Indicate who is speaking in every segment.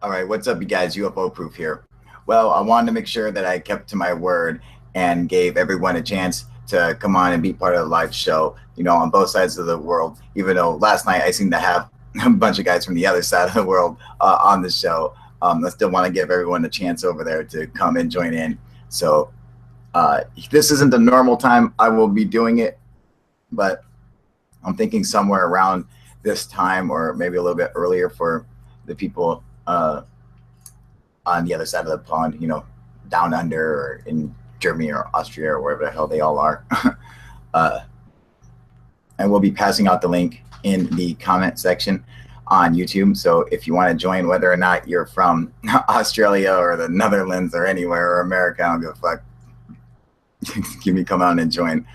Speaker 1: All right, what's up, you guys? UFO Proof here. Well, I wanted to make sure that I kept to my word and gave everyone a chance to come on and be part of the live show, you know, on both sides of the world, even though last night I seemed to have a bunch of guys from the other side of the world on the show. I still want to give everyone a chance over there to come and join in. So this isn't the normal time I will be doing it, but I'm thinking somewhere around this time or maybe a little bit earlier for the people on the other side of the pond, you know, down under or in Germany or Austria or wherever the hell they all are. And we'll be passing out the link in the comment section on YouTube. So if you want to join, whether or not you're from Australia or the Netherlands or anywhere or America, I don't give a fuck. Come out and join.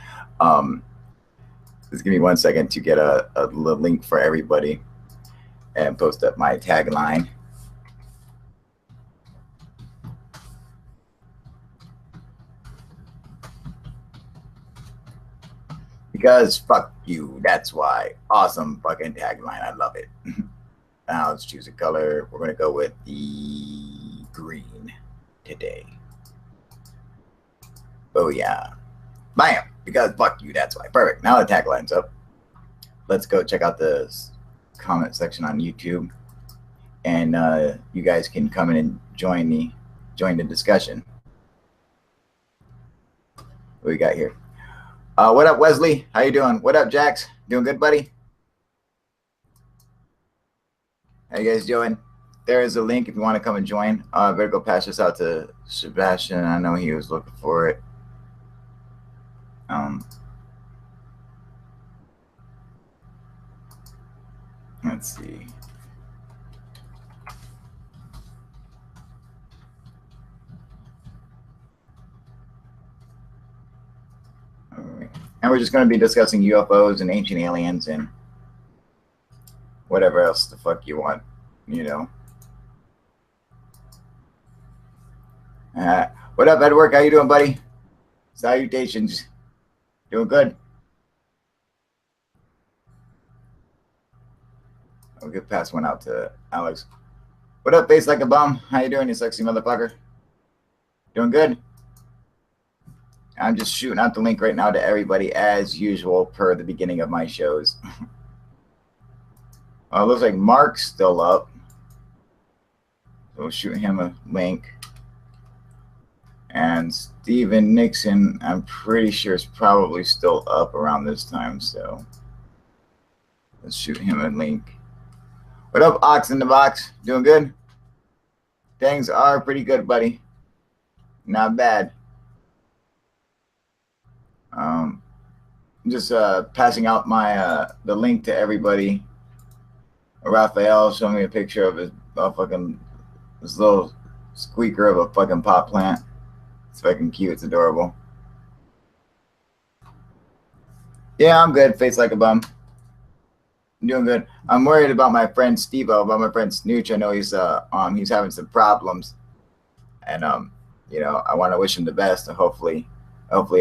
Speaker 1: Just give me 1 second to get a link for everybody and post up my tagline. Because fuck you, that's why. Awesome fucking tagline, I love it. Now let's choose a color. We're gonna go with the green today. Oh yeah, bam, because fuck you, that's why. Perfect, now the tagline's up. Let's go check out the comment section on YouTube. And you guys can come in and join the discussion. What we got here? What up, Wesley? How you doing? What up, Jax? Doing good, buddy? How you guys doing? There is a link if you want to come and join. Better go pass this out to Sebastian. I know he was looking for it. Let's see. And we're just going to be discussing UFOs and ancient aliens and whatever else the fuck you want, you know. What up, Edward? How you doing, buddy? Salutations. Doing good? I'll get pass one out to Alex. What up, Face Like a Bum? How you doing, you sexy motherfucker? Doing good? I'm just shooting out the link right now to everybody as usual per the beginning of my shows. It looks like Mark's still up. So we'll shoot him a link. And Steven Nixon, I'm pretty sure is probably still up around this time. So let's shoot him a link. What up, Ox in the Box? Doing good? Things are pretty good, buddy. Not bad. Just passing out my the link to everybody. Raphael showing me a picture of his this little squeaker of a fucking pot plant. It's fucking cute. It's adorable. Yeah, I'm good. Face like a bum. I'm doing good. I'm worried about my friend Steve-O, about my friend Snooch. I know he's having some problems, and you know, I want to wish him the best, and hopefully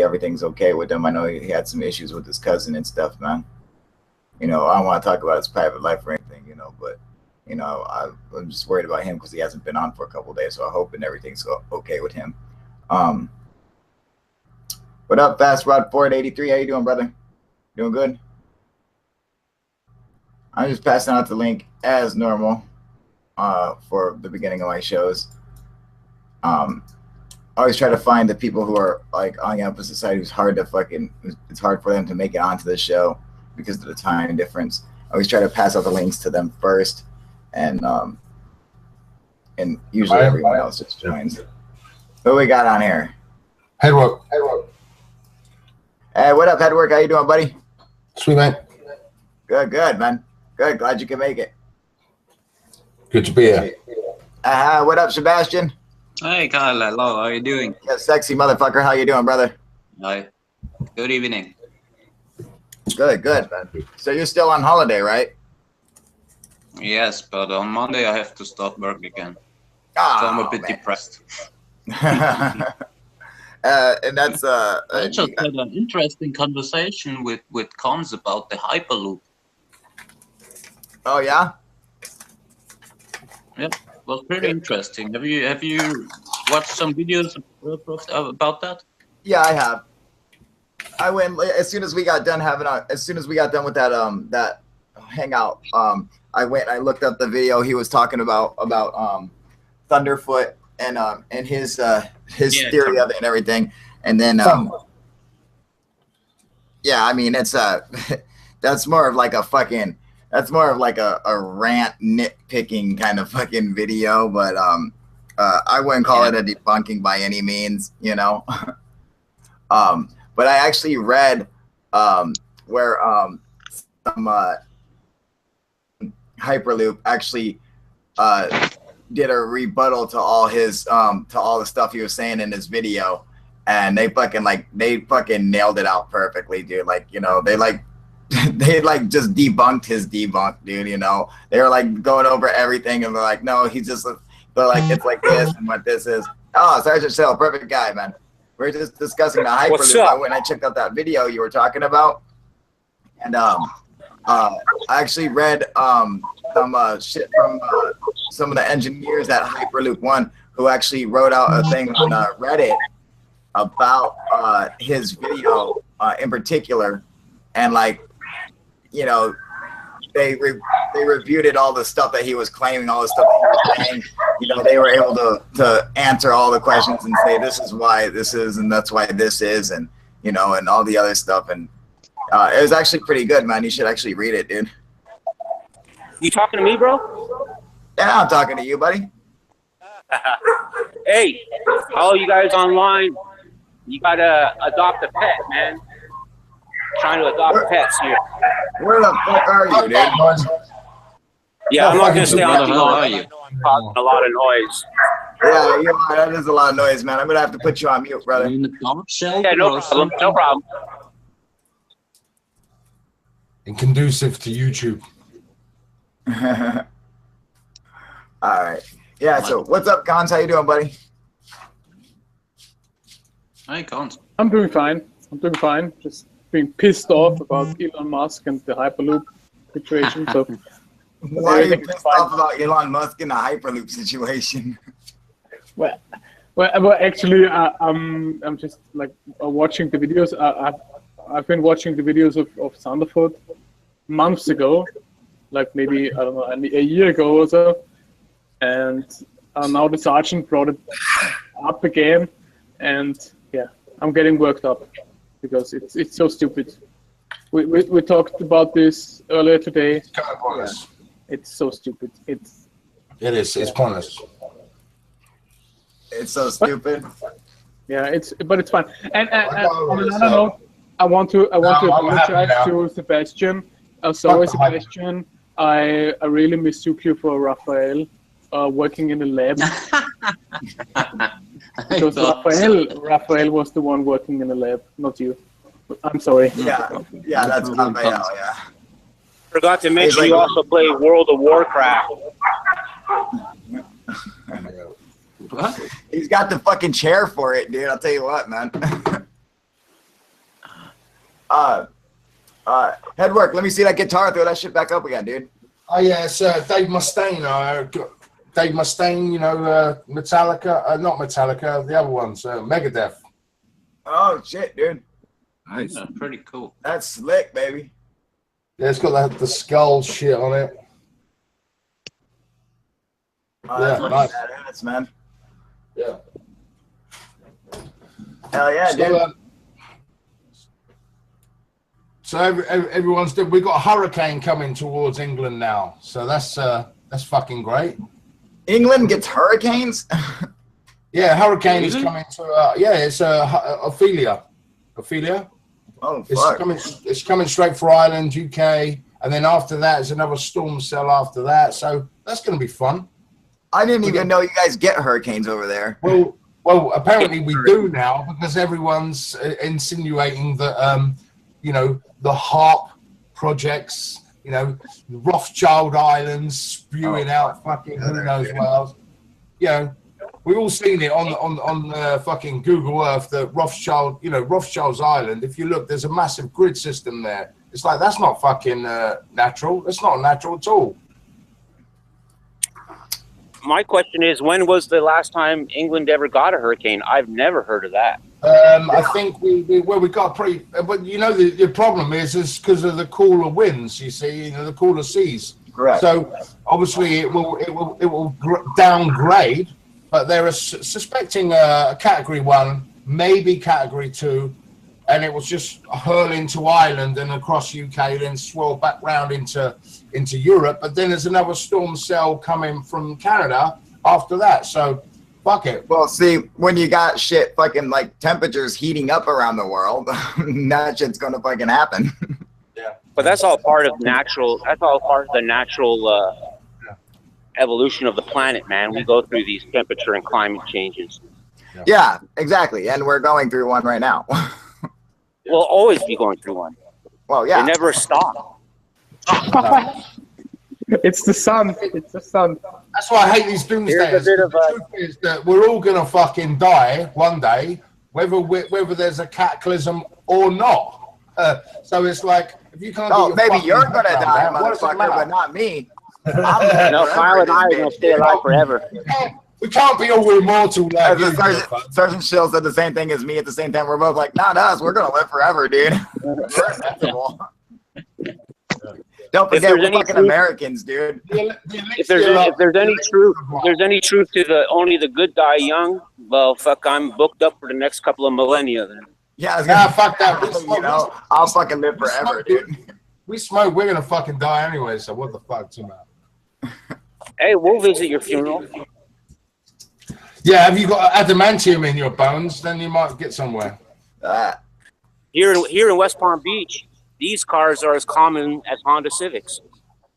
Speaker 1: everything's okay with him. I know he had some issues with his cousin and stuff, man. You know, I don't want to talk about his private life or anything, you know, but, you know, I'm just worried about him because he hasn't been on for a couple of days, so I hope everything's okay with him. What up, Fast Rod Ford 83? How you doing, brother? Doing good? I'm just passing out the link as normal for the beginning of my shows. I always try to find the people who are like on the opposite side who's hard to it's hard for them to make it onto the show because of the time difference. I always try to pass out the links to them first, and usually everyone else just joins. Who we got on here?
Speaker 2: Headwork.
Speaker 1: Hey, what up, Headwork? How you doing, buddy?
Speaker 2: Sweet, man.
Speaker 1: Good, man. Good. Glad you can make it.
Speaker 2: Good to be here.
Speaker 1: What up, Sebastian?
Speaker 3: Hey, Kyle. Hello. How are you doing?
Speaker 1: Yeah, sexy motherfucker. How you doing, brother?
Speaker 3: Hi. Good evening.
Speaker 1: Good, man. So you're still on holiday, right?
Speaker 3: Yes, but on Monday I have to start work again.
Speaker 1: Oh,
Speaker 3: so I'm a bit depressed.
Speaker 1: And that's
Speaker 3: I just had an interesting conversation with Cons about the Hyperloop.
Speaker 1: Oh yeah?
Speaker 3: Yep. was pretty interesting. Have you watched some videos about that?
Speaker 1: Yeah, I have. I went as soon as we got done as soon as we got done with that that hangout. I went. I looked up the video he was talking about Thunderfoot and his theory of it and everything. And then yeah, I mean it's that's more of like a fucking a rant nitpicking kind of fucking video, but I wouldn't call it a debunking by any means, you know. But I actually read where some Hyperloop actually did a rebuttal to all his to all the stuff he was saying in his video, and they fucking nailed it out perfectly, dude. Like, you know, they just debunked his debunk, dude. You know, they were like going over everything, and they're like, no, he's just, they're like, it's like this and what this is. Oh, Sergeant Shell, perfect guy, man. We're just discussing the Hyperloop when I checked out that video you were talking about, and I actually read some shit from some of the engineers at Hyperloop One who actually wrote out a thing on Reddit about his video in particular, and like, you know, they refuted all the stuff that he was claiming, all the stuff that he was saying. You know, they were able to answer all the questions and say this is why this is and that's why this is, and you know, and all the other stuff. And it was actually pretty good, man. You should actually read it, dude.
Speaker 4: You talking to me, bro?
Speaker 1: Yeah, I'm talking to you, buddy.
Speaker 4: Hey, all you guys online, you gotta adopt a pet, man. Trying to adopt pets here.
Speaker 1: Where the fuck are you, dude?
Speaker 4: Yeah, I'm not gonna stay on too long.
Speaker 3: Are you?
Speaker 4: I'm causing a lot of noise.
Speaker 1: Yeah, you're right. That is a lot of noise, man. I'm gonna have to put you on mute, brother.
Speaker 3: In the dark shelter
Speaker 4: Yeah, no
Speaker 3: or
Speaker 4: problem. No
Speaker 3: something?
Speaker 4: problem.
Speaker 2: And conducive to YouTube.
Speaker 1: All right. Yeah. So, what's up, Cons? How you doing, buddy?
Speaker 3: I can't.
Speaker 5: I'm doing fine. Just being pissed off about Elon Musk and the Hyperloop situation. So
Speaker 1: Why are you
Speaker 5: everything is
Speaker 1: pissed
Speaker 5: fine.
Speaker 1: off about Elon Musk and the Hyperloop situation?
Speaker 5: Well, actually, I'm just like watching the videos. I've been watching the videos of Thunderfoot months ago, like maybe, I don't know, a year ago or so, and now the sergeant brought it up again, and yeah, I'm getting worked up because it's so stupid. We talked about this earlier today.
Speaker 2: It's kind of pointless.
Speaker 5: It's so stupid.
Speaker 2: It is. It's pointless.
Speaker 1: It's so stupid.
Speaker 5: Yeah, but it's fine. And on another
Speaker 2: so-
Speaker 5: note, I want to
Speaker 2: I'm happy
Speaker 5: apologize
Speaker 2: now.
Speaker 5: to Sebastian. Sorry,
Speaker 2: Fuck the hype.
Speaker 5: Sebastian. I really mistook you for Raphael, working in the lab. Because Raphael was the one working in the lab, not you. I'm sorry.
Speaker 1: Yeah, that's Raphael. Yeah.
Speaker 4: Forgot to mention you also play World of Warcraft.
Speaker 3: What?
Speaker 1: He's got the fucking chair for it, dude. I'll tell you what, man. Headwork. Let me see that guitar. Throw that shit back up again, dude.
Speaker 2: Oh yeah, it's Dave Mustaine. Dave Mustaine, you know, Metallica, not Metallica, the other ones, Megadeth.
Speaker 1: Oh shit, dude.
Speaker 3: Nice. Yeah, pretty cool.
Speaker 1: That's slick, baby.
Speaker 2: Yeah, it's got the skull shit on it.
Speaker 1: That's
Speaker 2: nice.
Speaker 1: badass, man.
Speaker 2: Yeah.
Speaker 1: Hell yeah, dude.
Speaker 2: So everyone's doing. We've got a hurricane coming towards England now, so that's fucking great.
Speaker 1: England gets hurricanes.
Speaker 2: Yeah, hurricane is
Speaker 3: Really?
Speaker 2: coming to. Yeah, it's Ophelia. Ophelia.
Speaker 1: Oh fuck.
Speaker 2: It's coming straight for Ireland, UK, and then after that is another storm cell after that. So that's going to be fun.
Speaker 1: I didn't even know you guys get hurricanes over there.
Speaker 2: Well, apparently we do now because everyone's insinuating that you know, the HARP projects, you know, Rothschild Islands spewing out fucking who knows what else. You know, we've all seen it on the fucking Google Earth that Rothschild, you know, Rothschild's Island. If you look, there's a massive grid system there. It's like that's not fucking natural. That's not natural at all.
Speaker 4: My question is, when was the last time England ever got a hurricane? I've never heard of that.
Speaker 2: I think we got pretty, but you know the problem is because of the cooler winds. You see, you know, the cooler seas.
Speaker 1: Correct.
Speaker 2: So obviously it will downgrade, but they're suspecting a category 1, maybe category 2, and it was just hurl into Ireland and across UK, then swirl back round into Europe. But then there's another storm cell coming from Canada after that. So fuck it.
Speaker 1: Well, see, when you got shit fucking like temperatures heating up around the world, that shit's gonna fucking happen.
Speaker 2: Yeah.
Speaker 4: But that's all part of natural. That's all part of the natural evolution of the planet, man. We go through these temperature and climate changes.
Speaker 1: Yeah, exactly. And we're going through one right now.
Speaker 4: We'll always be going through one.
Speaker 1: Well, yeah.
Speaker 4: It never stops.
Speaker 5: It's the sun. It's the sun.
Speaker 2: That's why I hate these doomsdayers. The truth is that we're all gonna fucking die one day, whether there's a cataclysm or not. So it's like, if you can't.
Speaker 1: Oh, maybe you're gonna die, motherfucker, but not me.
Speaker 4: No, Kyle and I are gonna stay alive forever.
Speaker 2: We can't be all immortal. Like
Speaker 1: Sergeant Shill said the same thing as me at the same time. We're both like, not us. We're gonna live forever, dude. Don't forget, we're fucking Americans, dude.
Speaker 4: If there's any truth to the only the good die young, well, fuck, I'm booked up for the next couple of millennia then.
Speaker 1: Yeah,
Speaker 2: fuck that.
Speaker 1: You know, I'll fucking live forever, dude.
Speaker 2: We smoke, we're gonna fucking die anyway. So what the fuck's the matter?
Speaker 4: Hey, we'll visit your funeral.
Speaker 2: Yeah, have you got adamantium in your bones? Then you might get somewhere.
Speaker 4: Here in West Palm Beach, these cars are as common as Honda Civics.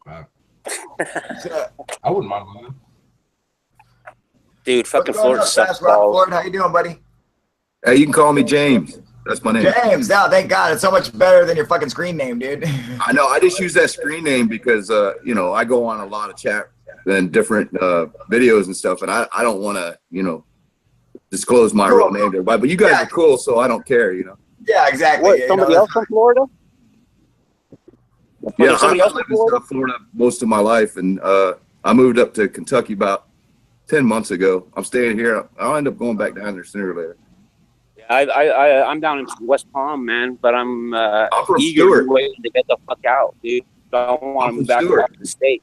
Speaker 2: Wow. I wouldn't mind one.
Speaker 4: Dude, fucking Florida sucks balls.
Speaker 1: Florida, how you doing, buddy?
Speaker 6: Hey, you can call me James. That's my name.
Speaker 1: James, now thank God, it's so much better than your fucking screen name, dude.
Speaker 6: I know. I just use that screen name because you know, I go on a lot of chat and different videos and stuff, and I don't want to, you know, disclose my real name to everybody. But you guys are cool, so I don't care, you know.
Speaker 1: Yeah, exactly.
Speaker 4: What, somebody else from Florida?
Speaker 6: Yeah, I've lived in South Florida most of my life, and I moved up to Kentucky about 10 months ago. I'm staying here. I'll end up going back down there sooner or later.
Speaker 4: Yeah, I'm down in West Palm, man, but I'm eager to get the fuck out, dude. I don't want to move back to the state.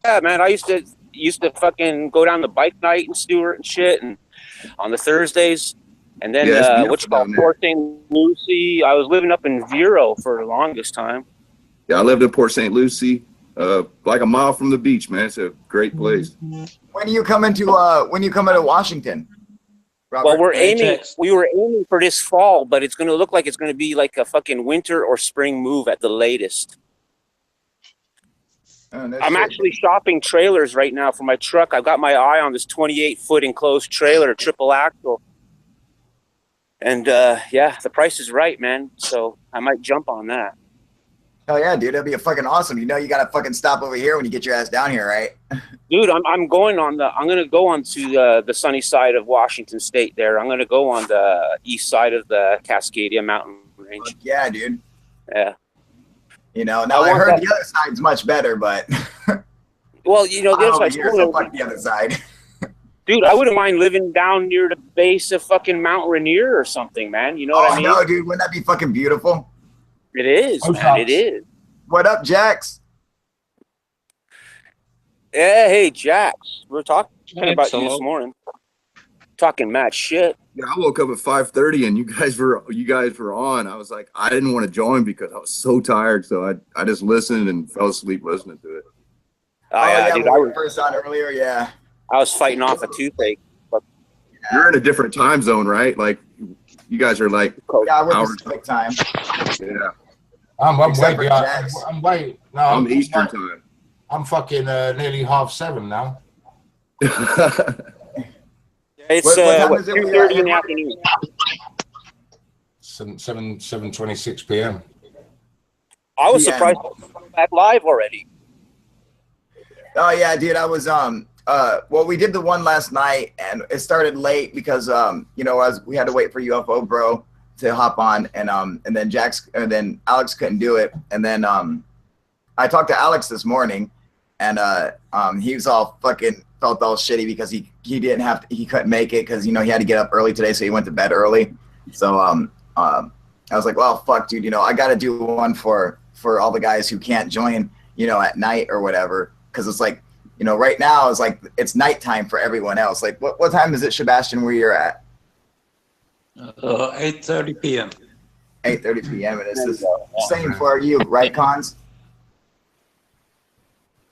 Speaker 4: Yeah, man, I used to fucking go down to bike night in Stewart and shit, and on the Thursdays, and then what you call Port St. Lucie. I was living up in Vero for the longest time.
Speaker 6: Yeah, I lived in Port St. Lucie, like a mile from the beach, man. It's a great place.
Speaker 1: When are you coming to Washington, Robert?
Speaker 4: Well, we were aiming for this fall, but it's going to look like it's going to be like a fucking winter or spring move at the latest. I'm actually shopping trailers right now for my truck. I've got my eye on this 28-foot enclosed trailer, triple axle. And yeah, the price is right, man. So I might jump on that.
Speaker 1: Oh yeah, dude, that'd be fucking awesome. You know, you gotta fucking stop over here when you get your ass down here, right?
Speaker 4: Dude, I'm gonna go on to the sunny side of Washington State. There, I'm gonna go on the east side of the Cascadia Mountain Range.
Speaker 1: Yeah, dude.
Speaker 4: Yeah.
Speaker 1: You know, now I heard the other side's much better, but
Speaker 4: well, you know, the other side's
Speaker 1: cool. So fuck the other side.
Speaker 4: Dude, I wouldn't mind living down near the base of fucking Mount Rainier or something, man. You know what I mean?
Speaker 1: No, dude, wouldn't that be fucking beautiful?
Speaker 4: It is, man. It is.
Speaker 1: What up, Jax?
Speaker 4: Yeah, hey, Jax. We were talking about you this morning. Talking mad shit.
Speaker 6: Yeah, I woke up at 5:30 and you guys were on. I was like, I didn't want to join because I was so tired, so I just listened and fell asleep listening to it.
Speaker 4: Oh yeah, dude,
Speaker 1: I was first on earlier. Yeah,
Speaker 4: I was fighting off a toothache. But
Speaker 6: you're in a different time zone, right? Like you guys are like
Speaker 1: we're Pacific time.
Speaker 6: Yeah,
Speaker 2: I'm way behind. I'm
Speaker 6: Eastern time.
Speaker 2: I'm fucking nearly 7:30 now.
Speaker 4: It's 2:30 in the afternoon.
Speaker 2: 7:26 p.m.
Speaker 4: I was surprised to come back live already.
Speaker 1: Oh yeah, dude. I was well, we did the one last night and it started late because you know, we had to wait for UFO Bro to hop on, and then Alex couldn't do it, and then I talked to Alex this morning, and he was all fucking felt all shitty because he couldn't make it because he had to get up early today, so he went to bed early. So I was like, well, fuck, dude, I got to do one for all the guys who can't join, at night or whatever, because it's like, right now it's like it's nighttime for everyone else. Like, what time is it, Sebastian, where you're at?
Speaker 3: 8:30 p.m.
Speaker 1: 8:30 p.m. and it's the same for you, right, Cons?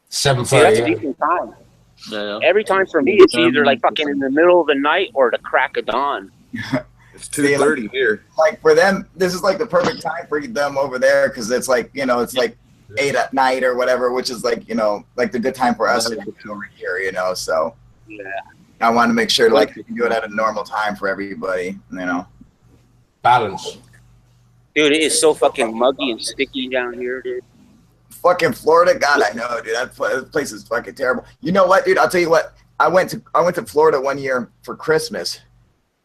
Speaker 2: 7:30.
Speaker 4: See, that's a decent time.
Speaker 3: Yeah.
Speaker 4: Every time for me, it's either like fucking in the middle of the night or the crack of dawn.
Speaker 6: It's 2:30 here.
Speaker 1: Like for them, this is like the perfect time for them over there because it's like it's like 8 at night or whatever, which is like like the good time for us over here. So
Speaker 4: Yeah.
Speaker 1: I want to make sure like you can do it at a normal time for everybody.
Speaker 2: Balance.
Speaker 4: Dude, it is so fucking muggy and sticky down here, dude.
Speaker 1: Fucking Florida, God, I know, dude. That place is fucking terrible. You know what, dude? I'll tell you what. I went to Florida one year for Christmas,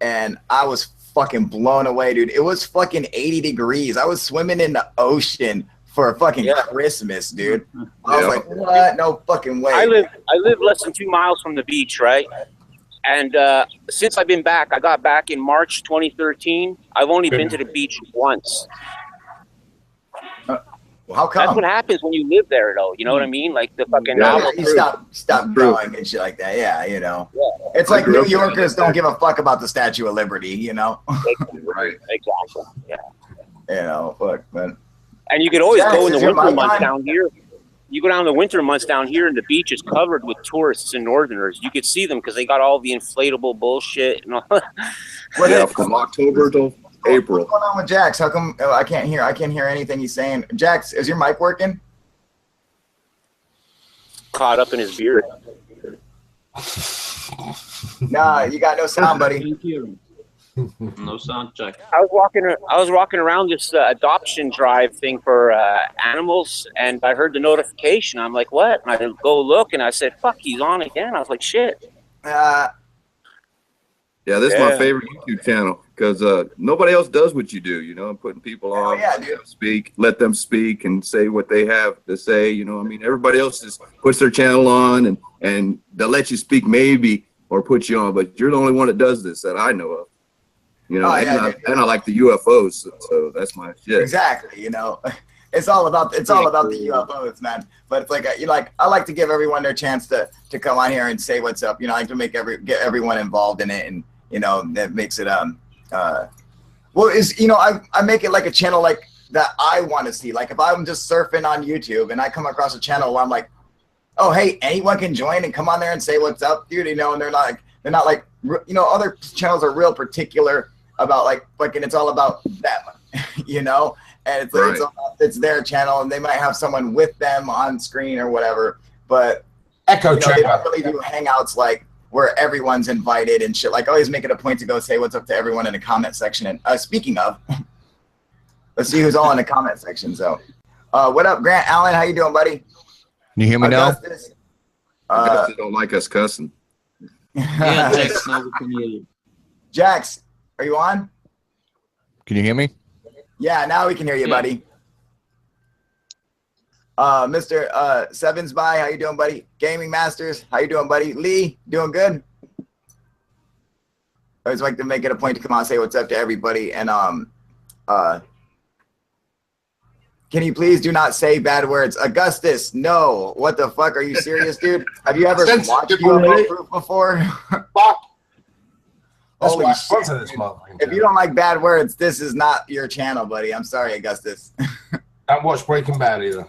Speaker 1: and I was fucking blown away, dude. It was fucking 80 degrees. I was swimming in the ocean for fucking Christmas, dude. I was like, what? No fucking way.
Speaker 4: I live less than 2 miles from the beach, right? And since I've been back, I got back in March 2013. I've only been to the beach once.
Speaker 1: How come?
Speaker 4: That's what happens when you live there, though. You know what I mean? Like the fucking
Speaker 1: you stop growing and shit like that. Yeah, It's like New Yorkers don't give a fuck about the Statue of Liberty,
Speaker 6: Right.
Speaker 4: Exactly. Yeah.
Speaker 1: Fuck, man.
Speaker 4: And you could always go in the winter months down here. You go down the winter months down here, and the beach is covered with tourists and Northerners. You could see them because they got all the inflatable bullshit and all.
Speaker 6: From October to April.
Speaker 1: What's going on with Jax? How come I can't hear anything he's saying? Jax, is your mic working?
Speaker 4: Caught up in his beard.
Speaker 1: Nah, you got no sound, buddy.
Speaker 3: No sound check.
Speaker 4: I was walking around this adoption drive thing for animals, and I heard the notification. I'm like, what? And I go look, and I said, fuck, he's on again. I was like, shit.
Speaker 6: Yeah, this is my favorite YouTube channel because nobody else does what you do. I'm putting people on, let them speak and say what they have to say. Everybody else just puts their channel on and they'll let you speak maybe or put you on, but you're the only one that does this that I know of. And I like the UFOs, so that's my shit.
Speaker 1: Exactly. It's all about the UFOs, man. But it's like I like to give everyone their chance to come on here and say what's up. I like to get everyone involved in it, and that makes it I make it like a channel like that I want to see. Like if I'm just surfing on YouTube and I come across a channel where I'm like, oh hey, anyone can join and come on there and say what's up, dude. And they're not like other channels are real particular about and it's all about them, and it's their channel and they might have someone with them on screen or whatever, but
Speaker 2: echo chamber.
Speaker 1: They don't really do hangouts like where everyone's invited and shit. Like always make it a point to go say what's up to everyone in the comment section. And speaking of, let's see who's all in the comment section. So what up, Grant Allen? How you doing, buddy?
Speaker 7: Can you hear me now?
Speaker 6: They don't like us cussing.
Speaker 3: Yeah, Jax, now we can hear you.
Speaker 1: Jax, are you on?
Speaker 7: Can you hear me?
Speaker 1: Yeah, now we can hear you, buddy. Mr. Sevens by, how you doing, buddy? Gaming Masters, how you doing, buddy? Lee, doing good? I always like to make it a point to come on and say what's up to everybody. And can you please do not say bad words? Augustus, no. What the fuck? Are you serious, dude? Have you ever watched UFO Proof before?
Speaker 2: Fuck. That's
Speaker 1: Holy
Speaker 2: why I
Speaker 1: shit.
Speaker 2: sponsor this motherfucking
Speaker 1: If you don't like bad words, this is not your channel, buddy. I'm sorry, Augustus.
Speaker 2: Don't watch Breaking Bad either.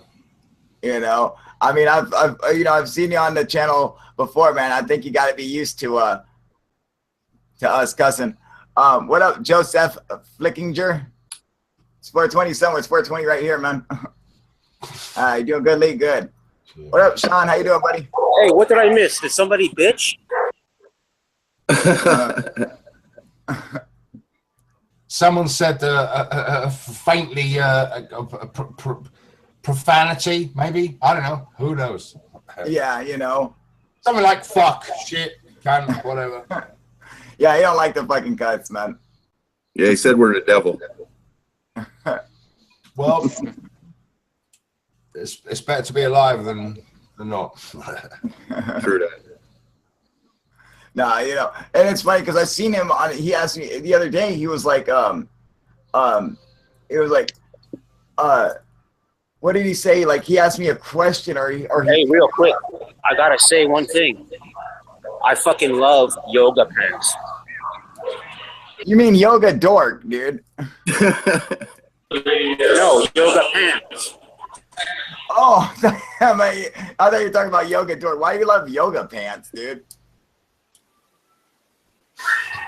Speaker 1: I mean, I've seen you on the channel before, man. I think you got to be used to us cussing. What up, Joseph Flickinger? It's 420 somewhere. It's 420 right here, man. You doing good, Lee? Good. What up, Sean? How you doing, buddy?
Speaker 4: Hey, what did I miss? Did somebody bitch?
Speaker 2: Someone said faintly profanity, maybe. I don't know. Who knows?
Speaker 1: Yeah,
Speaker 2: Something like fuck, shit, cunt, whatever.
Speaker 1: Yeah, he don't like the fucking cuts, man.
Speaker 6: Yeah, he said we're the devil.
Speaker 2: Well, it's better to be alive than than not.
Speaker 6: True that.
Speaker 1: Nah, you know, and it's funny because I seen him on. He asked me the other day. He was like, it was like, what did he say? Like he asked me a question, or he.
Speaker 4: Hey, real quick, I gotta say one thing. I fucking love yoga pants.
Speaker 1: You mean yoga dork, dude?
Speaker 4: No, yoga pants.
Speaker 1: Oh, I thought you were talking about yoga dork. Why do you love yoga pants, dude?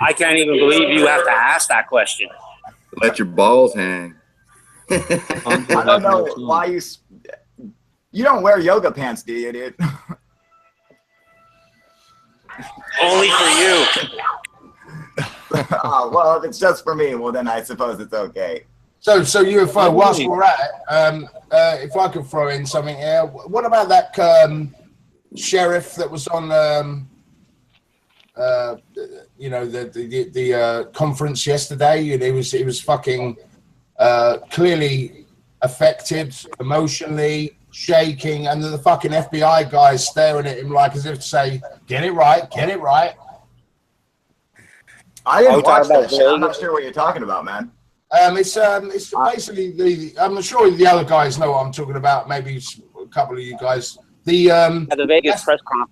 Speaker 4: I can't even believe you have to ask that question.
Speaker 6: Let your balls hang.
Speaker 1: I don't know why you don't wear yoga pants, do you, dude?
Speaker 4: Only for you.
Speaker 1: Oh, well, if it's just for me, well, then I suppose it's okay.
Speaker 2: So UFO, whilst we're at it, if I could throw in something here, what about that sheriff that was on, you know, the conference yesterday, and he was fucking clearly affected emotionally, shaking, and the fucking FBI guys staring at him like as if to say, "Get it right, get it right."
Speaker 1: I didn't watch that shit. I'm not sure what you're talking about, man.
Speaker 2: It's basically I'm sure the other guys know what I'm talking about. Maybe a couple of you guys. The
Speaker 4: Vegas press conference.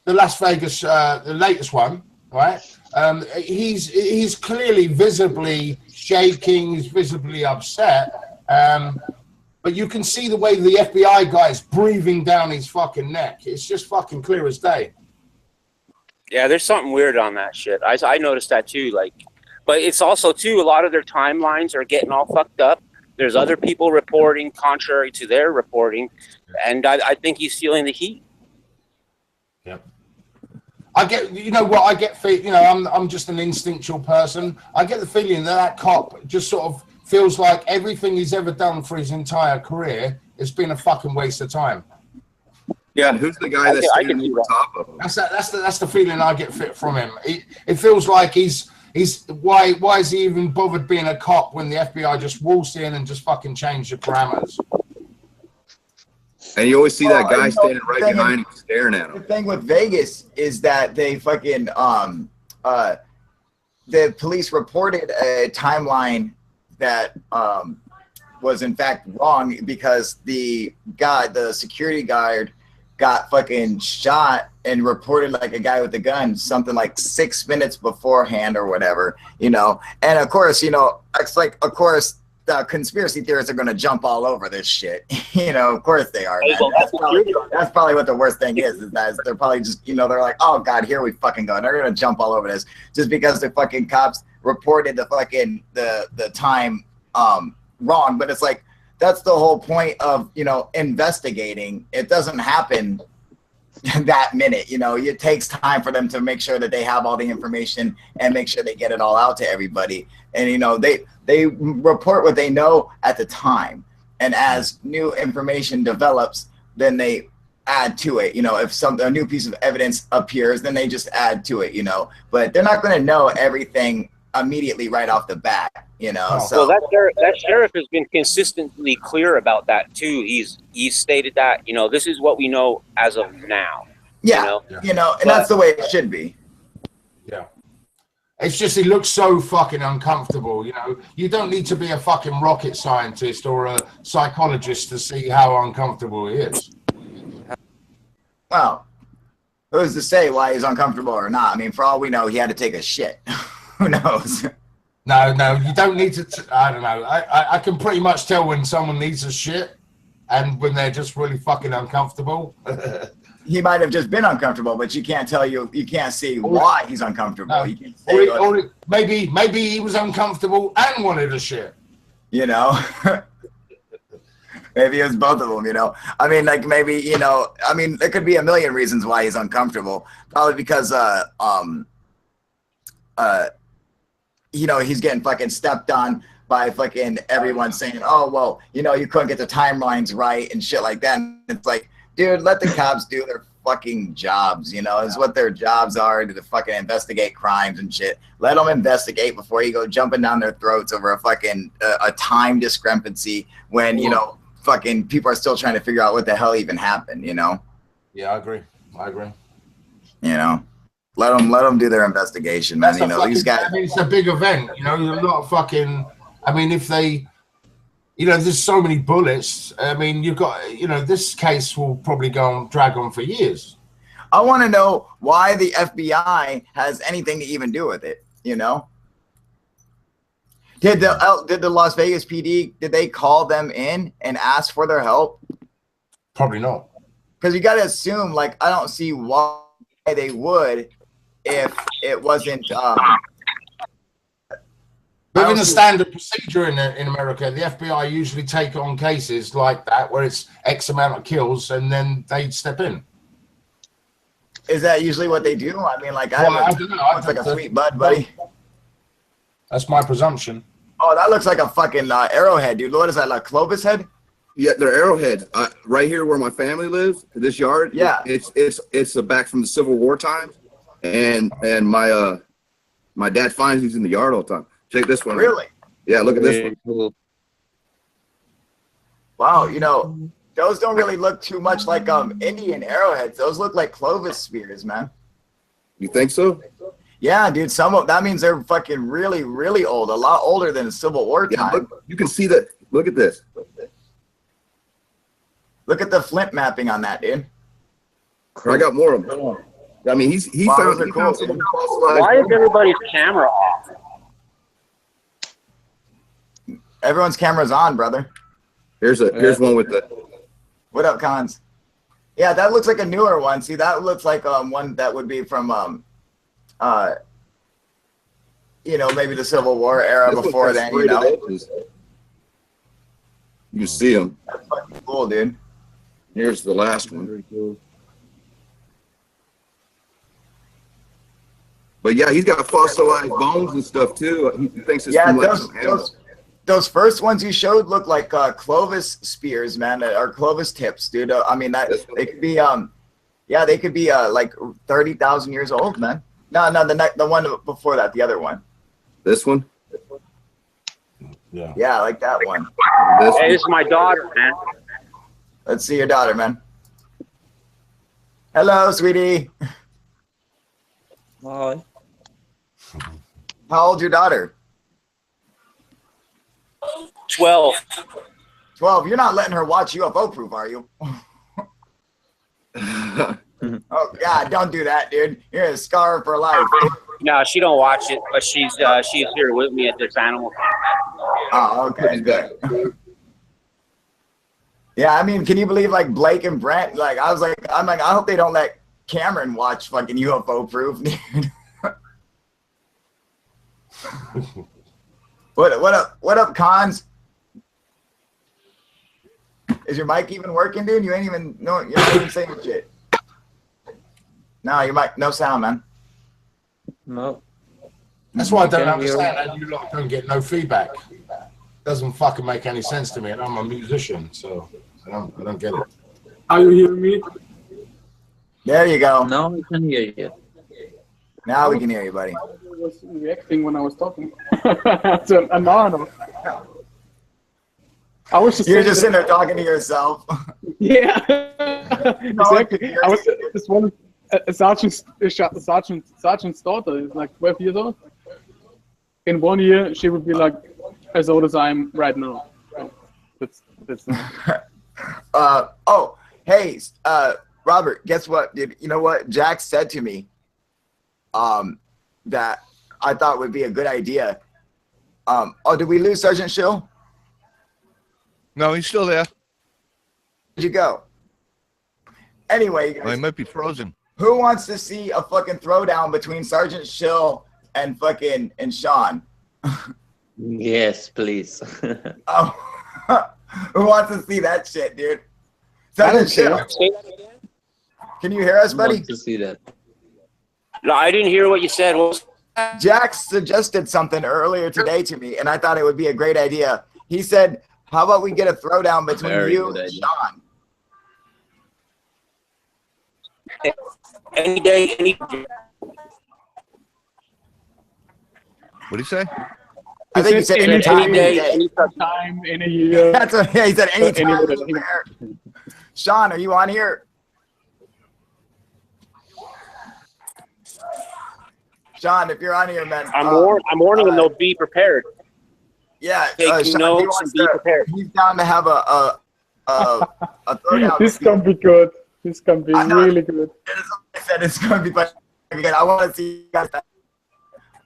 Speaker 2: The Las Vegas, the latest one, right? He's clearly visibly shaking. He's visibly upset. But you can see the way the FBI guy is breathing down his fucking neck. It's just fucking clear as day.
Speaker 4: Yeah, there's something weird on that shit. I noticed that too. Like, but it's also too, a lot of their timelines are getting all fucked up. There's other people reporting contrary to their reporting, and I think he's feeling the heat.
Speaker 2: Yep. I get, you know what, I get, you know, I'm just an instinctual person. I get the feeling that cop just sort of feels like everything he's ever done for his entire career has been a fucking waste of time.
Speaker 6: Yeah, and who's the guy that's standing over top of him?
Speaker 2: That's the feeling I get from him. It feels like he's why is he even bothered being a cop when the FBI just waltzed in and just fucking changed the parameters?
Speaker 6: And you always see that guy standing right behind him, staring at him.
Speaker 1: The thing with Vegas is that they fucking the police reported a timeline that was in fact wrong because the security guard got fucking shot and reported like a guy with a gun something like 6 minutes beforehand or whatever, you know. And of course, you know, it's like, of course the conspiracy theorists are going to jump all over this shit. You know, of course they are. That's probably what the worst thing is that they're probably just, you know, they're like, oh God, here we fucking go. And they're going to jump all over this just because the fucking cops reported the fucking, the time wrong. But it's like, that's the whole point of, you know, investigating. It doesn't happen that minute, you know. It takes time for them to make sure that they have all the information and make sure they get it all out to everybody. And, you know, they report what they know at the time. And as new information develops, then they add to it. You know, if a new piece of evidence appears, then they just add to it, you know. But they're not going to know everything immediately right off the bat, you know.
Speaker 2: Oh.
Speaker 1: So
Speaker 4: well, that sheriff has been consistently clear about that too. He's stated that, you know, this is what we know as of now.
Speaker 1: Yeah, you know, and that's the way it should be.
Speaker 2: Yeah. It's just, he looks so fucking uncomfortable, you know. You don't need to be a fucking rocket scientist or a psychologist to see how uncomfortable he is.
Speaker 1: Well, who's to say why he's uncomfortable or not? I mean, for all we know, he had to take a shit. Who knows?
Speaker 2: No, you don't need to. I don't know. I can pretty much tell when someone needs a shit and when they're just really fucking uncomfortable.
Speaker 1: He might have just been uncomfortable, but you can't tell you can't see why he's uncomfortable.
Speaker 2: No.
Speaker 1: You can't say,
Speaker 2: or maybe he was uncomfortable and wanted a shit.
Speaker 1: You know, maybe it was both of them. You know, I mean, like maybe, you know, I mean, there could be a million reasons why he's uncomfortable. Probably because you know, he's getting fucking stepped on by fucking everyone saying, oh, well, you know, you couldn't get the timelines right and shit like that. And it's like, dude, let the cops do their fucking jobs, you know. It's what their jobs are, to fucking investigate crimes and shit. Let them investigate before you go jumping down their throats over a fucking a time discrepancy when, you know, fucking people are still trying to figure out what the hell even happened, you know.
Speaker 2: Yeah, I agree. I agree.
Speaker 1: You know, let them do their investigation, man. You know, these guys.
Speaker 2: I mean, it's a big event. You know, there's a lot of fucking. I mean, if they, you know, there's so many bullets. I mean, you've got, you know, this case will probably drag on for years.
Speaker 1: I want to know why the FBI has anything to even do with it. You know, did the Las Vegas PD, did they call them in and ask for their help?
Speaker 2: Probably not.
Speaker 1: Because you got to assume, like, I don't see why they would if it wasn't.
Speaker 2: Within the standard procedure in America, the FBI usually take on cases like that where it's X amount of kills and then they step in.
Speaker 1: Is that usually what they do? I mean, like,
Speaker 2: I don't know.
Speaker 1: Looks like a sweet bud, buddy.
Speaker 2: That's my presumption.
Speaker 1: Oh, that looks like a fucking arrowhead, dude. What is that, like Clovis head?
Speaker 6: Yeah, they're arrowheads. Right here where my family lives, this yard.
Speaker 1: Yeah,
Speaker 6: it's back from the Civil War times, and my dad finds these in the yard all the time. Check this one.
Speaker 1: Really?
Speaker 6: Yeah, look at this one.
Speaker 1: Wow, you know, those don't really look too much like Indian arrowheads. Those look like Clovis spears, man.
Speaker 6: You think so?
Speaker 1: Yeah, dude. That means they're fucking really, really old. A lot older than the Civil War time.
Speaker 6: Look, you can see that. Look at this.
Speaker 1: Look at the flint mapping on that, dude.
Speaker 6: I got more of them. I mean, he
Speaker 1: Wow,
Speaker 6: found
Speaker 1: those are cool,
Speaker 6: some
Speaker 1: dude.
Speaker 6: fossilized.
Speaker 4: Why is everybody's camera off?
Speaker 1: Everyone's camera's on, brother.
Speaker 6: Here's one with the.
Speaker 1: What up, Cons? Yeah, that looks like a newer one. See, that looks like one that would be from you know, maybe the Civil War era before then. You know,
Speaker 6: you can see them.
Speaker 1: that's fucking cool, dude.
Speaker 6: Here's the last one.
Speaker 4: Very cool.
Speaker 6: But yeah, he's got fossilized bones and stuff too. He thinks it's from like some animal.
Speaker 1: Those first ones you showed look like Clovis spears, man, or Clovis tips, dude. I mean, that they could be, yeah, they could be like 30,000 years old, man. No, the one before that, the other one.
Speaker 6: This one?
Speaker 2: Yeah.
Speaker 1: Yeah, like that one.
Speaker 4: Hey, this is my daughter, man.
Speaker 1: Let's see your daughter, man. Hello, sweetie.
Speaker 3: Hi.
Speaker 1: How old's your daughter?
Speaker 4: 12.
Speaker 1: 12. You're not letting her watch UFO Proof, are you? Oh God, don't do that, dude. You're a scar for life.
Speaker 4: No, she don't watch it, but she's here with me at this animal camp.
Speaker 1: Oh, okay, good. Yeah, I mean, can you believe like Blake and Brent? Like, I'm like, I hope they don't let Cameron watch fucking UFO Proof, dude. What up, Cons? Is your mic even working, dude? You ain't even you're not even saying shit. No, your mic, no sound, man.
Speaker 3: No.
Speaker 2: That's why I don't understand how you lot don't get no feedback. Doesn't fucking make any sense to me, and I'm a musician, so I don't get it.
Speaker 5: Are you hearing me?
Speaker 1: There you go.
Speaker 3: Now I can hear you.
Speaker 1: Now we can hear you, buddy.
Speaker 5: I was reacting when I was talking. So, and now I know. I was just.
Speaker 1: You're just sitting there talking to yourself.
Speaker 5: Yeah. Exactly. I was just one. A sergeant's daughter is like 12 years old. In 1 year, she would be like as old as I am right now. That's
Speaker 1: oh, hey, Robert, guess what, dude? You know what Jack said to me that I thought would be a good idea. Oh, did we lose Sergeant Schill?
Speaker 7: No, he's still there.
Speaker 1: Where'd you go? Anyway, guys,
Speaker 7: Oh, he might be frozen.
Speaker 1: who wants to see a fucking throwdown between Sergeant Schill and Sean?
Speaker 3: Yes, please.
Speaker 1: Oh, who wants to see that shit, dude? Sergeant Schill, can you hear us, buddy?
Speaker 3: Want to see that?
Speaker 4: No, I didn't hear what you said.
Speaker 1: Jack suggested something earlier today to me, and I thought it would be a great idea. He said, how about we get a throwdown between
Speaker 3: Very
Speaker 1: you
Speaker 3: good
Speaker 1: and
Speaker 3: idea.
Speaker 1: Sean?
Speaker 4: Any day, any.
Speaker 7: What did he say?
Speaker 1: I think he said any time, any day.
Speaker 4: any
Speaker 5: time in a year.
Speaker 1: That's what he said, any time.
Speaker 5: Anyway.
Speaker 1: Sean, are you on here? Sean, if you're on here, man.
Speaker 4: I'm warning him. They'll be prepared.
Speaker 1: Yeah,
Speaker 4: Take
Speaker 1: Sean,
Speaker 4: notes and be prepared.
Speaker 1: He's down to have a throwdown.
Speaker 5: This can be good. This can be really good.
Speaker 1: I said it's going to be good. I want to see you guys.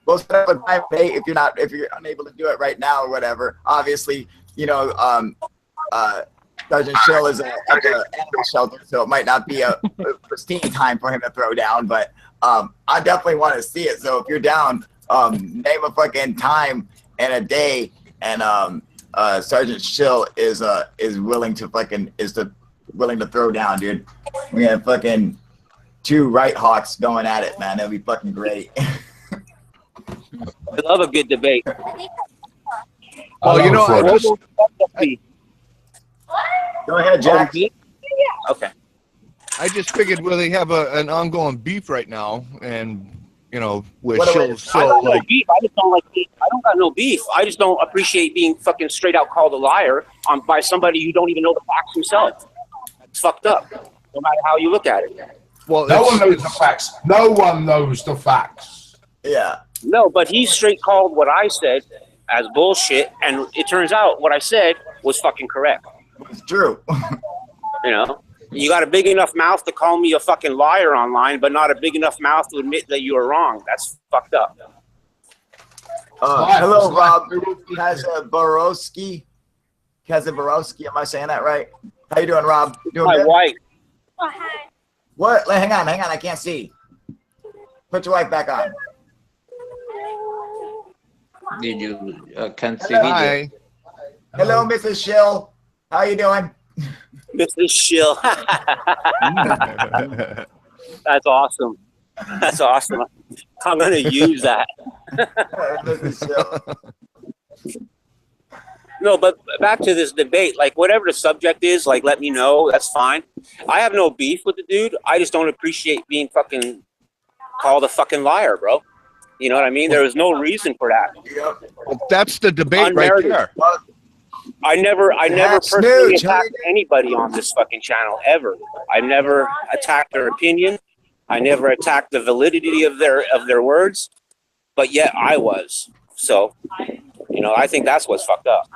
Speaker 1: We'll set up a time date if you're unable to do it right now or whatever. Obviously, you know, Sergeant Schill is at the animal shelter, so it might not be a pristine time for him to throw down. But I definitely want to see it. So if you're down, name a fucking time and a day, and Sergeant Schill is willing to throw down, dude. We have fucking 2 Right Hawks going at it, man. That'll be fucking great.
Speaker 4: I love a good debate.
Speaker 7: Well, you know,
Speaker 1: Go ahead, Jack.
Speaker 4: Okay.
Speaker 7: I just figured they have an ongoing beef right now, and you know, with
Speaker 4: I
Speaker 7: Shill,
Speaker 4: don't like beef. I just don't like beef. I don't got no beef. I just don't appreciate being fucking straight out called a liar by somebody who don't even know the facts himself. It's fucked up, no matter how you look at it.
Speaker 7: Well,
Speaker 2: no one knows the facts. No one knows the facts.
Speaker 1: Yeah.
Speaker 4: No, but he straight called what I said as bullshit, and it turns out what I said was fucking correct.
Speaker 1: It's true.
Speaker 4: You know, you got a big enough mouth to call me a fucking liar online, but not a big enough mouth to admit that you were wrong. That's fucked up.
Speaker 1: Hello, Rob. Kazaborowski. Kazaborowski. Am I saying that right? How you doing, Rob? Doing
Speaker 4: My
Speaker 1: good?
Speaker 4: wife.
Speaker 8: Oh, hi.
Speaker 1: What? Hang on. I can't see. Put your wife back on.
Speaker 3: Did you can't see
Speaker 1: Hello.
Speaker 3: video?
Speaker 7: Hi.
Speaker 1: Hello, Mrs. Schill. How you doing?
Speaker 4: Mrs. Schill. That's awesome. That's awesome. I'm going to use that.
Speaker 1: Mrs. Schill.
Speaker 4: No, but back to this debate, like whatever the subject is, like let me know. That's fine. I have no beef with the dude. I just don't appreciate being fucking called a fucking liar, bro. You know what I mean? There was no reason for that.
Speaker 1: Yep.
Speaker 7: That's the debate
Speaker 4: Unmerited.
Speaker 7: right there.
Speaker 4: I never personally attacked anybody on this fucking channel ever. I never attacked their opinion. I never attacked the validity of their words, but yet I was. So, you know, I think that's what's fucked up.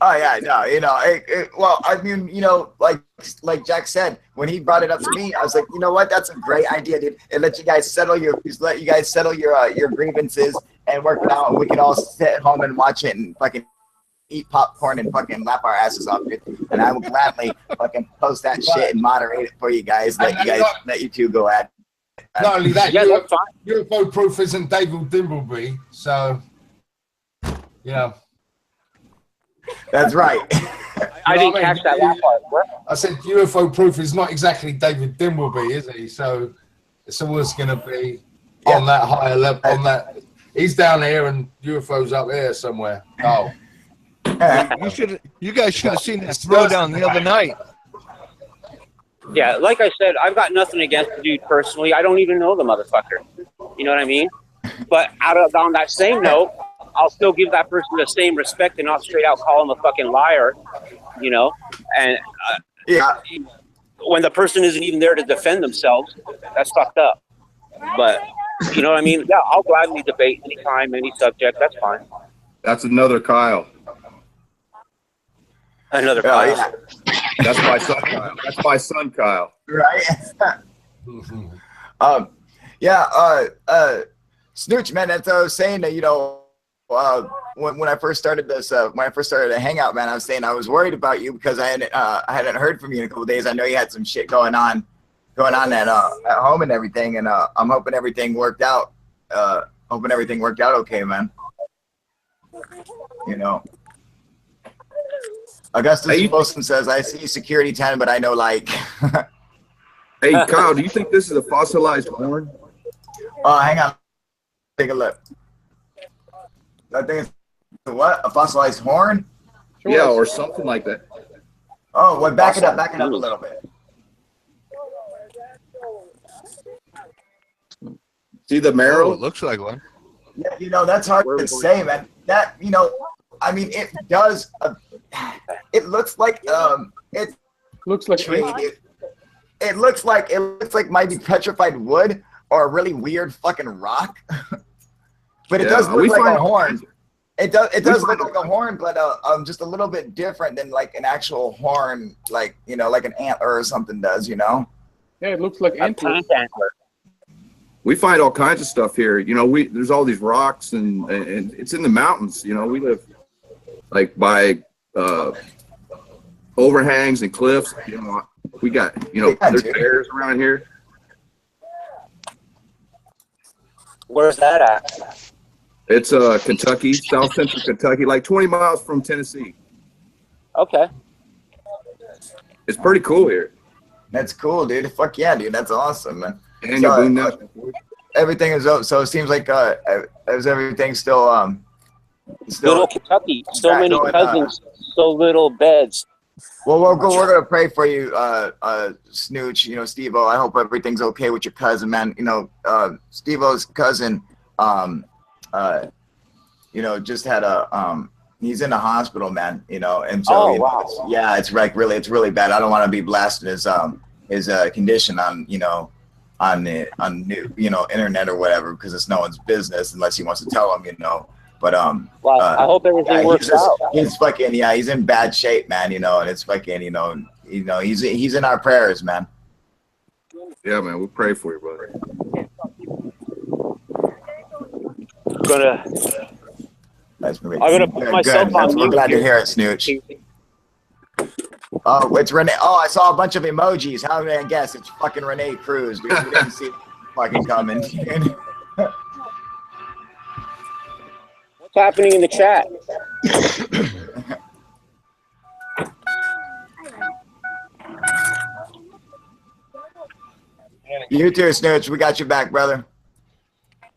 Speaker 1: Oh yeah, no, you know, well, I mean, you know, like Jack said, when he brought it up to me, I was like, you know what, that's a great idea, dude. And let you guys settle your grievances and work it out, and we can all sit at home and watch it and fucking eat popcorn and fucking laugh our asses off, dude. And I will gladly fucking post that shit and moderate it for you guys. Let you two go at it.
Speaker 2: Not only that,
Speaker 4: Yeah, that's fine.
Speaker 2: UFO Proof isn't David Dimbleby, so yeah.
Speaker 1: That's right.
Speaker 4: I didn't catch that last part. What?
Speaker 2: I said UFO Proof is not exactly David Dimbleby, is he? So it's always going to be on that higher level. On that, he's down here and UFO's up here somewhere. Oh,
Speaker 7: You guys should have seen that throwdown the other night.
Speaker 4: Yeah, like I said, I've got nothing against the dude personally. I don't even know the motherfucker. You know what I mean? But on that same note, I'll still give that person the same respect and not straight out call him a fucking liar, you know? And
Speaker 1: Yeah.
Speaker 4: when the person isn't even there to defend themselves, that's fucked up. But, you know what I mean? Yeah, I'll gladly debate anytime, any subject. That's fine.
Speaker 6: That's another Kyle.
Speaker 4: Another
Speaker 1: Oh,
Speaker 4: Kyle.
Speaker 1: yeah.
Speaker 6: That's my son Kyle. That's my son Kyle.
Speaker 1: Right. Snooch, man, that's what I was saying. That, you know, when I first started this, when I first started to hang out, man, I was saying I was worried about you because I hadn't heard from you in a couple of days. I know you had some shit going on at home and everything, and I'm hoping everything worked out. Okay, man. You know. Augustus Wilson says, I see security 10, but I know like.
Speaker 6: Hey, Kyle, do you think this is a fossilized horn?
Speaker 1: Hang on. Take a look. I think it's what? A fossilized horn?
Speaker 6: Yeah, or something like that.
Speaker 1: Oh, well, back it up a little bit.
Speaker 6: See the
Speaker 7: Oh,
Speaker 6: marrow?
Speaker 7: it looks like one.
Speaker 1: Yeah, you know, that's hard to say, man. That, you know, I mean, it does. It looks like it
Speaker 5: Looks like
Speaker 1: looks like might be petrified wood. or a really weird fucking rock. But it
Speaker 6: Yeah,
Speaker 1: does
Speaker 6: we
Speaker 1: look like
Speaker 6: find
Speaker 1: a
Speaker 6: all
Speaker 1: horn.
Speaker 6: kinds of-
Speaker 1: It does look
Speaker 6: find
Speaker 1: like a horn, but just a little bit different than like an actual horn, like, you know, like an antler or something does, you know?
Speaker 5: Yeah, it looks like
Speaker 4: A
Speaker 5: antler.
Speaker 4: tank antler.
Speaker 6: We find all kinds of stuff here. You know, there's all these rocks and it's in the mountains. You know, we live like by overhangs and cliffs. You know, we got, you know, there's bears around here.
Speaker 4: Where's that at?
Speaker 6: It's Kentucky, South Central Kentucky, like 20 miles from Tennessee.
Speaker 4: Okay.
Speaker 6: It's pretty cool here.
Speaker 1: That's cool, dude. Fuck yeah, dude. That's awesome, man.
Speaker 6: And
Speaker 1: So,
Speaker 6: National Forest.
Speaker 1: everything is up. So it seems like is everything still
Speaker 4: Good old Kentucky. So
Speaker 1: back
Speaker 4: many
Speaker 1: going,
Speaker 4: cousins, so little beds.
Speaker 1: well, we're gonna pray for you, Snooch. You know, Steve-O. I hope everything's okay with your cousin, man. You know, Steve-O's cousin, you know, just had a he's in the hospital, man. You know, and so
Speaker 4: Oh,
Speaker 1: you know,
Speaker 4: wow.
Speaker 1: yeah, it's really bad. I don't want to be blasting his condition on, you know, on new, you know, internet or whatever, because it's no one's business unless he wants to tell him, you know. But
Speaker 4: Well, I hope everything
Speaker 1: yeah,
Speaker 4: works out.
Speaker 1: he's fucking, yeah, he's in bad shape, man. You know, and it's fucking, you know, he's in our prayers, man.
Speaker 6: Yeah, man, we'll pray for you, brother.
Speaker 1: That's great.
Speaker 4: I'm gonna put myself on
Speaker 1: We're
Speaker 4: mute
Speaker 1: glad to
Speaker 4: here.
Speaker 1: hear it, Snooch. Oh, it's Renee. Oh, I saw a bunch of emojis. How did I guess? It's fucking Renee Cruz, dude. We didn't see it fucking coming.
Speaker 4: What's happening in the chat?
Speaker 1: You too, Snooch. We got you back, brother.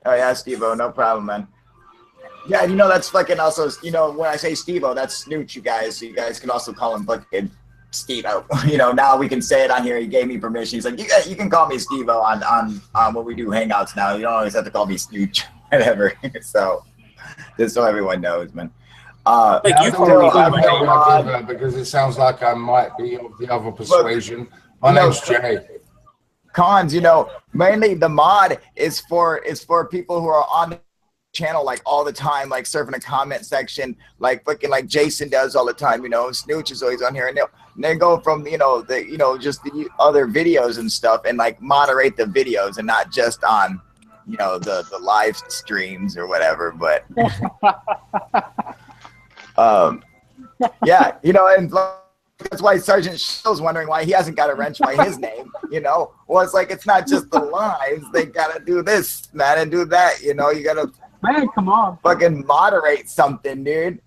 Speaker 1: Oh yeah, Steve-O, no problem, man. Yeah, you know, that's fucking also, you know, when I say Steve-O, that's Snooch, you guys. So you guys can also call him fucking Steve-O. You know, now we can say it on here. He gave me permission. He's like, you can call me Steve-O on when we do hangouts now. You don't always have to call me Snooch, whatever. So just so everyone knows, man.
Speaker 4: Like
Speaker 2: Yeah,
Speaker 4: you
Speaker 2: I don't
Speaker 4: call me
Speaker 2: wanna
Speaker 4: Steve-O.
Speaker 2: go back over because it sounds like I might be of the other persuasion. My name's Jay.
Speaker 1: Cons, you know, mainly the mod is for people who are on the channel like all the time, like surfing a comment section, like fucking like Jason does all the time. You know, Snooch is always on here, and they go from, you know, the, you know, just the other videos and stuff, and like moderate the videos and not just on, you know, the live streams or whatever. But yeah, you know, and that's why Sergeant Shill's wondering why he hasn't got a wrench by his name, you know. Well, it's like, it's not just the lives. They gotta do this, man, and do that, you know. You gotta,
Speaker 5: Man, come on.
Speaker 1: fucking moderate something, dude.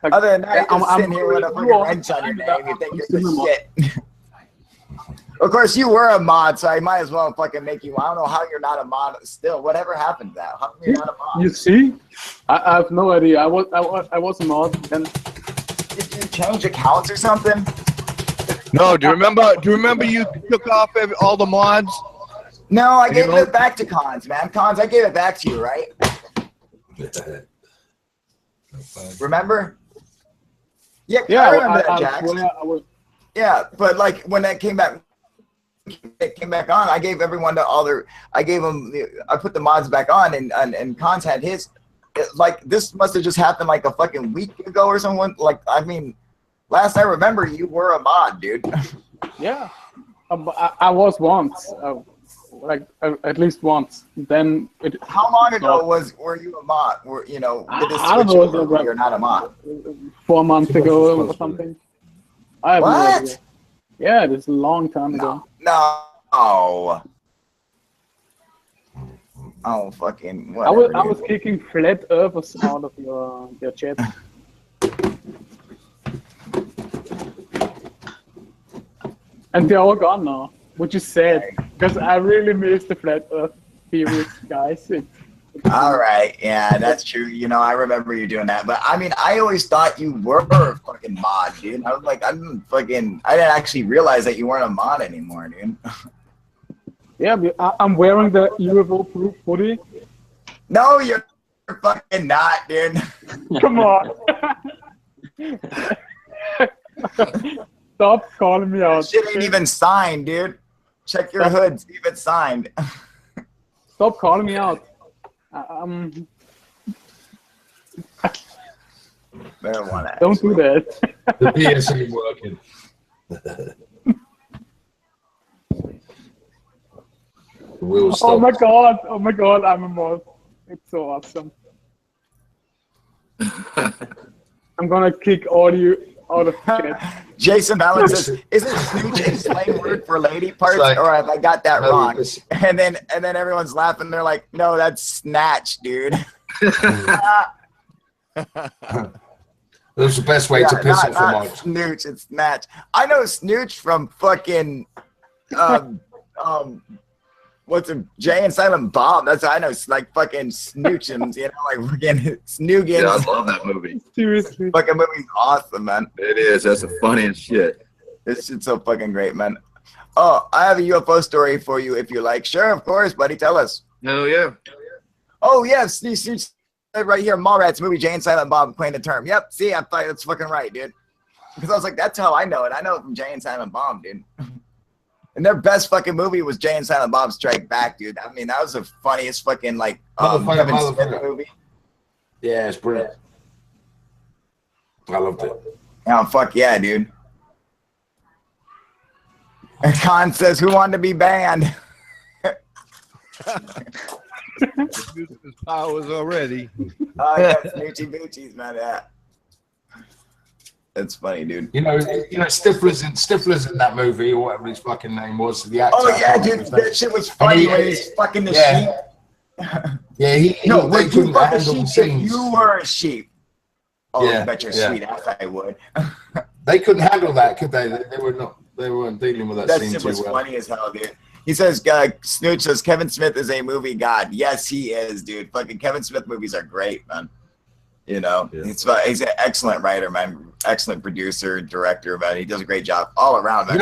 Speaker 5: Like,
Speaker 1: Other than that, you're just
Speaker 5: I'm
Speaker 1: sitting here with a
Speaker 5: you
Speaker 1: fucking
Speaker 5: all
Speaker 1: wrench on your
Speaker 5: the time
Speaker 1: name. You think
Speaker 5: I'm
Speaker 1: you're
Speaker 5: still
Speaker 1: the shit. Of course, you were a mod, so I might as well fucking make you. I don't know how you're not a mod still. Whatever happened to that? How come you're not a mod?
Speaker 5: You see? I have no idea. I was a mod, and
Speaker 1: Did you change accounts or something?
Speaker 7: No, do you remember you took off all the mods?
Speaker 1: No, I
Speaker 7: You
Speaker 1: gave
Speaker 7: know-
Speaker 1: it back to Cons, man. Cons, I gave it back to you, right? Remember? Yeah,
Speaker 5: yeah,
Speaker 1: I remember that,
Speaker 5: I
Speaker 1: Jax.
Speaker 5: swear I was.
Speaker 1: Yeah, but like when that came back on, I gave everyone I gave them, I put the mods back on, and Cons had his. Like, this must have just happened like a fucking week ago or someone. Like, I mean, last I remember, you were a mod, dude.
Speaker 5: Yeah, I was once, at least once. Then it.
Speaker 1: How long ago were you a mod? Did this
Speaker 5: I don't
Speaker 1: switch
Speaker 5: know,
Speaker 1: over? You're not a mod.
Speaker 5: 4 months ago or something. I have no
Speaker 1: What?
Speaker 5: idea. Yeah, this is a long time ago.
Speaker 1: No. Oh, fucking.
Speaker 5: I
Speaker 1: Whatever,
Speaker 5: was kicking flat earthers out of your chat. And they're all gone now, which is sad, because I really miss the flat earth theories, guys.
Speaker 1: All right, yeah, that's true. You know, I remember you doing that, but I mean, I always thought you were a fucking mod, dude. I was like, I didn't actually realize that you weren't a mod anymore, dude.
Speaker 5: Yeah, I'm wearing the UFO proof hoodie.
Speaker 1: No, you're fucking not, dude.
Speaker 5: Come on. Stop calling me out.
Speaker 1: Shit ain't even signed, dude. Check your hood, see if it's signed.
Speaker 5: Stop calling me out.
Speaker 1: Marijuana.
Speaker 5: Don't do that.
Speaker 2: The PS ain't working. We'll stop.
Speaker 5: Oh my god! Oh my god! I'm a mod. It's so awesome. I'm gonna kick all you out of chat.
Speaker 1: Jason Allen says, "Isn't snooch a slang word for lady parts,
Speaker 2: like,
Speaker 1: or have I got that
Speaker 2: no,
Speaker 1: wrong?" And then everyone's laughing. They're like, "No, that's snatch, dude."
Speaker 2: That's the best way to piss off a mod.
Speaker 1: Snooch, it's snatch. I know snooch from fucking what's a Jay and Silent Bob? That's how I know. It's like fucking snoochins, you know, like fucking snoogans.
Speaker 6: Yeah, I love that movie.
Speaker 5: Seriously.
Speaker 1: Fucking movie's awesome, man.
Speaker 6: It is. That's the funniest shit.
Speaker 1: This shit's so fucking great, man. Oh, I have a UFO story for you if you like. Sure, of course, buddy. Tell us.
Speaker 6: Hell yeah.
Speaker 1: Oh, yes. Snooch right here. Mallrats movie, Jay and Silent Bob coined the term. Yep. See, I thought that's fucking right, dude. Because I was like, that's how I know it. I know it from Jay and Silent Bob, dude. And their best fucking movie was Jay and Silent Bob Strike Back, dude. I mean, that was the funniest fucking, like, Kevin Smith movie.
Speaker 2: Yeah, it's brilliant. I loved it.
Speaker 1: Oh, fuck yeah, dude. And Khan says, who wanted to be banned?
Speaker 7: His powers already.
Speaker 1: Oh, yeah, Snoochie Boochies, man. Yeah. That's funny, dude.
Speaker 2: You know, Stifler's in that movie, or whatever his fucking name was. The actor.
Speaker 1: Oh yeah, dude, that shit was funny when he's fucking the sheep.
Speaker 2: Yeah, they couldn't handle the scenes.
Speaker 1: You were a sheep. Oh,
Speaker 2: Yeah,
Speaker 1: I bet you're sweet ass I would.
Speaker 2: They couldn't handle that, could they? They weren't dealing with that
Speaker 1: That
Speaker 2: scene
Speaker 1: shit
Speaker 2: too
Speaker 1: was
Speaker 2: well.
Speaker 1: funny as hell, dude. He says, Snooch says Kevin Smith is a movie god. Yes, he is, dude. Fucking Kevin Smith movies are great, man. You know, he's an excellent writer, man. Excellent producer, director, man. He does a great job all around, man.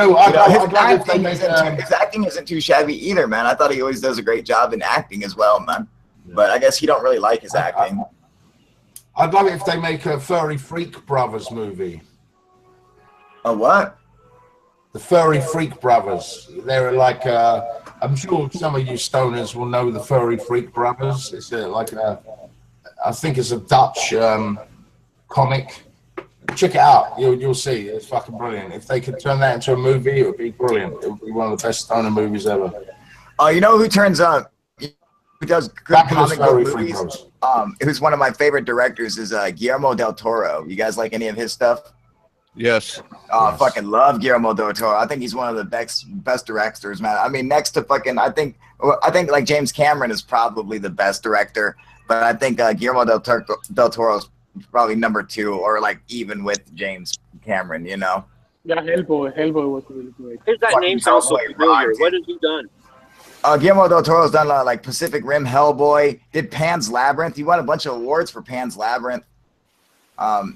Speaker 1: His acting isn't too shabby either, man. I thought he always does a great job in acting as well, man. But I guess he don't really like his acting.
Speaker 2: I'd love it if they make a Furry Freak Brothers movie.
Speaker 1: A what?
Speaker 2: The Furry Freak Brothers. They're like, I'm sure some of you stoners will know the Furry Freak Brothers. It's I think it's a Dutch comic. Check it out. You'll see. It's fucking brilliant. If they could turn that into a movie, it would be brilliant. It would be one of the best stoner movies ever.
Speaker 1: Oh, you know who turns up? Who does good comic book movies? Who's one of my favorite directors is Guillermo del Toro. You guys like any of his stuff?
Speaker 7: Yes.
Speaker 1: Oh, I fucking love Guillermo del Toro. I think he's one of the best directors, man. I mean, next to fucking, I think like James Cameron is probably the best director, but I think Guillermo del Toro is probably number 2, or like even with James Cameron, you know?
Speaker 5: Yeah, Hellboy was really great.
Speaker 4: Here's that name sounds so familiar. What has he done?
Speaker 1: Guillermo del Toro's done like Pacific Rim, Hellboy, did Pan's Labyrinth. He won a bunch of awards for Pan's Labyrinth.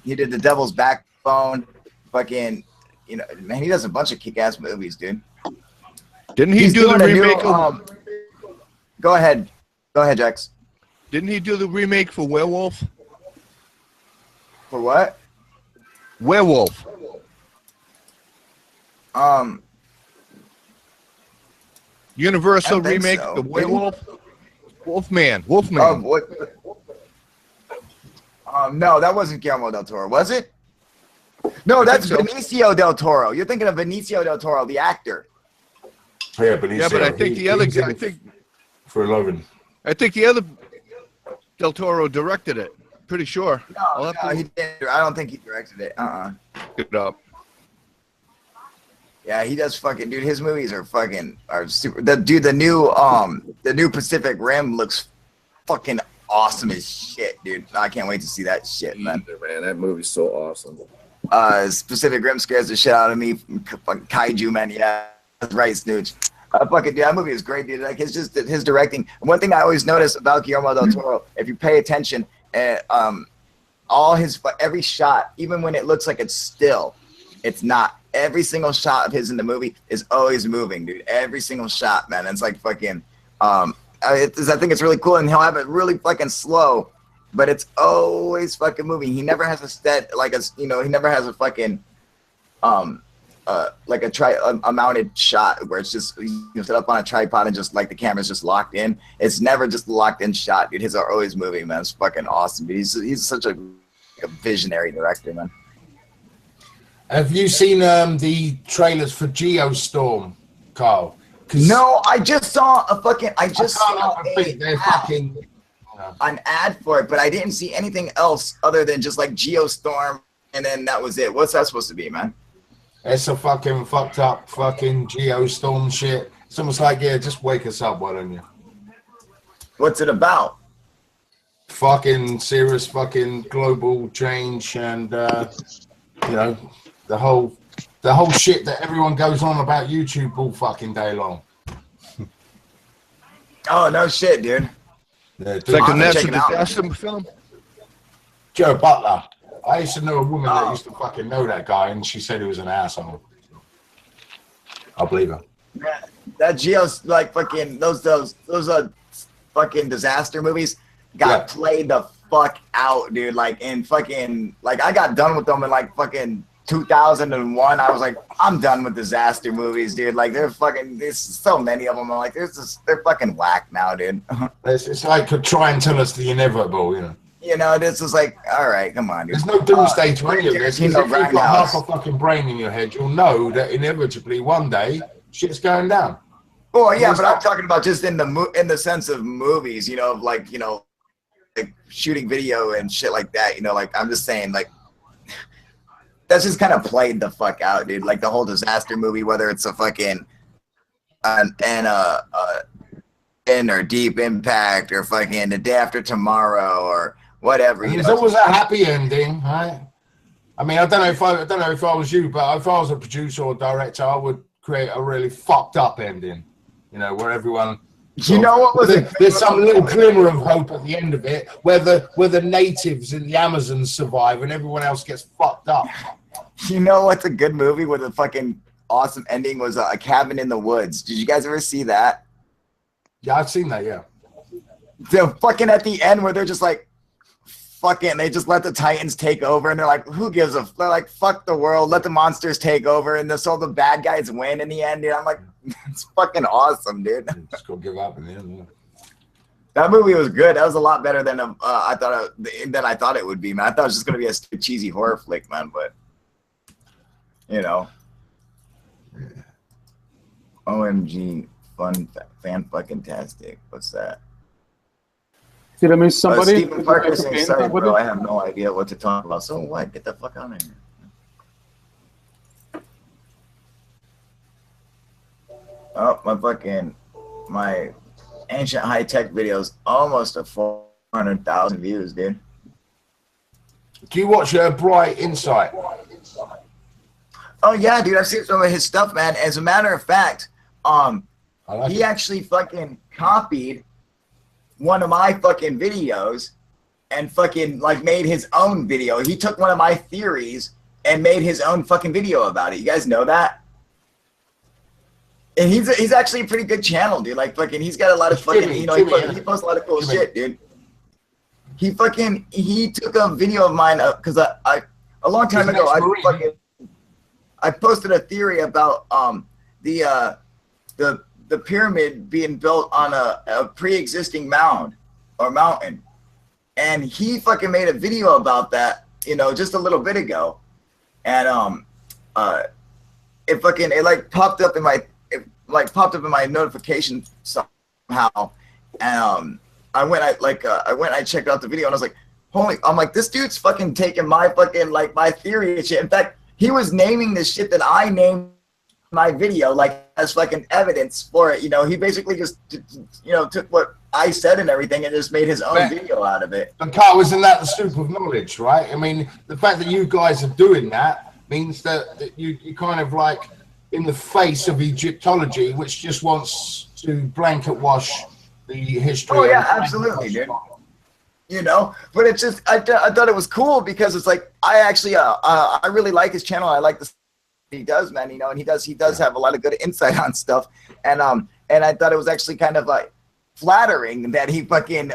Speaker 1: He did The Devil's Backbone. Fucking, you know, man, he does a bunch of kick-ass movies, dude.
Speaker 7: Didn't he do the remake
Speaker 1: Go ahead, Jax.
Speaker 7: Didn't he do the remake for Werewolf?
Speaker 1: For what?
Speaker 7: Werewolf. Universal remake,
Speaker 1: so.
Speaker 7: The Werewolf. Wolfman.
Speaker 1: No, that wasn't Guillermo del Toro, was it? No, that's Benicio del Toro. You're thinking of Benicio del Toro, the actor.
Speaker 2: Yeah, but
Speaker 7: I think the other guy.
Speaker 2: For 11.
Speaker 7: I think the other del Toro directed it. Pretty sure.
Speaker 1: No, he didn't. I don't think he directed it.
Speaker 7: Get it up.
Speaker 1: Yeah, he does fucking, dude. His movies are super. The new Pacific Rim looks fucking awesome as shit, dude. I can't wait to see that shit, man.
Speaker 6: Man, that movie's so awesome.
Speaker 1: Pacific Rim scares the shit out of me. Fucking kaiju, man. Yeah, that's right, Snooch. Fucking, dude, that movie is great, dude. Like, it's just his directing. One thing I always notice about Guillermo del Toro, if you pay attention, every shot, even when it looks like it's still, it's not. Every single shot of his in the movie is always moving, dude. Every single shot, man. It's like fucking. I think it's really cool, and he'll have it really fucking slow, but it's always fucking moving. He never has a he never has a fucking a mounted shot where it's just set up on a tripod and just like the camera's just locked in. It's never just a locked in shot, dude. His are always moving, man. It's fucking awesome, dude. He's such a visionary director, man.
Speaker 2: Have you seen the trailers for Geostorm, Carl?
Speaker 1: No, I just saw a fucking. An ad for it, but I didn't see anything else other than just like Geostorm, and then that was it. What's that supposed to be, man?
Speaker 2: It's a fucking fucked up fucking Geostorm shit. It's almost like, yeah, just wake us up, why don't you?
Speaker 1: What's it about?
Speaker 2: Fucking serious fucking global change and you know, the whole shit that everyone goes on about YouTube all fucking day long.
Speaker 1: Oh no shit, dude.
Speaker 2: Yeah,
Speaker 7: It's like a natural disaster film.
Speaker 2: Joe Butler. I used to know a woman that used to fucking know that guy, and she said he was an asshole. I'll believe her.
Speaker 1: That Geo's like fucking those fucking disaster movies got played the fuck out, dude. Like in fucking like I got done with them in like fucking 2001. I was like, I'm done with disaster movies, dude. Like they're fucking. There's so many of them. I'm like, they're fucking whack now, dude.
Speaker 2: It's like try and tell us the inevitable, you know.
Speaker 1: You know, this is like, all right, come on, dude.
Speaker 2: There's no doomsday to any of this. If you've got half a fucking brain in your head, you'll know that inevitably one day shit's going down.
Speaker 1: Oh yeah, but I'm talking about just in the sense of movies, you know, like like shooting video and shit like that. You know, like I'm just saying, like that's just kind of played the fuck out, dude. Like the whole disaster movie, whether it's a fucking or Deep Impact or fucking The Day After Tomorrow or whatever.
Speaker 2: There's always a happy ending, right? I mean, I don't know if I was you, but if I was a producer or director, I would create a really fucked up ending. You know, where everyone.
Speaker 1: You know what was it?
Speaker 2: There's some little glimmer of hope at the end of it, where the natives in the Amazon survive and everyone else gets fucked up.
Speaker 1: You know what's a good movie with a fucking awesome ending was A Cabin in the Woods. Did you guys ever see that?
Speaker 2: Yeah, I've seen that. Yeah.
Speaker 1: The fucking at the end where they're just like, fucking, they just let the Titans take over, and they're like, who gives a? They're like, fuck the world, let the monsters take over, and so the bad guys win in the end. Dude, I'm like, it's fucking awesome, dude.
Speaker 2: Just go give up in the end. Yeah.
Speaker 1: That movie was good. That was a lot better than I thought it would be, man. I thought it was just gonna be a stupid, cheesy horror flick, man. But you know, OMG, fan fucking tastic. What's that?
Speaker 5: Did I miss somebody?
Speaker 1: Stephen Parker saying, sorry, bro, I have no idea what to talk about. So what? Get the fuck out of here. Oh, my ancient high-tech videos almost at 400,000 views, dude.
Speaker 2: Do you watch Bright Insight?
Speaker 1: Oh yeah, dude, I've seen some of his stuff, man. As a matter of fact, he actually fucking copied one of my fucking videos and fucking like made his own video. He took one of my theories and made his own fucking video about it. You guys know that? And he's actually a pretty good channel, dude. Like fucking, he's got a lot of fucking, you know, he posts a lot of cool shit, dude. He took a video of mine because I a long time ago I posted a theory about the pyramid being built on a pre-existing mound or mountain, and he fucking made a video about that, you know, just a little bit ago, and it popped up in my notification somehow, and I checked out the video and I was like, I'm like, this dude's fucking taking my fucking my theory and shit. In fact, he was naming the shit that I named my video as fucking evidence for it. You know, he basically just took what I said and everything and just made his own video out of it.
Speaker 2: And Carl, isn't that the soup of knowledge, right? I mean, the fact that you guys are doing that means that you kind of like in the face of Egyptology, which just wants to blanket wash the history.
Speaker 1: Oh yeah, absolutely, dude. You know, but it's just I thought it was cool because it's like I actually I really like his channel. I like the he does, man, you know, and he does have a lot of good insight on stuff, and I thought it was actually kind of like flattering that he fucking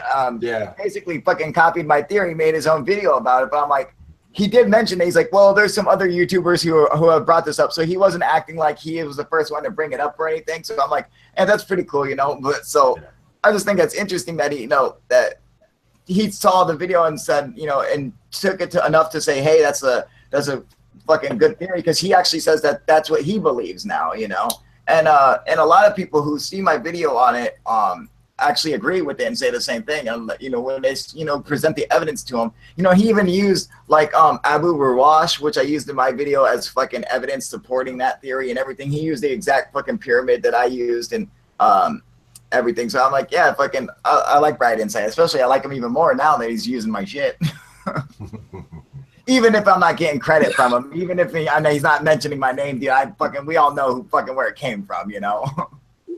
Speaker 1: basically fucking copied my theory, made his own video about it. But I'm like, he did mention that he's like, well, there's some other YouTubers who have brought this up, so he wasn't acting like he was the first one to bring it up or anything. So I'm like, and that's pretty cool, you know. But so I just think that's interesting that he, you know, that he saw the video and said, you know, and took it to enough to say, hey, that's a fucking good theory, because he actually says that that's what he believes now, you know. And a lot of people who see my video on it actually agree with it and say the same thing. And you know, when they, you know, present the evidence to him, you know, he even used like Abu Rawash, which I used in my video as fucking evidence supporting that theory and everything. He used the exact fucking pyramid that I used and everything. So I'm like, yeah, fucking I like Bright Insight, especially I like him even more now that he's using my shit. Even if I'm not getting credit from him, even if I know he's not mentioning my name, dude, we all know who fucking where it came from, you know.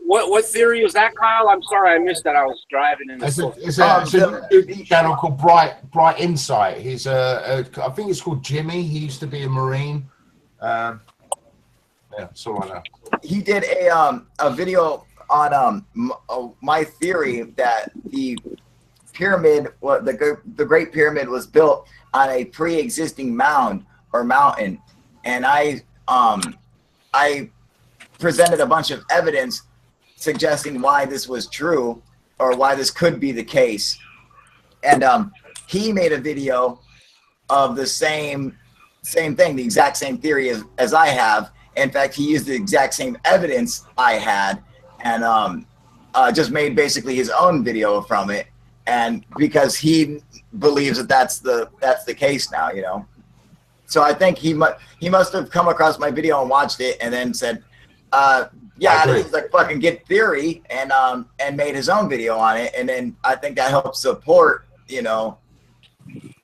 Speaker 4: What theory was that, Kyle? I'm sorry I missed that. I was driving in the
Speaker 2: it's a channel called Bright Insight. He's I think it's called Jimmy. He used to be a Marine. Yeah, that's all I know.
Speaker 1: He did a video on my theory that the pyramid, the Great Pyramid, was built on a pre-existing mound or mountain, and I presented a bunch of evidence suggesting why this was true or why this could be the case. And he made a video of the same thing, the exact same theory as I have. In fact, he used the exact same evidence I had, and just made basically his own video from it. And because he believes that that's the case now, you know. So I think he must have come across my video and watched it and then said, yeah, this is like fucking good theory, and made his own video on it. And then I think that helps support, you know.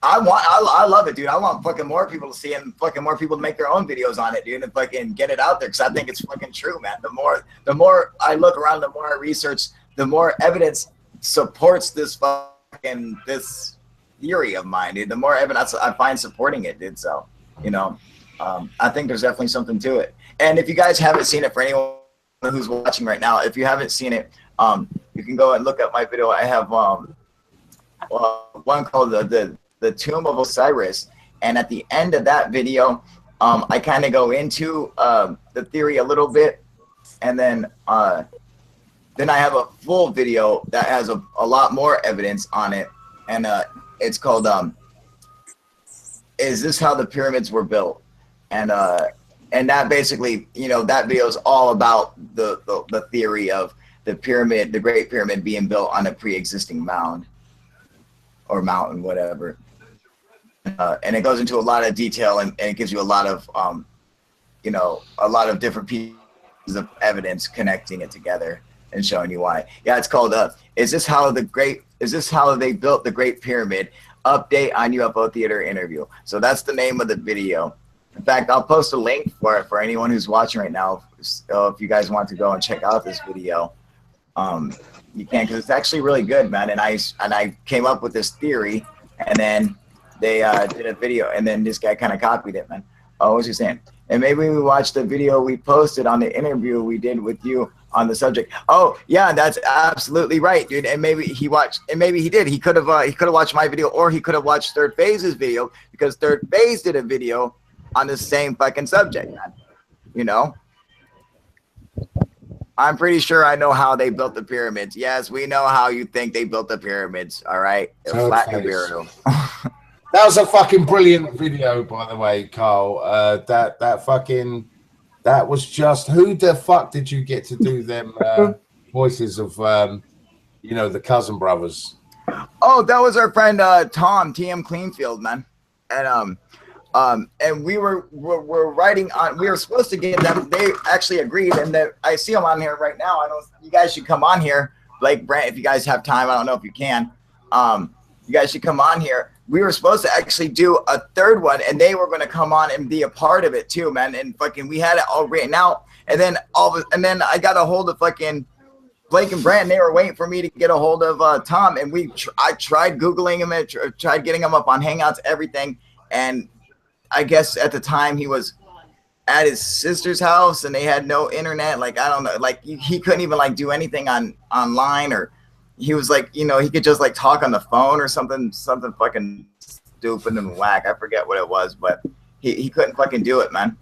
Speaker 1: I love it, dude. I want fucking more people to see it and fucking more people to make their own videos on it, dude, and fucking get it out there, because I think it's fucking true, man. The more I look around, the more I research, the more evidence supports this theory of mine, dude. The more evidence I find supporting it, dude. So, you know, I think there's definitely something to it. And if you guys haven't seen it, for anyone who's watching right now, if you haven't seen it, you can go and look up my video. I have one called the Tomb of Osiris, and at the end of that video, I kind of go into the theory a little bit, and then I have a full video that has a lot more evidence on it, and it's called "Is This How the Pyramids Were Built?" And that basically, you know, that video is all about the theory of the pyramid, the Great Pyramid, being built on a pre-existing mound or mountain, whatever. And it goes into a lot of detail, and it gives you a lot of, you know, a lot of different pieces of evidence connecting it together and showing you why. Yeah, it's called "Is This How They Built the Great Pyramid? Update on UFO Theater Interview." So that's the name of the video. In fact, I'll post a link for it for anyone who's watching right now. If you guys want to go and check out this video, you can, because it's actually really good, man. And I came up with this theory, and then they did a video, and then this guy kind of copied it, man. Oh, what was he saying? And maybe we watched the video we posted on the interview we did with you on the subject. Oh, yeah, that's absolutely right, dude. And maybe he watched, and maybe he did. He could have watched my video, or he could have watched Third Phase's video, because Third Phase did a video on the same fucking subject, man. You know? I'm pretty sure I know how they built the pyramids. Yes, we know how you think they built the pyramids, all right? Flat Nibiru.
Speaker 2: That was a fucking brilliant video, by the way, Carl. That was just, who the fuck did you get to do them voices of, you know, the Cousin Brothers?
Speaker 1: Oh, that was our friend Tom, TM Cleanfield, man. And we were writing on. We were supposed to get them. They actually agreed, and I see them on here right now. You guys should come on here, Blake, Brant, if you guys have time. I don't know if you can. You guys should come on here. We were supposed to actually do a third one, and they were going to come on and be a part of it too, man. And fucking, we had it all written out, and then I got a hold of fucking Blake and Brant. They were waiting for me to get a hold of Tom, and I tried Googling him, and tried getting him up on Hangouts, everything, and I guess at the time he was at his sister's house, and they had no internet. Like, I don't know, like he couldn't even like do anything online, or he was like, you know, he could just like talk on the phone or something fucking stupid and whack. I forget what it was, but he couldn't fucking do it, man.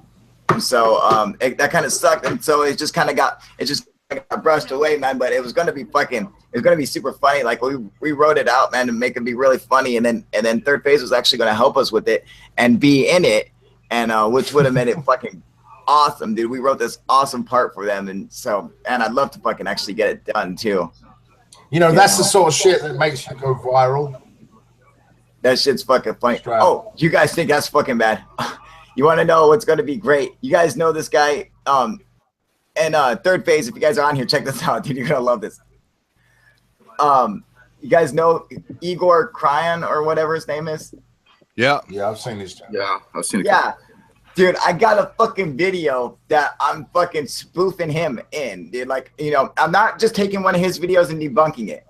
Speaker 1: And so that kind of sucked, and so it just got brushed away, man. But it was gonna be super funny. Like we wrote it out, man, to make it be really funny, and then Third Phase was actually gonna help us with it and be in it, and which would have made it fucking awesome, dude. We wrote this awesome part for them, and I'd love to fucking actually get it done too.
Speaker 2: You know, that's the sort of shit that makes you go viral.
Speaker 1: That shit's fucking funny. Oh, you guys think that's fucking bad? You want to know what's going to be great? You guys know this guy, and Third Phase, if you guys are on here, check this out, dude. You're going to love this. You guys know Igor Kryan or whatever his name is?
Speaker 7: Yeah.
Speaker 2: Yeah, I've seen this.
Speaker 6: Yeah, I've seen it.
Speaker 1: Yeah. Dude, I got a fucking video that I'm fucking spoofing him in, dude. Like, you know, I'm not just taking one of his videos and debunking it.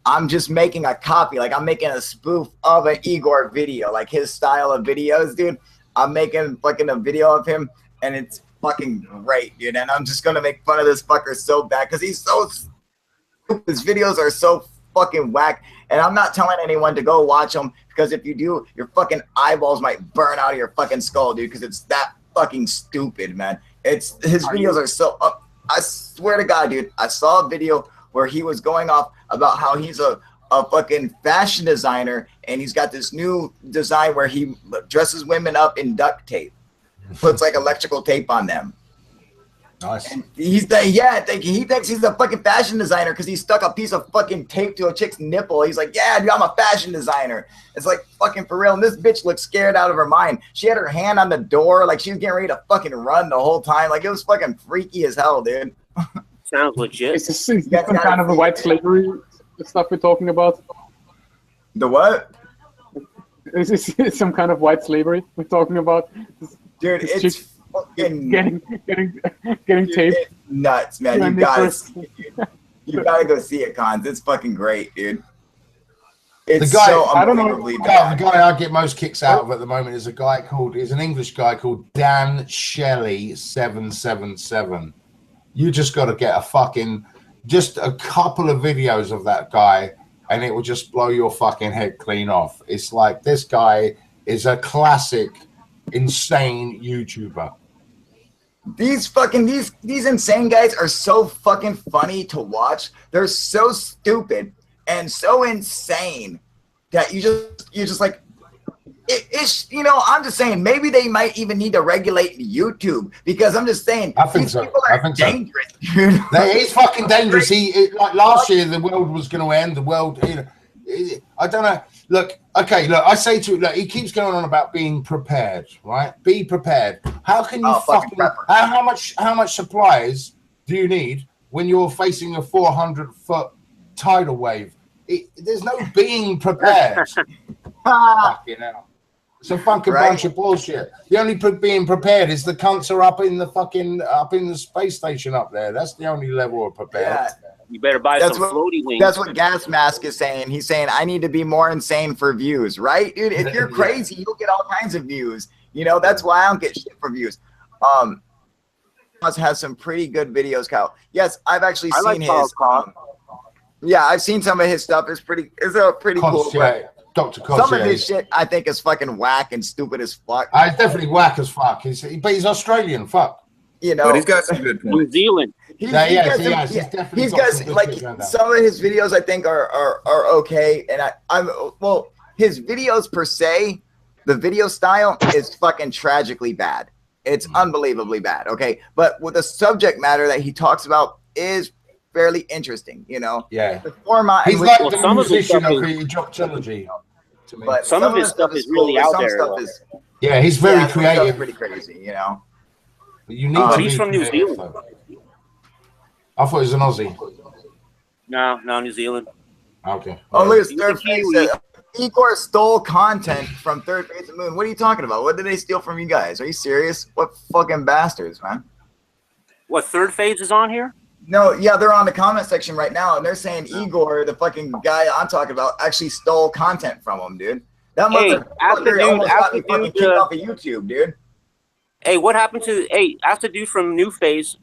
Speaker 1: I'm just making a copy. Like, I'm making a spoof of an Igor video, like his style of videos, dude. I'm making fucking a video of him, and it's fucking great, dude. And I'm just gonna make fun of this fucker so bad because he's so stupid. His videos are so fucking whack. And I'm not telling anyone to go watch them, because if you do, your fucking eyeballs might burn out of your fucking skull, dude, because it's that fucking stupid, man. His videos are so I swear to God, dude, I saw a video where he was going off about how he's a fucking fashion designer, and he's got this new design where he dresses women up in duct tape, puts like electrical tape on them.
Speaker 2: Nice. And
Speaker 1: he thinks he's a fucking fashion designer because he stuck a piece of fucking tape to a chick's nipple. He's like, yeah, dude, I'm a fashion designer. It's like fucking for real. And this bitch looked scared out of her mind. She had her hand on the door, like she was getting ready to fucking run the whole time. Like it was fucking freaky as hell, dude.
Speaker 4: Sounds legit.
Speaker 5: Is this some kind of a white slavery stuff we're talking about?
Speaker 1: The what?
Speaker 5: Is this some kind of white slavery we're talking about?
Speaker 1: Dude, it's fucking
Speaker 5: getting taped.
Speaker 1: It's nuts, man. You gotta see it. You gotta go see it, Cons. It's fucking great, dude. It's
Speaker 2: the guy,
Speaker 1: so
Speaker 2: I don't know.
Speaker 1: unbelievably
Speaker 2: The
Speaker 1: bad.
Speaker 2: guy I get most kicks out of at the moment is an English guy called Dan Shelley 777. You just got to get just a couple of videos of that guy, and it will just blow your fucking head clean off. It's like this guy is a classic insane YouTuber.
Speaker 1: These insane guys are so fucking funny to watch. They're so stupid and so insane that you're just like, you know, I'm just saying maybe they might even need to regulate YouTube, because I'm just saying
Speaker 2: I think
Speaker 1: these
Speaker 2: so.
Speaker 1: people are dangerous, dude.
Speaker 2: He's fucking dangerous. Like last year, the world was going to end. The world, you know, I don't know. Look, I say to look, he keeps going on about being prepared, right? Be prepared. How can you how much supplies do you need when you're facing a 400-foot tidal wave? There's no being prepared. Fucking hell. It's a fucking bunch of bullshit. The only being prepared is the cunts are up in the space station up there. That's the only level of prepared.
Speaker 1: Yeah.
Speaker 4: You better buy some floaty wings.
Speaker 1: That's what Gas Mask is saying. He's saying, I need to be more insane for views, right? Dude, if you're crazy, you'll get all kinds of views. You know, that's why I don't get shit for views. Must have some pretty good videos, Kyle. Yes, I've actually seen his. Yeah, I've seen some of his stuff. It's a pretty cool.
Speaker 2: Dr.
Speaker 1: Some of his shit I think is fucking whack and stupid as fuck.
Speaker 2: It's definitely whack as fuck. But he's Australian. Fuck.
Speaker 1: You know,
Speaker 6: but he's got some good points.
Speaker 4: New Zealand.
Speaker 1: He's got like some of his videos I think are okay, and his videos per se, the video style is fucking tragically bad. It's unbelievably bad. Okay, but with the subject matter that he talks about is fairly interesting. You know,
Speaker 2: the
Speaker 1: format.
Speaker 2: He's like the musician of the Jock trilogy.
Speaker 1: But
Speaker 4: some of his stuff is really out there.
Speaker 2: He's very creative.
Speaker 1: Pretty crazy, you know.
Speaker 2: You need
Speaker 4: he's from New Zealand.
Speaker 2: I thought he was an Aussie.
Speaker 4: No, New Zealand.
Speaker 2: Okay.
Speaker 1: Oh, look, Third Phase said Igor stole content from Third Phase of Moon. What are you talking about? What did they steal from you guys? Are you serious? What fucking bastards, man?
Speaker 4: What, Third Phase is on here?
Speaker 1: No, yeah, they're on the comment section right now, and they're saying Igor, the fucking guy I'm talking about, actually stole content from him, dude. That motherfucker almost got me fucking kicked off of YouTube, dude.
Speaker 4: Hey, what happened to ask the dude from New Phase,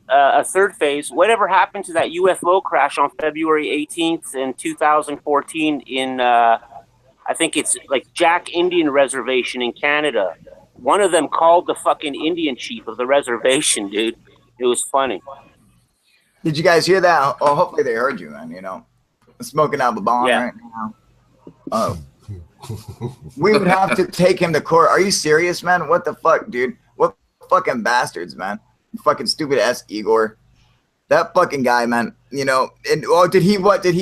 Speaker 4: Third Phase, whatever happened to that UFO crash on February 18th in 2014 in I I think it's like Jack Indian Reservation in Canada. One of them called the fucking Indian chief of the reservation, dude. It was funny.
Speaker 1: Did you guys hear that? Oh, hopefully they heard you, man. You know, I'm smoking out the bomb right now. Oh, we would have to take him to court. Are you serious, man? What the fuck, dude? What fucking bastards, man? Fucking stupid ass Igor. That fucking guy, man. You know, and did he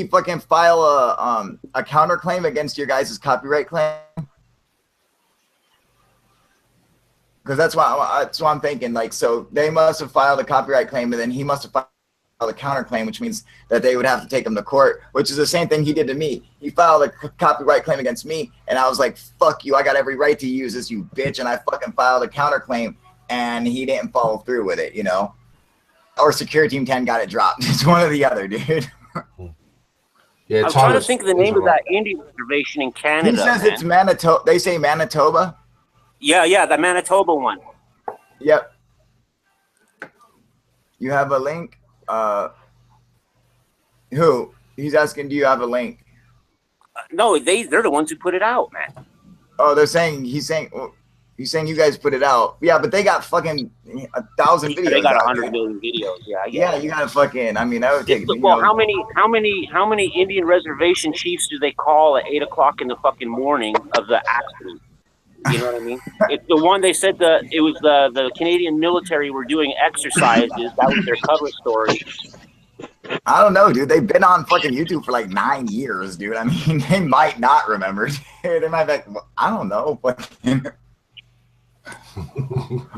Speaker 1: fucking file a counterclaim against your guys' copyright claim? Because that's what I'm thinking. Like, so they must have filed a copyright claim, and then he must have filed a counterclaim, which means that they would have to take him to court, which is the same thing he did to me. He filed a copyright claim against me, and I was like, fuck you, I got every right to use this, you bitch, and I fucking filed a counterclaim, and he didn't follow through with it, you know? Or Security Team 10 got it dropped. It's one or the other, dude.
Speaker 4: Yeah, I'm trying to think of the name of that Indian reservation in Canada.
Speaker 1: He says it's Manitoba. They say Manitoba.
Speaker 4: Yeah, the Manitoba one.
Speaker 1: Yep. You have a link? Who? He's asking, do you have a link?
Speaker 4: No, they're the ones who put it out, man.
Speaker 1: Oh, he's saying you guys put it out. Yeah, but they got fucking 1,000 videos.
Speaker 4: They got 100 million videos.
Speaker 1: Yeah, you gotta fucking. I mean, I would take.
Speaker 4: Well, how many Indian reservation chiefs do they call at 8 o'clock in the fucking morning of the accident? You know what I mean? It's the one they said it was the Canadian military were doing exercises. That was their cover story.
Speaker 1: I don't know, dude. They've been on fucking YouTube for like 9 years, dude. I mean, they might not remember. They might be like, I don't know.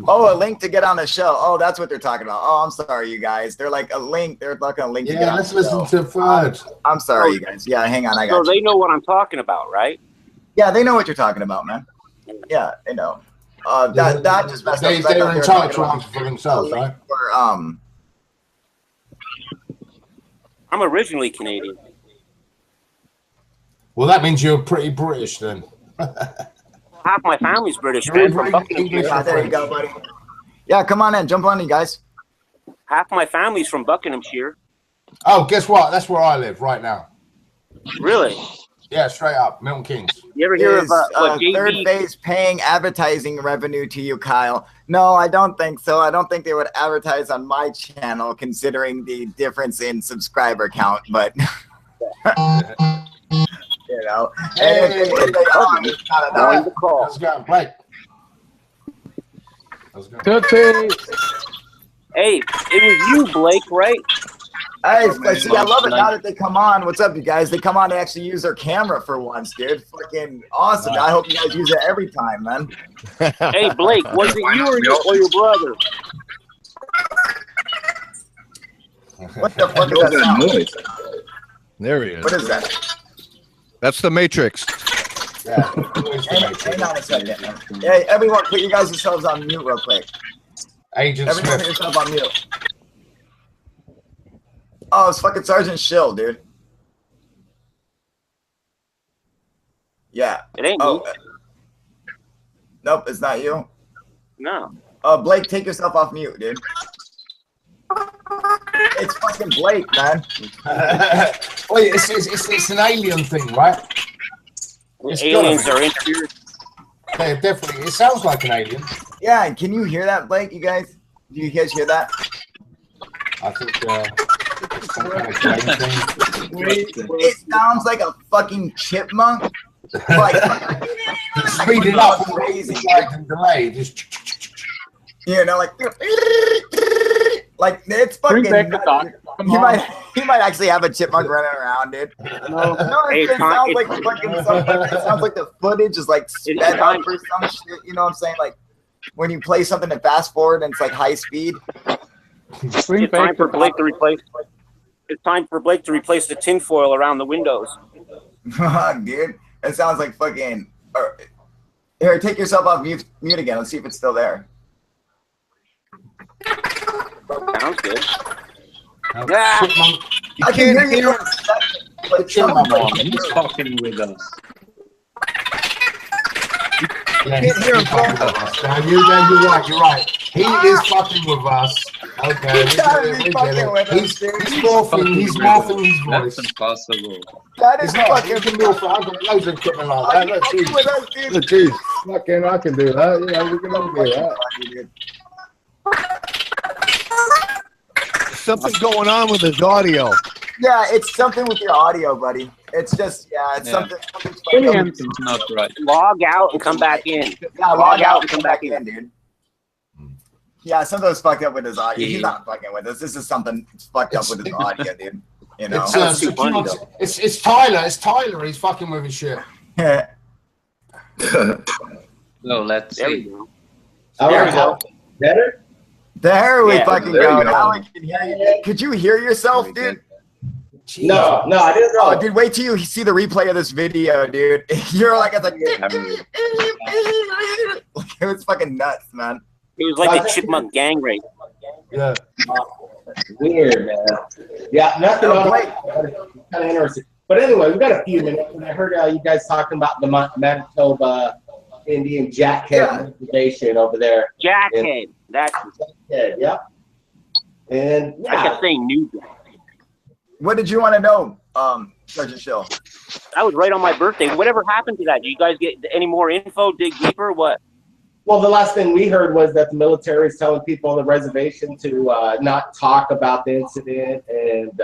Speaker 1: Oh, a link to get on the show. Oh, that's what they're talking about. Oh, I'm sorry, you guys. They're like a link. They're like a link.
Speaker 2: Yeah, to get let's listen to Fudge.
Speaker 1: I'm sorry, you guys. Yeah, hang on. I got
Speaker 4: So they know what I'm talking about, right?
Speaker 1: Yeah, they know what you're talking about, man. Yeah, they know. That just messed up.
Speaker 2: They're entitled to answer for themselves, right?
Speaker 4: I'm originally Canadian.
Speaker 2: Well, that means you're pretty British then.
Speaker 4: Half my family's British, man. From Buckinghamshire.
Speaker 1: Yeah, there you go, buddy. Yeah, come on in. Jump on, you guys.
Speaker 4: Half my family's from Buckinghamshire.
Speaker 2: Oh, guess what? That's where I live right now.
Speaker 4: Really?
Speaker 2: Yeah, straight up, Milton Keynes.
Speaker 4: You ever hear of
Speaker 1: Third Phase paying advertising revenue to you, Kyle? No, I don't think so. I don't think they would advertise on my channel, considering the difference in subscriber count. But you know,
Speaker 2: hey,
Speaker 1: let's
Speaker 2: go, Blake.
Speaker 5: Third Phase.
Speaker 4: Hey, it was you, Blake, right?
Speaker 1: Hey, see, I love it now that they come on. What's up, you guys? They come on to actually use their camera for once, dude. Fucking awesome. I hope you guys use it every time, man.
Speaker 4: Hey, Blake, was it you or your brother?
Speaker 1: What the fuck is that noise?
Speaker 7: There he is.
Speaker 1: What is that?
Speaker 7: That's the Matrix.
Speaker 1: Yeah. Hang on a second. Hey, everyone, put you guys yourselves on mute real quick.
Speaker 2: Agent
Speaker 1: Everyone,
Speaker 2: Smith.
Speaker 1: put yourself on mute. Oh, it's fucking Sergeant Shill, dude. Yeah.
Speaker 4: It ain't
Speaker 1: me. Nope, it's not you.
Speaker 4: No.
Speaker 1: Blake, take yourself off mute, dude. It's fucking Blake, man.
Speaker 2: Wait, it's an alien thing, right?
Speaker 4: Aliens are inferior.
Speaker 2: Yeah, definitely. It sounds like an alien.
Speaker 1: Yeah, can you hear that, Blake? You guys? Do you guys hear that?
Speaker 2: I think some kind of plane thing.
Speaker 1: It sounds like a fucking chipmunk. Like
Speaker 2: speed it up,
Speaker 1: crazy,
Speaker 2: delay. Just
Speaker 1: you know, like it's fucking.
Speaker 5: Bring back the dog.
Speaker 1: He might actually have a chipmunk running around, dude. No, it sounds like fucking something. It sounds like the footage is like sped up or some shit. You know what I'm saying? Like when you play something and fast forward and it's like high speed.
Speaker 4: It's time for Blake to replace. It's time for Blake to replace the tinfoil around the windows.
Speaker 1: Dude, it sounds like fucking. Here, take yourself off mute again. Let's see if it's still there.
Speaker 4: Sounds good.
Speaker 1: Yeah. I can hear you.
Speaker 3: He's fucking with us.
Speaker 2: Yeah, he's fucking with us. You're right. He is fucking with us. Okay,
Speaker 1: You gotta be fucking with us,
Speaker 2: he's
Speaker 1: dude.
Speaker 2: morphing his
Speaker 3: That's
Speaker 2: voice.
Speaker 3: impossible.
Speaker 1: That is
Speaker 2: He's not. He
Speaker 1: fucking.
Speaker 2: can morph. I've got loads of equipment like
Speaker 1: Are
Speaker 2: that.
Speaker 1: you
Speaker 2: Look,
Speaker 1: fucking
Speaker 2: geez.
Speaker 1: with us, dude?
Speaker 2: Look, geez. Fucking, I can do that. You know, we can all do that.
Speaker 7: Something going on with his audio.
Speaker 1: Yeah, it's something with your audio, buddy. It's just, it's something.
Speaker 5: Aliens.
Speaker 3: It's not right.
Speaker 4: Log out and come back in.
Speaker 1: Yeah, log out and come back in, dude. Yeah, something's fucked up with his audio. He's not fucking with us. This is something fucked up with his audio, dude. You know.
Speaker 2: It's Tyler. It's Tyler. He's fucking with his shit.
Speaker 3: So let's
Speaker 4: There
Speaker 3: see.
Speaker 4: we go.
Speaker 8: There we go. Better?
Speaker 1: There we
Speaker 4: Yeah,
Speaker 1: fucking
Speaker 6: there
Speaker 1: go.
Speaker 6: you go.
Speaker 1: Now I can hear you. Could you hear yourself, dude?
Speaker 8: No, I didn't know.
Speaker 1: Oh, dude, wait till you see the replay of this video, dude. You're like, it's like, it was fucking nuts, man.
Speaker 4: It was like the chipmunk gang rape.
Speaker 2: Yeah.
Speaker 8: Weird, man. Yeah, nothing on it. Kind of interesting. But anyway, we've got a few minutes, and I heard you guys talking about the Manitoba Indian Jackhead reservation over there.
Speaker 4: Jackhead. That's
Speaker 8: Jackhead, yeah. And
Speaker 4: I kept saying new.
Speaker 1: What did you want to know, Sergeant Shill?
Speaker 4: That was right on my birthday. Whatever happened to that? Do you guys get any more info? Dig deeper? What?
Speaker 8: well, the last thing we heard was that the military is telling people on the reservation to not talk about the incident, and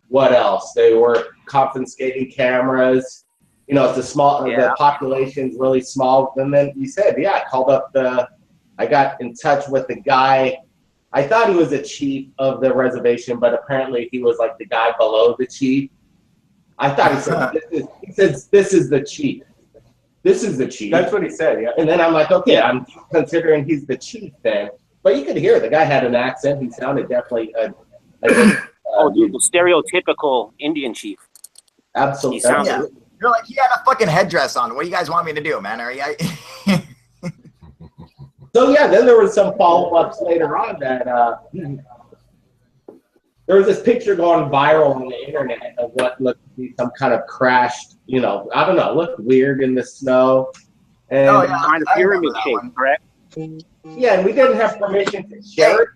Speaker 8: what else? They were confiscating cameras. You know, it's a small, the population's really small. And then you said, yeah, I called up I got in touch with the guy. I thought he was a chief of the reservation, but apparently he was like the guy below the chief. I thought he said, this is the chief. This is the chief.
Speaker 5: That's what he said, yeah.
Speaker 8: And then I'm like, okay, I'm considering he's the chief then. But you could hear the guy had an accent. He sounded definitely
Speaker 4: dude, the stereotypical Indian chief.
Speaker 8: Absolutely.
Speaker 4: He sounded
Speaker 1: Yeah. You're like, he had a fucking headdress on. What do you guys want me to do, man? Are you?
Speaker 8: So yeah, then there was some follow-ups later on that there was this picture going viral on the internet of what looked to be some kind of crashed, I don't know, looked weird in the snow. And
Speaker 4: kind of pyramid shape, correct?
Speaker 8: yeah, and we didn't have permission to share it.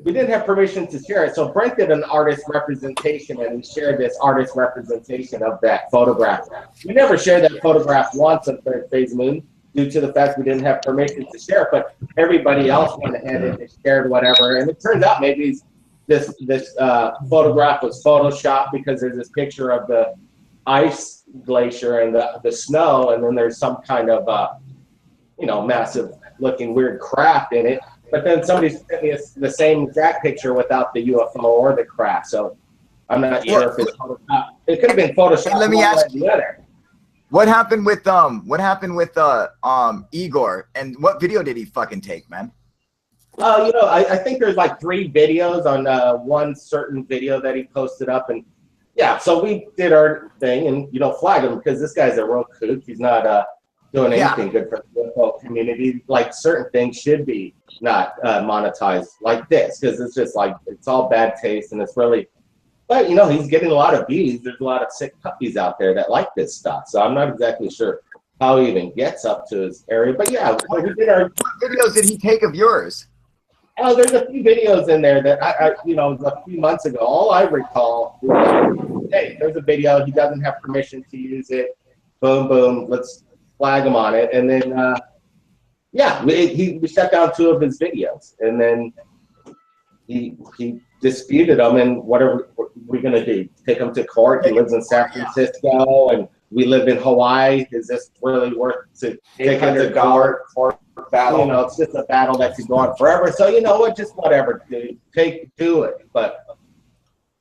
Speaker 8: We didn't have permission to share it. So Brent did an artist representation, and we shared this artist representation of that photograph. We never shared that photograph once on Third Phase Moon, due to the fact we didn't have permission to share it, but everybody else went ahead and shared whatever. And it turns out maybe this photograph was photoshopped, because there's this picture of the ice glacier and the snow, and then there's some kind of massive looking weird craft in it. But then somebody sent me the same exact picture without the UFO or the craft. So I'm not sure if it's photoshopped. It could have been photoshopped.
Speaker 1: Let me ask you. What happened with Igor, and what video did he fucking take, man?
Speaker 8: I think there's like 3 videos on one certain video that he posted up, and yeah, so we did our thing and flag him, because this guy's a real kook. He's not doing anything good for the UFO community. Like, certain things should be not monetized like this, because it's just like, it's all bad taste, and it's really. But, he's getting a lot of views. There's a lot of sick puppies out there that like this stuff. So I'm not exactly sure how he even gets up to his area. But yeah, we did our.
Speaker 1: What videos did he take of yours?
Speaker 8: Oh, there's a few videos in there that a few months ago. All I recall was, hey, there's a video. He doesn't have permission to use it. Boom, boom. Let's flag him on it. And then, we shut down 2 of his videos. And then he disputed them, and whatever we're gonna do, take him to court. He lives in San Francisco, and we live in Hawaii. Is this really worth to take him to court battle? It's just a battle that could go on forever. So what, just whatever, dude. Do it. But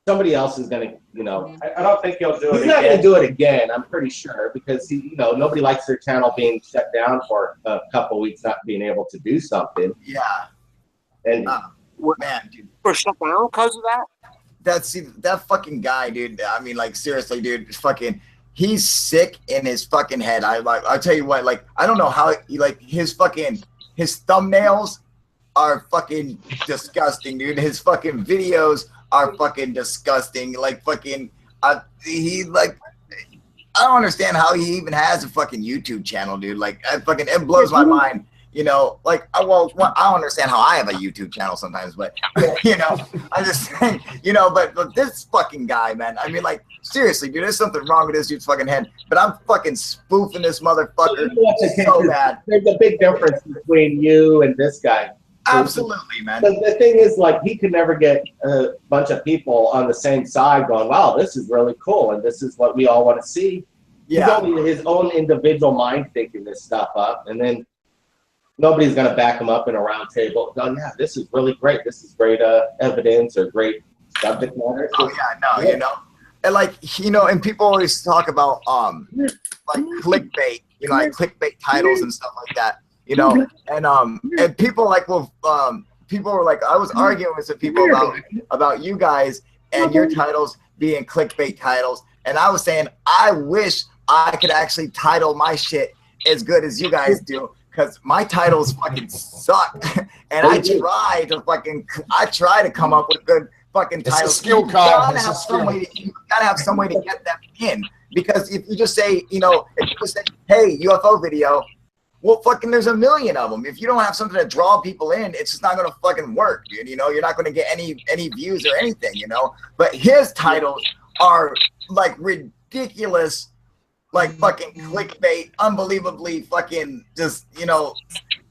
Speaker 8: somebody else is gonna,
Speaker 5: I don't think he'll do it.
Speaker 8: He's not gonna do it again. I'm pretty sure, because nobody likes their channel being shut down for a couple weeks, not being able to do something.
Speaker 1: Yeah.
Speaker 8: And
Speaker 1: man, dude.
Speaker 4: We're shut down because of that?
Speaker 1: That fucking guy, dude. I mean, like, seriously, dude. Fucking, he's sick in his fucking head. I'll tell you what. Like, I don't know how. His thumbnails are fucking disgusting, dude. His fucking videos are fucking disgusting. Like, fucking, I don't understand how he even has a fucking YouTube channel, dude. Like, it blows my mind. You know, like, I don't understand how I have a YouTube channel sometimes, but, you know, I just think, you know, but this fucking guy, man, I mean, like, seriously, dude, there's something wrong with this dude's fucking head, but I'm fucking spoofing this motherfucker so bad.
Speaker 8: There's a big difference between you and this guy.
Speaker 1: Absolutely, man.
Speaker 8: The thing is, like, he could never get a bunch of people on the same side going, wow, this is really cool, and this is what we all want to see. Yeah. He's only his own individual mind thinking this stuff up, and then nobody's going to back him up in a round table going, yeah, this is really great. This is great evidence or great subject matter.
Speaker 1: Oh, yeah, no, you know. And, like, you know, and people always talk about, like, clickbait, you know, like clickbait titles and stuff like that, you know. And people, like, well, people were like, I was arguing with some people about you guys and your titles being clickbait titles. And I was saying, I wish I could actually title my shit as good as you guys do. Because my titles fucking suck, and I try to come up with good fucking titles.
Speaker 2: It's a skill card.
Speaker 1: You gotta have some way to get them in. Because if you just say, you know, if you just say, hey, UFO video, well, fucking, there's a million of them. If you don't have something to draw people in, it's just not gonna fucking work, dude. You know, you're not gonna get any views or anything, you know. But his titles are like ridiculous. Like fucking clickbait, unbelievably fucking just, you know,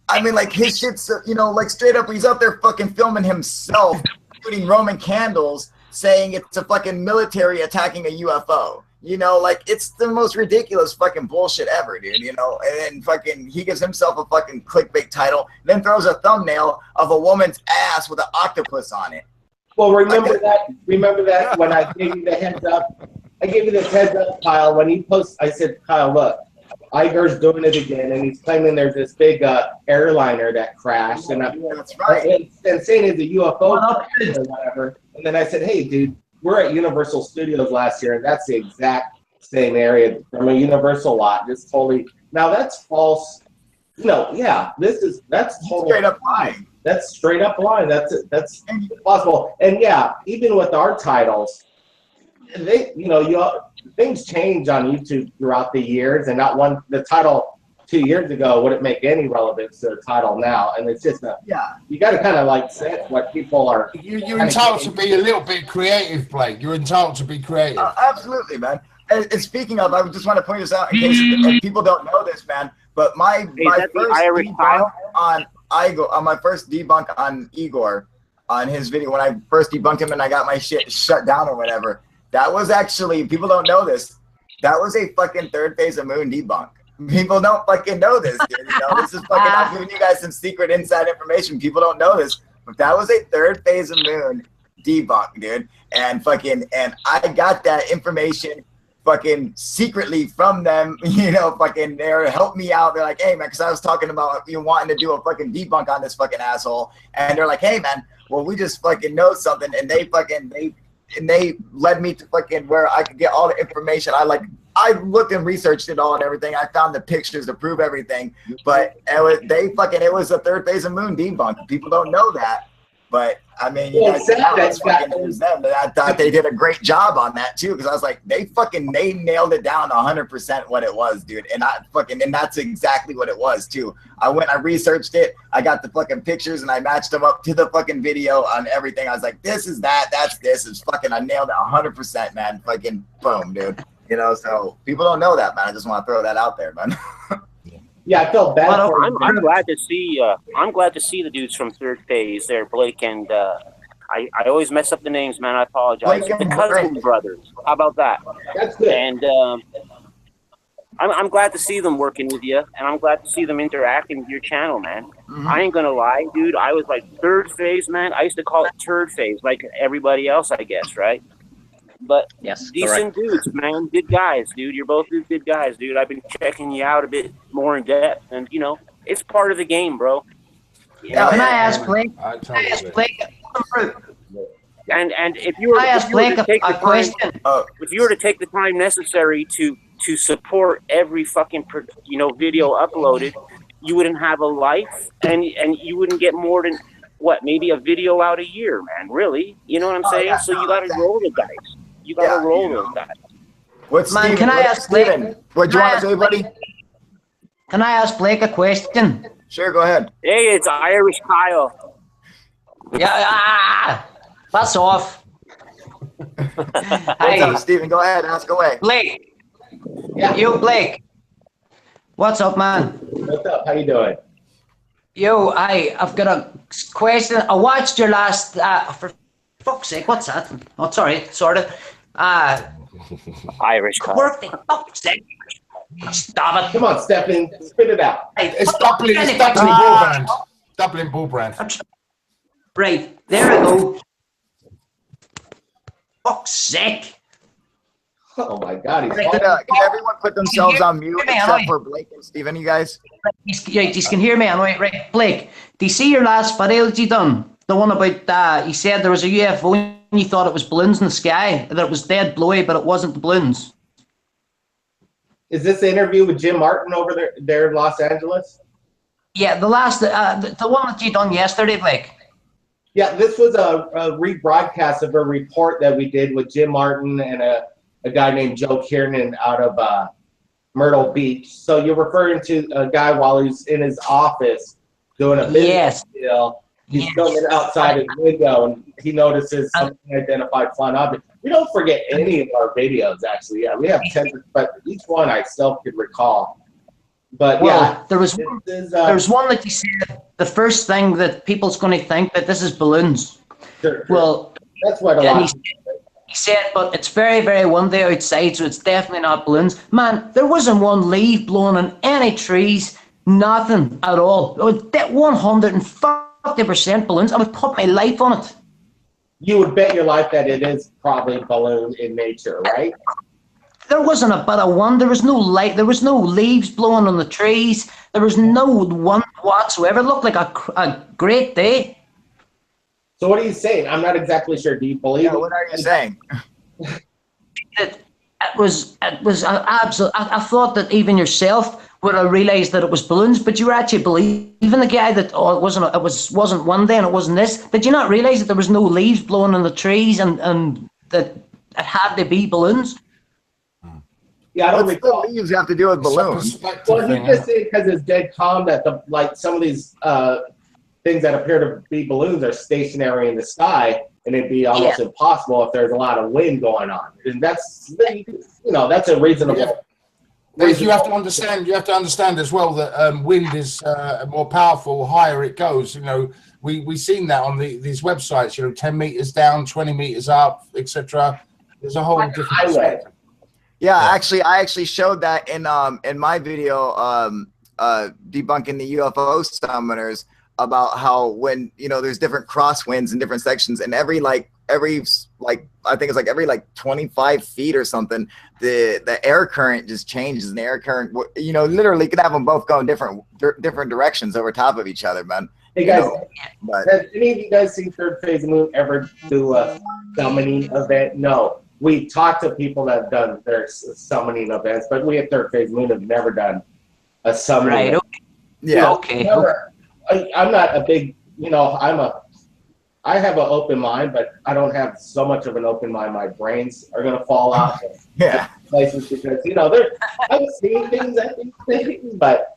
Speaker 1: I mean, like his shit's, you know, like straight up, he's out there fucking filming himself, shooting Roman candles, saying it's a fucking military attacking a UFO. You know, like it's the most ridiculous fucking bullshit ever, dude, you know, and then fucking he gives himself a fucking clickbait title, then throws a thumbnail of a woman's ass with an octopus on it.
Speaker 8: Well, remember that when I gave you the heads up? I gave you this heads up, Kyle. When he posts, I said, Kyle, look, Iger's doing it again, and he's claiming there's this big airliner that crashed, and
Speaker 1: that's right,
Speaker 8: and saying it's a UFO or whatever. And then I said, hey, dude, we're at Universal Studios last year, and that's the exact same area from a Universal lot. Just totally. Now that's false. No, yeah, that's totally
Speaker 1: straight up lying.
Speaker 8: That's straight up lying. That's possible. And yeah, even with our titles. Things change on YouTube throughout the years, and the title 2 years ago wouldn't make any relevance to the title now, and it's just you got to kind of like sense what people are.
Speaker 2: You're entitled to be a little bit creative, Blake. You're entitled to be creative.
Speaker 1: Absolutely, man. And speaking of, I just want to point this out in case people don't know this, man. But my first debunk on Igor, on his video when I first debunked him and I got my shit shut down or whatever. That was actually, people don't know this, that was a fucking third phase of moon debunk. People don't fucking know this, dude. You know, this is fucking, I'm giving you guys some secret inside information. People don't know this, but that was a third phase of moon debunk, dude. And I got that information fucking secretly from them, you know, fucking there to help me out. They're like, hey, man, because I was talking about you wanting to do a fucking debunk on this fucking asshole. And they're like, hey, man, well, we just fucking know something. And they led me to fucking where I could get all the information. I looked and researched it all and everything. I found the pictures to prove everything. But it was a third phase of moon debunk. People don't know that. But I mean, you guys fucking use them. But I thought they did a great job on that too, because I was like, they nailed it down 100% what it was, dude. And that's exactly what it was too. I researched it. I got the fucking pictures and I matched them up to the fucking video on everything. I was like, this is that, that's this. It's fucking, I nailed it 100%, man. Fucking boom, dude. You know, so people don't know that, man. I just want to throw that out there, man.
Speaker 8: Yeah, I felt bad.
Speaker 4: I'm glad to see. I'm glad to see the dudes from Third Phase there, Blake and. I always mess up the names, man. I apologize. The Cousin Brothers. How about that?
Speaker 8: That's good.
Speaker 4: And I'm glad to see them working with you, and I'm glad to see them interacting with your channel, man. Mm-hmm. I ain't gonna lie, dude. I was like Third Phase, man. I used to call it Turd Phase, like everybody else, I guess, right? But
Speaker 9: yes,
Speaker 4: decent dudes, man. Good guys, dude. You're both good guys, dude. I've been checking you out a bit more in depth, and you know, it's part of the game, bro.
Speaker 9: Can I ask Blake?
Speaker 4: And if you were, to take the time necessary to support every fucking video uploaded, you wouldn't have a life, and you wouldn't get more than maybe a video out a year, man. Really, you know what I'm saying?
Speaker 1: Yeah,
Speaker 4: so you got to roll the dice. You got to roll those dice.
Speaker 9: Can I ask Blake?
Speaker 1: What do you want to say, buddy?
Speaker 9: Can I ask Blake a question?
Speaker 1: Sure, go ahead.
Speaker 4: Hey, it's Irish Kyle.
Speaker 9: Yeah, that's off.
Speaker 1: What's
Speaker 9: Hey,
Speaker 1: up, Steven? Go ahead, ask away.
Speaker 9: Blake.
Speaker 8: Yeah.
Speaker 9: You, Blake. What's up, man?
Speaker 8: What's up? How you doing?
Speaker 9: Yo, I've got a question. I watched your last. For fuck's sake, what's that? Oh, sorry, sort of.
Speaker 4: Irish Kyle.
Speaker 9: Working. Fuck's sake. Stop it.
Speaker 8: Come on, Stephen, spit it out.
Speaker 9: Hey,
Speaker 2: It's Dublin Bull Brand. Dublin Bull Brand.
Speaker 9: Right, there I go. Fuck's sake.
Speaker 8: Oh my God, he's
Speaker 1: Can everyone put themselves on mute except for Blake and Steven, you guys?
Speaker 9: You can hear me, right? Blake, do you see your last video that you done? The one about, you said there was a UFO and you thought it was balloons in the sky, that it was dead blowy, but it wasn't the balloons.
Speaker 8: Is this the interview with Jim Martin over there in Los Angeles?
Speaker 9: Yeah, the last, the one that you done yesterday, Blake.
Speaker 8: Yeah, this was a rebroadcast of a report that we did with Jim Martin and a guy named Joe Kiernan out of Myrtle Beach. So you're referring to a guy while he's in his office doing a business deal. He's filming outside his window, and he notices something identified flying object. We don't forget any of our videos, actually. Yeah, we have 10, but each one I still could recall. But yeah,
Speaker 9: there was one that you said the first thing that people's going to think that this is balloons.
Speaker 8: Sure.
Speaker 9: Well,
Speaker 8: that's what a lot.
Speaker 9: He said, but it's very, very windy outside, so it's definitely not balloons. Man, there wasn't one leaf blowing on any trees, nothing at all. It was 150% balloons. I would put my life on it.
Speaker 8: You would bet your life that it is probably balloon in nature, right?
Speaker 9: There wasn't a bit of one. There was no light. There was no leaves blowing on the trees. There was no one whatsoever. It looked like a great day.
Speaker 8: So what are you saying? I'm not exactly sure. Do you believe it?
Speaker 1: What are you saying?
Speaker 9: It was absolute. I thought that even yourself would have realized that it was balloons, but you were actually believing the guy that it wasn't one day and it wasn't this. Did you not realize that there was no leaves blowing on the trees and that it had to be balloons?
Speaker 8: Yeah, I don't
Speaker 1: What's the leaves have to do with balloons?
Speaker 8: Well, he just said because it's dead calm that some of these things that appear to be balloons are stationary in the sky, and it'd be almost impossible if there's a lot of wind going on. And that's that's a reasonable.
Speaker 2: Yeah. You have to understand as well that wind is more powerful higher it goes. We've seen that on these websites. 10 meters down, 20 meters up, etc. There's a whole different perspective.
Speaker 1: Yeah, actually, I showed that in my video debunking the UFO summoners about how when there's different crosswinds in different sections, and every I think it's like every 25 feet or something, the air current just changes, and the air current literally you could have them both going different directions over top of each other, man.
Speaker 8: Hey guys, has any of you guys seen Third Phase Moon ever do a summoning event? No. We talked to people that have done their summoning events, but we at Third Phase Moon have never done a summoning.
Speaker 9: Right.
Speaker 8: Event.
Speaker 1: Yeah.
Speaker 9: Okay.
Speaker 8: I'm not a big, I have an open mind, but I don't have so much of an open mind. My brains are gonna fall out. Places because I've seen things, but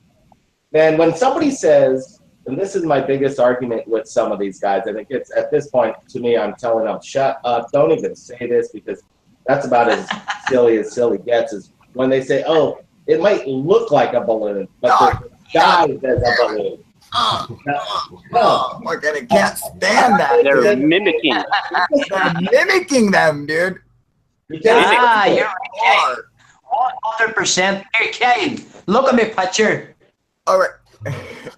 Speaker 8: man, when somebody says, and this is my biggest argument with some of these guys, and it gets at this point to me, I'm telling them, shut up, don't even say this, because that's about as silly gets, is when they say, oh, it might look like a balloon, but the guy says a balloon.
Speaker 1: No, I can't stand that.
Speaker 4: They're mimicking.
Speaker 1: They're mimicking them, dude.
Speaker 9: You're right. 100%. You're kidding. Look at my picture.
Speaker 1: All right.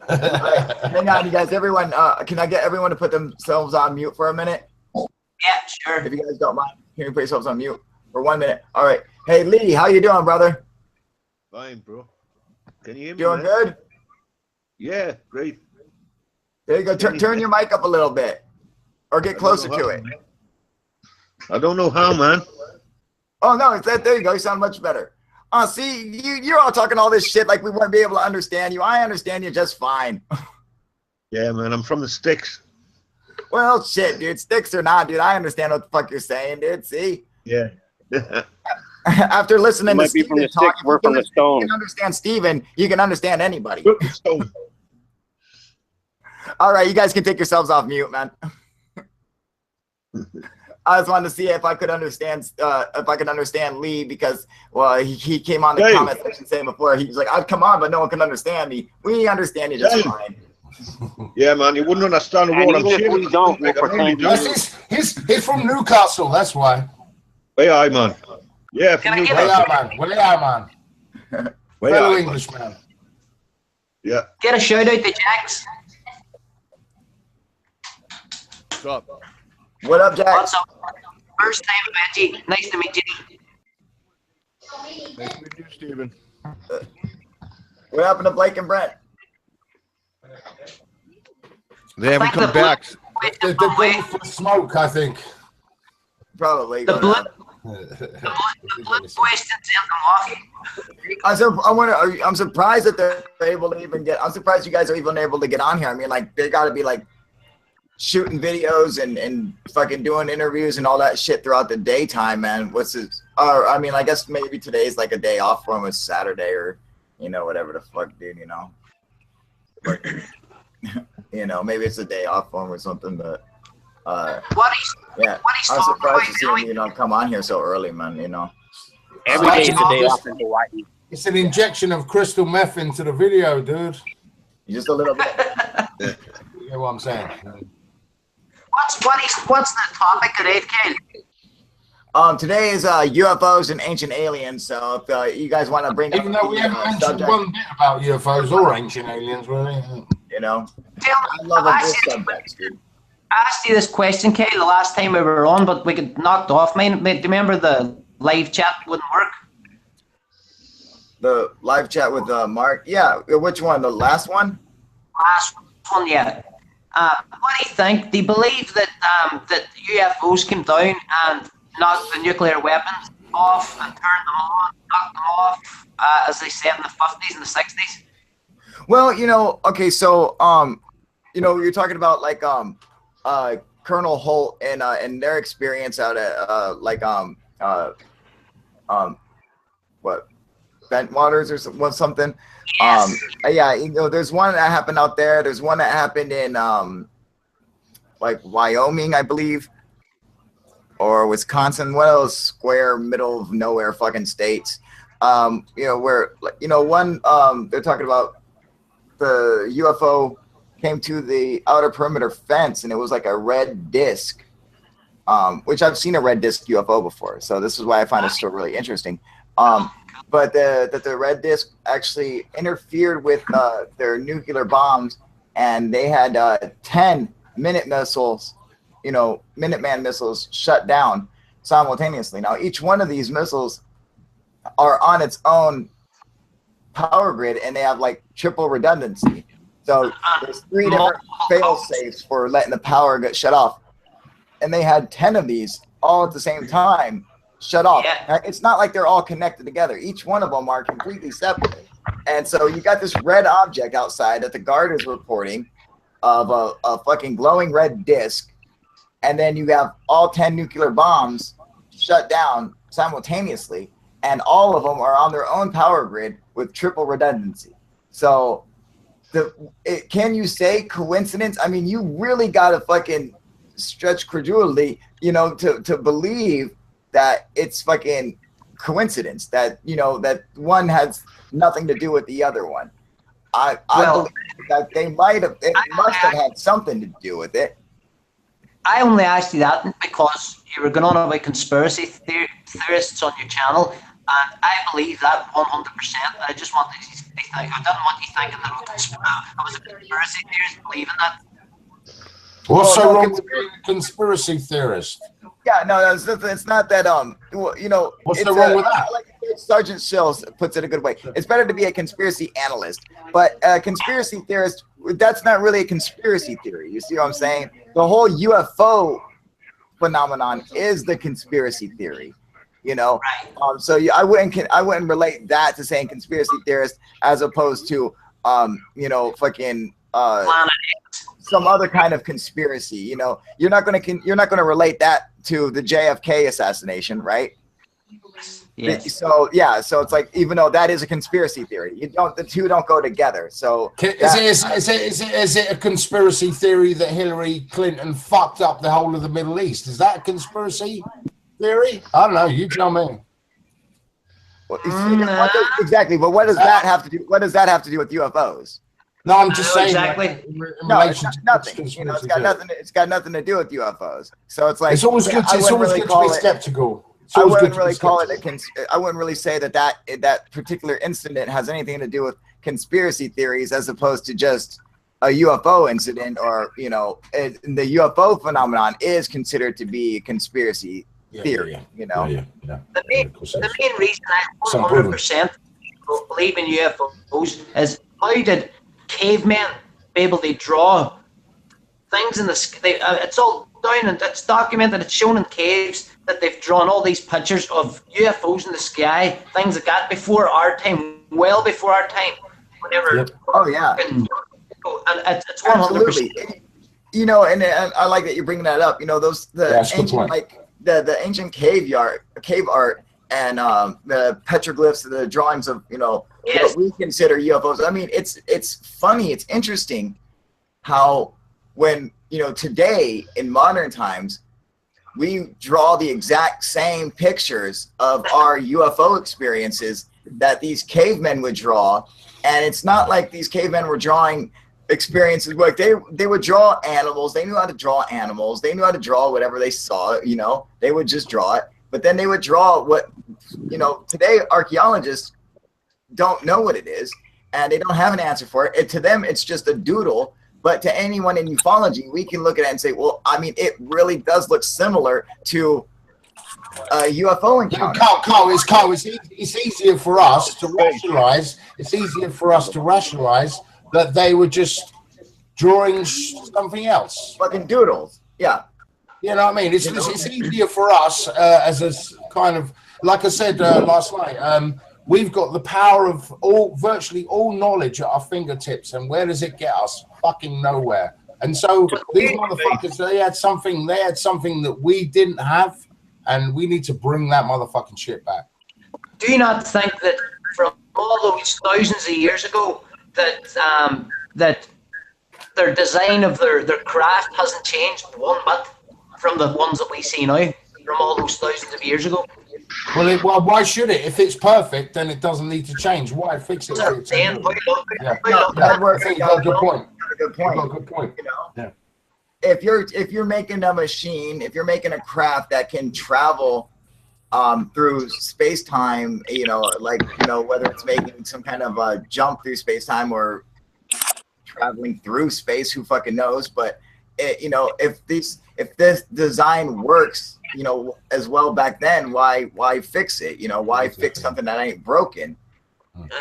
Speaker 1: Hang on, you guys. Everyone, can I get everyone to put themselves on mute for a minute?
Speaker 9: Yeah, sure.
Speaker 1: If you guys don't mind, can you put yourselves on mute for 1 minute? All right. Hey, Lee, how you doing, brother?
Speaker 10: Fine, bro. Can you hear me?
Speaker 1: Doing good?
Speaker 10: Yeah, great.
Speaker 1: There you go. Turn your mic up a little bit, or get closer to it.
Speaker 10: I don't know how, man.
Speaker 1: Oh no, it's that. There you go. You sound much better. See, you're all talking all this shit like we wouldn't be able to understand you. I understand you just fine.
Speaker 10: Yeah, man. I'm from the sticks.
Speaker 1: Well, shit, dude. Sticks or not, dude. I understand what the fuck you're saying, dude. See?
Speaker 10: Yeah.
Speaker 1: After listening to Steven talk,
Speaker 4: we're from the stone.
Speaker 1: You can understand Steven, you can understand anybody. All right, you guys can take yourselves off mute, man. I just wanted to see if I could understand Lee, because well he came on the comment section saying before he was like, I'd come on, but no one can understand me. We understand you just fine.
Speaker 10: Yeah, man, you wouldn't understand a word I'm saying.
Speaker 4: We don't.
Speaker 10: Like,
Speaker 2: He's from Newcastle, that's why.
Speaker 10: Way aye, man. Yeah, from Newcastle.
Speaker 2: Way aye, man. Fellow Englishman.
Speaker 10: Yeah.
Speaker 9: Get a shout out to Jax.
Speaker 7: What's up?
Speaker 1: What up, Jack?
Speaker 9: What's up? First time I met you. Nice to meet you.
Speaker 7: Nice to meet you, Stephen.
Speaker 1: What happened to Blake and Brent?
Speaker 7: They haven't come back.
Speaker 2: They're going for smoke, I think.
Speaker 1: Probably.
Speaker 9: The blood questions in them off.
Speaker 1: I'm surprised that they're able to even get. I'm surprised you guys are even able to get on here. I mean, like, they got to be like shooting videos and fucking doing interviews and all that shit throughout the daytime, man. What's this? I mean, I guess maybe today's like a day off for them. It's Saturday or, you know, whatever the fuck, dude, you know. But, you know, maybe it's a day off for them or something, but yeah, I'm surprised to see him, you know, come on here so early, man, you know.
Speaker 4: Every day is a day off in Hawaii.
Speaker 2: It's an injection of crystal meth into the video, dude.
Speaker 1: Just a little bit.
Speaker 2: You know what I'm saying?
Speaker 9: What's the topic today, Ken?
Speaker 1: Today is UFOs and Ancient Aliens. So if you guys want to bring
Speaker 2: even though we haven't mentioned one bit about UFOs or Ancient Aliens, really,
Speaker 1: you know,
Speaker 9: I
Speaker 1: love a good subject, dude.
Speaker 9: I asked you this question, Kay, the last time we were on, but we got knocked off. Do you remember the live chat wouldn't work?
Speaker 1: The live chat with Mark? Yeah, which one? The last one?
Speaker 9: Last one, yeah. What do you think? Do you believe that that UFOs came down and knocked the nuclear weapons off and turned them on, knocked them off, as they said in the 50s and the 60s?
Speaker 1: Well, you know, okay, so you know, you're talking about like Colonel Holt and their experience out at what, Bentwaters or something.
Speaker 9: Yes.
Speaker 1: Yeah, you know, there's one that happened out there. There's one that happened in like Wyoming, I believe, or Wisconsin, one of those square middle of nowhere fucking states. You know, where, you know, one they're talking about the UFO came to the outer perimeter fence and it was like a red disc, which I've seen a red disc UFO before, so this is why I find it still really interesting. But the red disc actually interfered with their nuclear bombs, and they had 10 Minute missiles, you know, Minuteman missiles shut down simultaneously. Now each one of these missiles are on its own power grid, and they have like triple redundancy. So there's 3 different fail safes for letting the power get shut off, and they had 10 of these all at the same time shut off.
Speaker 9: Yeah.
Speaker 1: It's not like they're all connected together. Each one of them are completely separate. And so you got this red object outside that the guard is reporting of a fucking glowing red disc, and then you have all 10 nuclear bombs shut down simultaneously, and all of them are on their own power grid with triple redundancy. So can you say coincidence? I mean, you really got to fucking stretch credulity, you know, to believe that it's fucking coincidence, that, you know, that one has nothing to do with the other one. I believe that it must have had something to do with it.
Speaker 9: I only asked you that because you were going on about conspiracy theorists on your channel, and I believe that 100%. I just wanted to think, I didn't want you thinking that I was a conspiracy theorist believing that.
Speaker 2: What's so wrong with being a conspiracy theorist?
Speaker 1: Yeah, no, it's not that. You know,
Speaker 2: what's so wrong with that?
Speaker 1: Like Sergeant Shills puts it a good way. It's better to be a conspiracy analyst, but a conspiracy theorist, that's not really a conspiracy theory. You see what I'm saying? The whole UFO phenomenon is the conspiracy theory. You know, so I wouldn't relate that to saying conspiracy theorist as opposed to you know, fucking some other kind of conspiracy. You know, you're not gonna relate that to the JFK assassination, right?
Speaker 9: Yes.
Speaker 1: So yeah, so it's like, even though that is a conspiracy theory, the two don't go together. So
Speaker 2: is it a conspiracy theory that Hillary Clinton fucked up the whole of the Middle East? Is that a conspiracy theory? I don't know. You tell me.
Speaker 1: Well, exactly, but what does that have to do? What does that have to do with UFOs?
Speaker 2: No, I'm just saying.
Speaker 9: Exactly.
Speaker 1: No, it's nothing. You know, it's got nothing. It's got nothing to do with UFOs. So it's like,
Speaker 2: it's always good. It's always good to be skeptical.
Speaker 1: I wouldn't really call it I wouldn't really say that particular incident has anything to do with conspiracy theories, as opposed to just a UFO incident, or the UFO phenomenon is considered to be a conspiracy theory.
Speaker 9: The main reason I 100% believe in UFOs is, how did cavemen be able to draw things in the sky? It's all down, and it's documented. It's shown in caves that they've drawn all these pictures of UFOs in the sky, things like that, before our time, well before our time. Whenever,
Speaker 1: yep. Oh yeah,
Speaker 9: and it's 100%.
Speaker 1: You know, and I like that you're bringing that up. You know, the ancient cave art and the petroglyphs, the drawings of what we consider UFOs. I mean, it's funny, it's interesting how when today in modern times we draw the exact same pictures of our UFO experiences that these cavemen would draw, and it's not like these cavemen were drawing experiences like they would draw animals. They knew how to draw animals. They knew how to draw whatever they saw. They would just draw it. But then they would draw what today archaeologists don't know what it is, and they don't have an answer for it. To them, it's just a doodle. But to anyone in ufology, we can look at it and say, well, I mean, it really does look similar to a UFO encounter.
Speaker 2: Carl, it's easier for us to rationalize. It's easier for us to rationalize that they were just drawing something else.
Speaker 1: Fucking doodles. Yeah.
Speaker 2: You know what I mean? It's easier for us as a kind of, like I said last night, we've got the power of virtually all knowledge at our fingertips, and where does it get us? Fucking nowhere. And so these motherfuckers, they had something that we didn't have, and we need to bring that motherfucking shit back.
Speaker 9: Do you not think that from all those thousands of years ago that their design of their craft hasn't changed one bit from the ones that we see now, from all those thousands of years ago?
Speaker 2: Well, why should it? If it's perfect, then it doesn't need to change. Why fix it? I think you got a good point.
Speaker 1: Good point. If you're making a machine, if you're making a craft that can travel through space-time, whether it's making some kind of a jump through space-time or traveling through space, who fucking knows? But if this design works, as well back then, why fix it? Why fix something that ain't broken?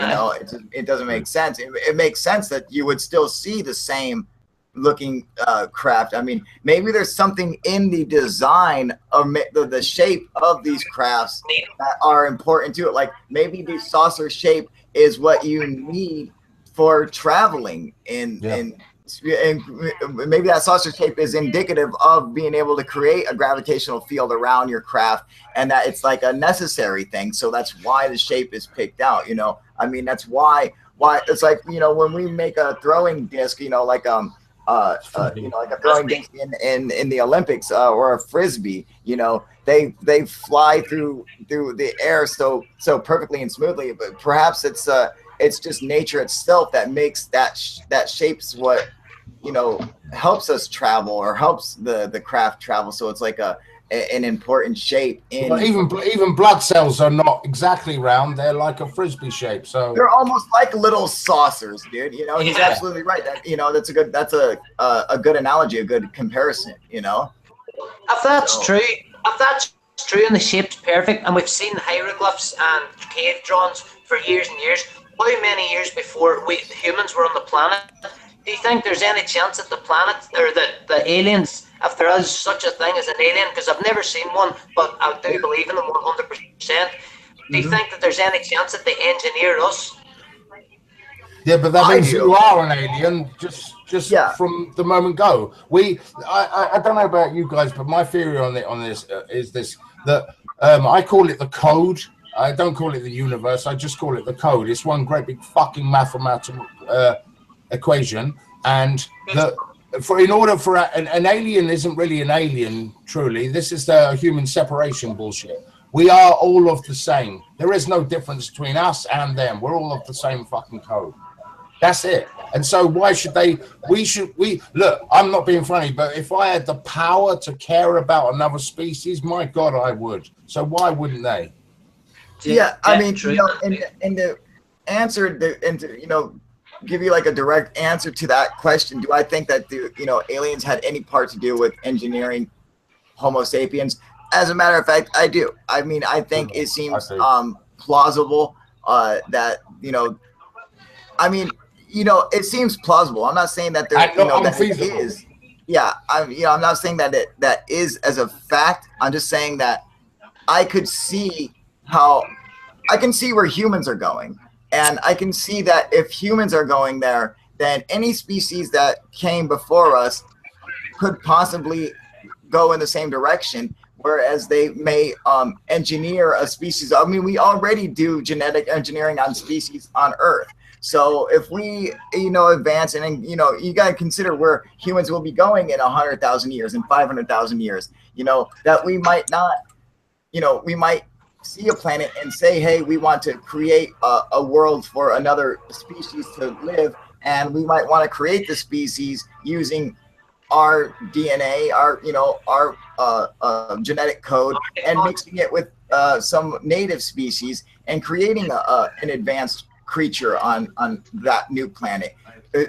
Speaker 1: It doesn't make sense. It makes sense that you would still see the same looking craft. I mean, maybe there's something in the design of the shape of these crafts that are important to it. Like maybe the saucer shape is what you need for traveling and maybe that saucer shape is indicative of being able to create a gravitational field around your craft, and that it's like a necessary thing. So that's why the shape is picked out. I mean, that's why it's like, when we make a throwing disc, like a throwing disc in the Olympics, or a frisbee, they fly through the air so perfectly and smoothly. But perhaps it's just nature itself that makes that shapes what helps us travel, or helps the craft travel. So it's like an important shape.
Speaker 2: Even blood cells are not exactly round; they're like a frisbee shape. So
Speaker 1: they're almost like little saucers, dude. He's absolutely right. That's a good analogy, a good comparison. If
Speaker 9: that's true, and the shape's perfect, and we've seen hieroglyphs and cave drawings for years and years. How many years before humans were on the planet? Do you think there's any chance that the planet, or the aliens, if there is such a thing as an alien, because I've never seen one, but I do believe in them 100%. Do you think that there's any chance that they engineered us?
Speaker 2: Yeah, but that means you are an alien just from the moment go. I don't know about you guys, but my theory on this is this, that I call it the code. I don't call it the universe. I just call it the code. It's one great big fucking mathematical equation. And in order for an alien isn't really an alien, truly. This is the human separation bullshit. We are all of the same. There is no difference between us and them. We're all of the same fucking code. That's it. And so why should they? Look, I'm not being funny, but if I had the power to care about another species, my God, I would. So why wouldn't they?
Speaker 1: Yeah, I mean, you know, and the answer, and to, you know, give you like a direct answer to that question, do I think that aliens had any part to do with engineering Homo sapiens? As a matter of fact, I do. I mean, I think it seems plausible that I mean, it seems plausible. I'm not saying that that it is. Yeah, I'm not saying that that is as a fact. I'm just saying that I can see where humans are going, and I can see that if humans are going there, then any species that came before us could possibly go in the same direction. Whereas they may engineer a species. I mean, we already do genetic engineering on species on Earth. So if we, advance and, you got to consider where humans will be going in 100,000 years and 500,000 years, that we might not, we might see a planet and say, hey, we want to create a world for another species to live. And we might want to create the species using our DNA, our genetic code, and mixing it with some native species and creating an advanced creature on that new planet.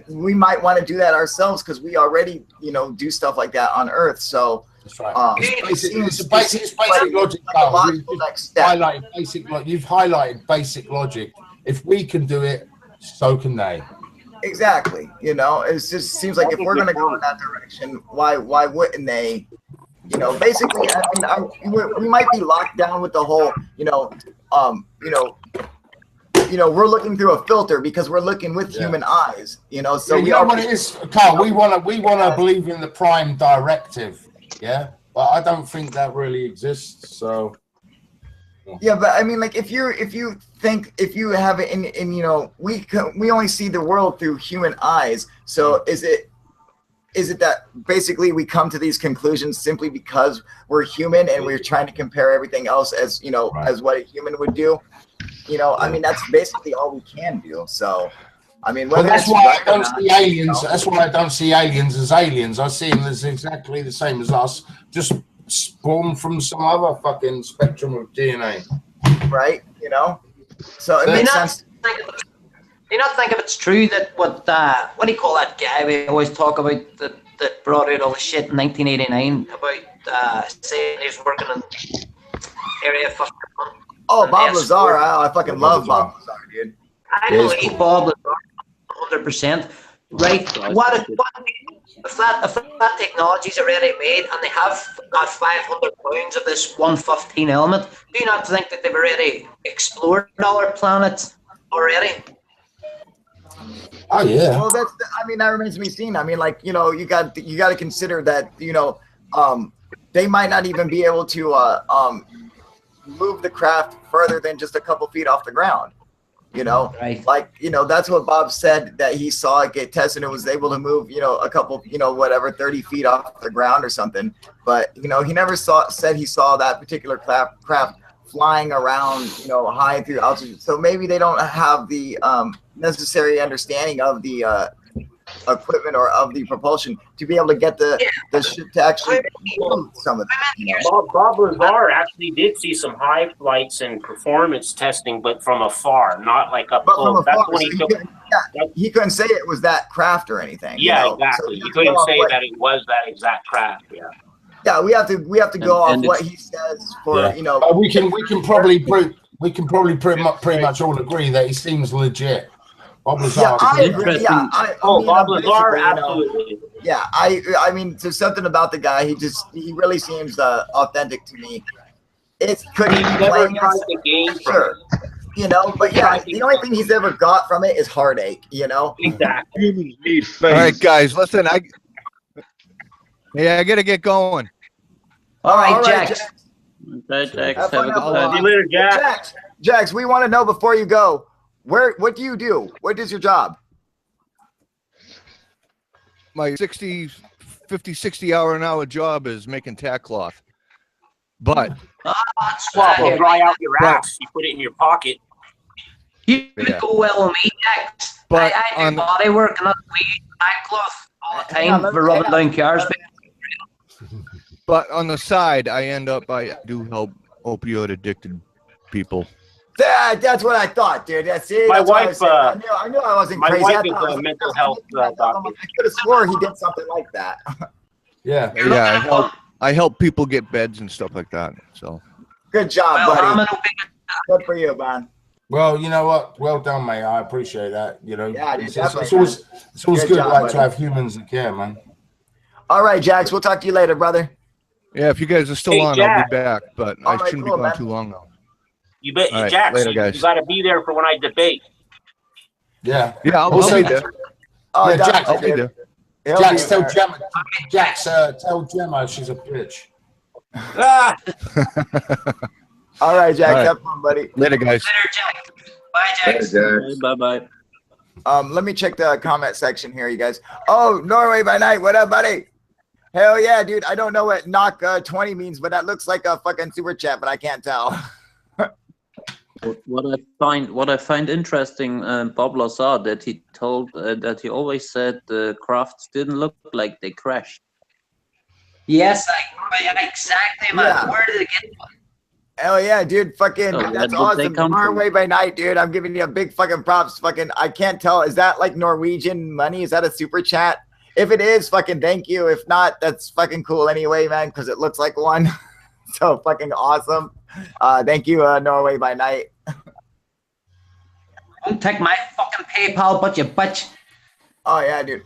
Speaker 1: We might want to do that ourselves because we already, do stuff like that on Earth. So
Speaker 2: that's right. It's basic logic. You've highlighted basic logic. If we can do it, so can they.
Speaker 1: Exactly. It just seems like if we're going to go in that direction, why wouldn't they? Basically, I mean, we might be locked down with the whole, we're looking through a filter because we're looking with human eyes, So
Speaker 2: you know what it is, Carl. We want to believe in the prime directive, yeah. But I don't think that really exists. So.
Speaker 1: Yeah, but I mean, like if you have it in we only see the world through human eyes. So is it that basically we come to these conclusions simply because we're human and we're trying to compare everything else as as what a human would do? I mean, that's basically all we can do. So I mean,
Speaker 2: that's why I don't see aliens. That's why I don't see aliens as aliens. I see them as exactly the same as us, just spawned from some other fucking spectrum of DNA,
Speaker 1: right? So it makes sense.
Speaker 9: Do you not think if it's true that what do you call that guy we always talk about that brought out all the shit in 1989 about saying he's working in Area 51?
Speaker 1: Oh, Bob Lazar! I fucking love Bob Lazar, dude.
Speaker 9: I believe Bob Lazar 100%. Right? If that technology's already made and they have got 500 pounds of this 115 element, do you not think that they've already explored our planet already?
Speaker 2: Oh yeah.
Speaker 1: Well, that remains to be seen. I mean, like you got to consider that they might not even be able to move the craft further than just a couple feet off the ground.
Speaker 9: Right.
Speaker 1: Like, that's what Bob said, that he saw it get tested and was able to move, a couple, 30 feet off the ground or something. But, he never said he saw that particular craft flying around, high through altitude. So maybe they don't have the necessary understanding of the equipment or of the propulsion to be able to get the ship to actually do some of that.
Speaker 11: Bob Lazar actually did see some high flights and performance testing, but from afar, not like up close. That's when
Speaker 1: he couldn't say it was that craft or anything.
Speaker 11: Yeah, exactly. So he couldn't say that it was that exact craft. Yeah.
Speaker 1: Yeah, we have to go off what he says for
Speaker 2: But we can probably pretty much all agree that he seems legit. Bob Lazar.
Speaker 1: Yeah, I agree. Yeah,
Speaker 11: Bob Lazar, absolutely.
Speaker 1: Yeah, I mean, there's something about the guy. He really seems authentic to me. Could he be playing us? Sure. But yeah, the only thing he's ever got from it is heartache.
Speaker 11: Exactly.
Speaker 10: Humans need faith.
Speaker 7: All right, guys, listen. I gotta get going.
Speaker 9: All right, Jack.
Speaker 3: Okay, Jax, have a
Speaker 1: fun
Speaker 3: good
Speaker 1: out,
Speaker 3: time.
Speaker 11: See you later, Jack.
Speaker 1: Jax, we want to know before you go, what do you do? What is your job?
Speaker 7: My 50, 60 hour an hour job is making tack cloth. But
Speaker 11: Well, we'll dry out your ass. You put it in your pocket.
Speaker 9: You would go well with me, Jax.
Speaker 7: But
Speaker 9: I do body work and we use backcloth all the time for rubbing down cars.
Speaker 7: But on the side, I do help opioid addicted people.
Speaker 1: That's what I thought, dude. See,
Speaker 11: My
Speaker 1: that's what I
Speaker 11: wife,
Speaker 1: was saying. I knew I wasn't
Speaker 11: my
Speaker 1: crazy.
Speaker 11: wife
Speaker 1: I
Speaker 11: is
Speaker 1: thought I was
Speaker 11: a
Speaker 1: like,
Speaker 11: mental health doctor.
Speaker 1: I could have swore he did something like that.
Speaker 2: Yeah.
Speaker 7: Yeah, I help people get beds and stuff like that. So
Speaker 1: good job, buddy. Good for you, man.
Speaker 2: Well, you know what? Well done, mate. I appreciate that. You know,
Speaker 1: yeah, dude,
Speaker 2: it's always good
Speaker 1: job,
Speaker 2: like
Speaker 1: buddy.
Speaker 2: to have humans that care, man.
Speaker 1: All right, Jax. We'll talk to you later, brother.
Speaker 7: yeah, if you guys are still on, I'll be back. But I shouldn't be gone too long now.
Speaker 11: You bet,
Speaker 7: All right,
Speaker 11: Jax.
Speaker 7: later, guys.
Speaker 11: You got to be there for when I debate.
Speaker 2: Yeah.
Speaker 7: Yeah, I'll
Speaker 2: Also,
Speaker 7: be there.
Speaker 1: Oh,
Speaker 2: yeah, Jax,
Speaker 7: I'll be there.
Speaker 2: Jax, tell Gemma. Jax, tell Gemma she's a bitch.
Speaker 11: Ah!
Speaker 1: All right, Jax.
Speaker 7: All right.
Speaker 1: Have fun, buddy.
Speaker 7: Later, guys.
Speaker 9: Later, Jax. Bye, Jax.
Speaker 3: Bye-bye.
Speaker 1: Let me check the comment section here, you guys. Oh, Norway by night. What up, buddy? Hell yeah, dude. I don't know what knock 20 means, but that looks like a fucking super chat, but I can't tell.
Speaker 3: What I find interesting, Bob Lazar, that he told that he always said the crafts didn't look like they crashed.
Speaker 9: Yes, exactly, man.
Speaker 1: Yeah.
Speaker 9: Where did it get one?
Speaker 1: Hell yeah, dude. Fucking,
Speaker 3: Oh,
Speaker 1: that's
Speaker 3: where did they
Speaker 1: awesome.
Speaker 3: come from?
Speaker 1: Norway by night, dude. I'm giving you a big fucking props. Fucking, I can't tell. Is that like Norwegian money? Is that a super chat? If it is, fucking thank you. If not, that's fucking cool anyway, man, because it looks like one. So fucking awesome. Thank you, Norway by night.
Speaker 9: Don't take my fucking PayPal, but you bitch.
Speaker 1: Oh yeah, dude.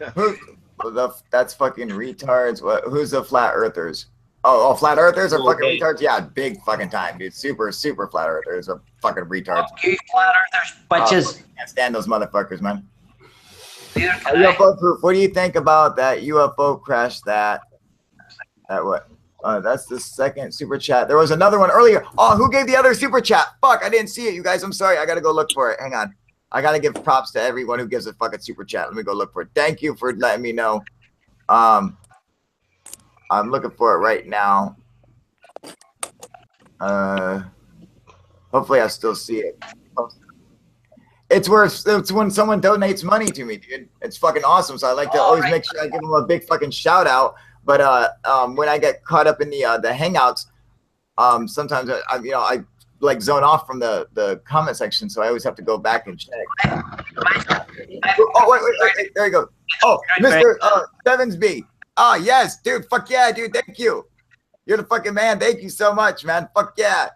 Speaker 1: That's fucking retards. Who's the flat earthers? Oh, flat earthers are fucking retards? Yeah, big fucking time, dude. Super flat earthers are fucking retards.
Speaker 9: Fuck you, flat earthers, bitches.
Speaker 1: Can't stand those motherfuckers, man.
Speaker 9: UFO
Speaker 1: proof. What do you think about that UFO crash? That what? That's the second super chat. There was another one earlier. Oh, who gave the other super chat? Fuck, I didn't see it, you guys. I'm sorry. I gotta go look for it. Hang on. I gotta give props to everyone who gives a fucking super chat. Let me go look for it. Thank you for letting me know. I'm looking for it right now. Hopefully I still see it. It's when someone donates money to me, dude. It's fucking awesome. So I like to always make sure I give them a big fucking shout out. But when I get caught up in the hangouts, sometimes I like zone off from the comment section, so I always have to go back and check. Oh wait, there you go. Oh, Mr. Sevensby. Oh yes, dude. Fuck yeah, dude. Thank you. You're the fucking man. Thank you so much, man. Fuck yeah.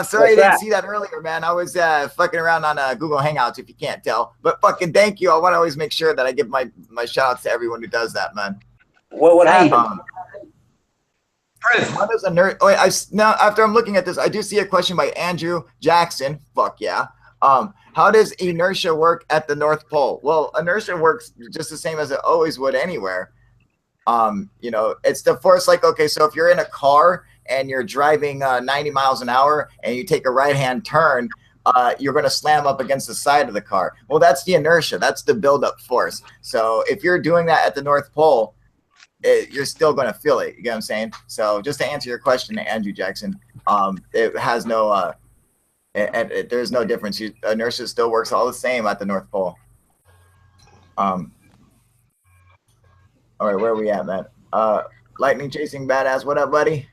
Speaker 1: Sorry I didn't see that earlier, man. I was fucking around on Google Hangouts, if you can't tell. But fucking thank you. I want to always make sure that I give my shout outs to everyone who does that, man.
Speaker 11: What happened?
Speaker 1: What is a nerd? Wait, now after I'm looking at this, I do see a question by Andrew Jackson. Fuck yeah. How does inertia work at the North Pole? Well, inertia works just the same as it always would anywhere. It's the force. Like, okay, so if you're in a car and you're driving 90 miles an hour and you take a right-hand turn, you're going to slam up against the side of the car. Well, that's the inertia. That's the build-up force. So if you're doing that at the North Pole, you're still going to feel it. You get what I'm saying? So just to answer your question, Andrew Jackson, it has no, there's no difference. Inertia still works all the same at the North Pole. All right, where are we at, man? Lightning Chasing Badass, what up, buddy?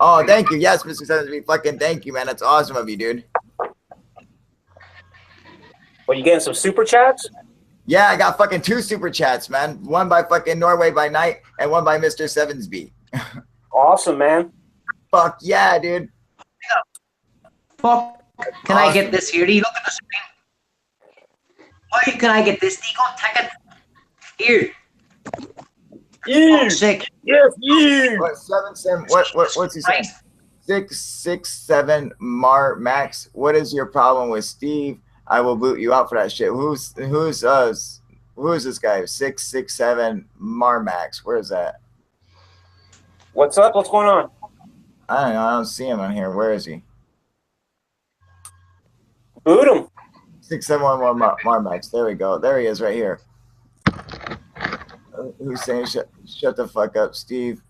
Speaker 1: Oh, thank you. Yes, Mr. Sensby, fucking thank you, man. That's awesome of you, dude.
Speaker 11: Well, you getting some super chats?
Speaker 1: Yeah, I got fucking 2 super chats, man. One by fucking Norway by Night and one by Mr. Sevensby.
Speaker 11: Awesome, man.
Speaker 1: Fuck yeah, dude.
Speaker 9: Fuck. Can I get this here? Do you look at the screen? Why can I get this? Do you go take it? Here.
Speaker 11: Yeah.
Speaker 9: Sick.
Speaker 11: Yes, yeah.
Speaker 1: What's he saying? 667 Mar Max. What is your problem with Steve? I will boot you out for that shit. Who is this guy? 667 Mar Max. Where is that?
Speaker 11: What's up? What's going on?
Speaker 1: I don't know. I don't see him on here. Where is he?
Speaker 11: Boot him.
Speaker 1: 671 Marmax. There we go. There he is, right here. Who's saying shut the fuck up, Steve?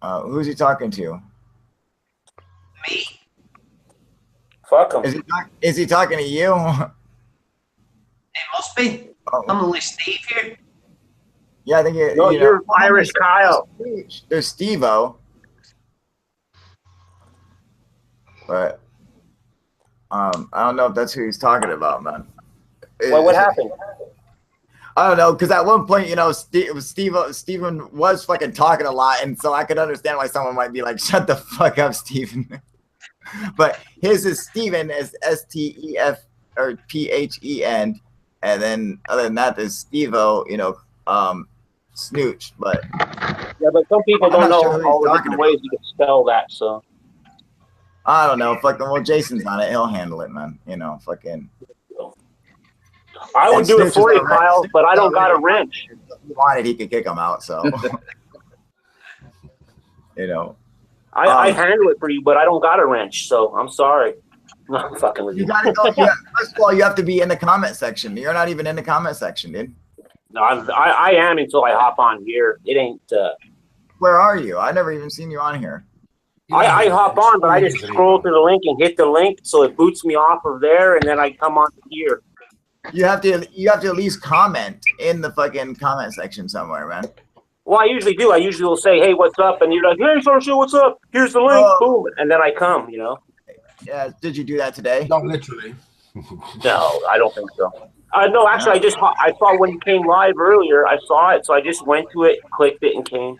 Speaker 1: Who's he talking to?
Speaker 9: Me.
Speaker 11: Fuck him.
Speaker 1: Is he talking to you?
Speaker 9: It must be.
Speaker 1: Oh.
Speaker 9: I'm only Steve here.
Speaker 1: Yeah, I think
Speaker 11: you're Irish Kyle.
Speaker 1: There's Steve-O. But I don't know if that's who he's talking about, man.
Speaker 11: Well, what happened?
Speaker 1: I don't know, because at one point, Steven was fucking talking a lot, and so I could understand why someone might be like, shut the fuck up, Steven. But his is Steven, as S-T-E-F or P-H-E-N, and then other than that, there's Steve-O, Snooch. But
Speaker 11: yeah, but some people don't know all the different ways you can spell that, so.
Speaker 1: I don't know, well, Jason's on it, he'll handle it, man. Fucking.
Speaker 11: I would do it for you, Kyle, but I don't got a wrench.
Speaker 1: If he wanted, he could kick him out, so.
Speaker 11: I handle it for you, but I don't got a wrench, so I'm sorry. I'm fucking with you.
Speaker 1: You gotta go. First of all, you have to be in the comment section. You're not even in the comment section, dude.
Speaker 11: No, I am until I hop on here. It ain't.
Speaker 1: Where are you? I never even seen you on here.
Speaker 11: I hop on, but I just scroll through the link and hit the link, so it boots me off of there, and then I come on here.
Speaker 1: You have to at least comment in the fucking comment section somewhere, man.
Speaker 11: Well, I usually do. I usually will say, "Hey, what's up?" And you're like, "Hey, Social, what's up? Here's the link." Boom, and then I come.
Speaker 1: Yeah. Did you do that today?
Speaker 2: Not literally.
Speaker 11: No, I don't think so. No, actually, I saw when you came live earlier. I saw it, so I just went to it, clicked it, and came.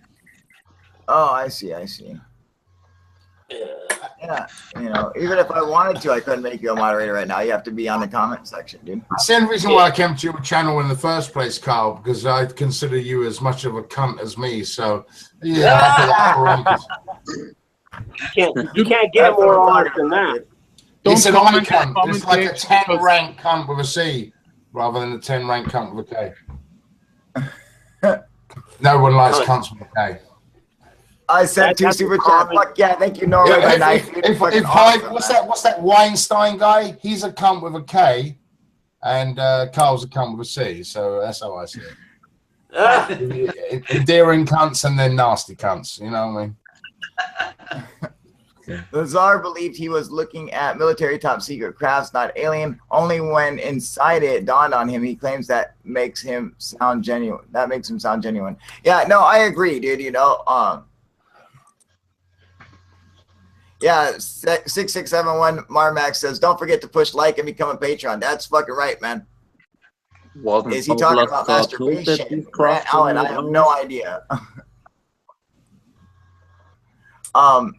Speaker 1: Oh, I see. Yeah, even if I wanted to, I couldn't make you a moderator right now. You have to be on the comment section, dude.
Speaker 2: That's the only reason why I came to your channel in the first place, Carl, because I consider you as much of a cunt as me. So, yeah.
Speaker 11: You can't get more honest than that.
Speaker 2: It's an I cunt. It's like a 10 rank cunt with a C rather than a 10 rank cunt with a K. No one likes cunts with a K.
Speaker 1: I sent 2 super chat. Fuck yeah, thank you, Norway.
Speaker 2: What's that Weinstein guy? He's a cunt with a K, and Carl's a cunt with a C. So that's how I see it. Endearing cunts and then nasty cunts. You know what I mean?
Speaker 1: The Tsar believed he was looking at military top secret crafts, not alien. Only when inside it dawned on him, he claims that makes him sound genuine. That makes him sound genuine. Yeah, no, I agree, dude. Yeah, 6671 Marmax says, don't forget to push like and become a patron. That's fucking right, man. Is he talking about masturbation? Grant Allen, I have no idea. I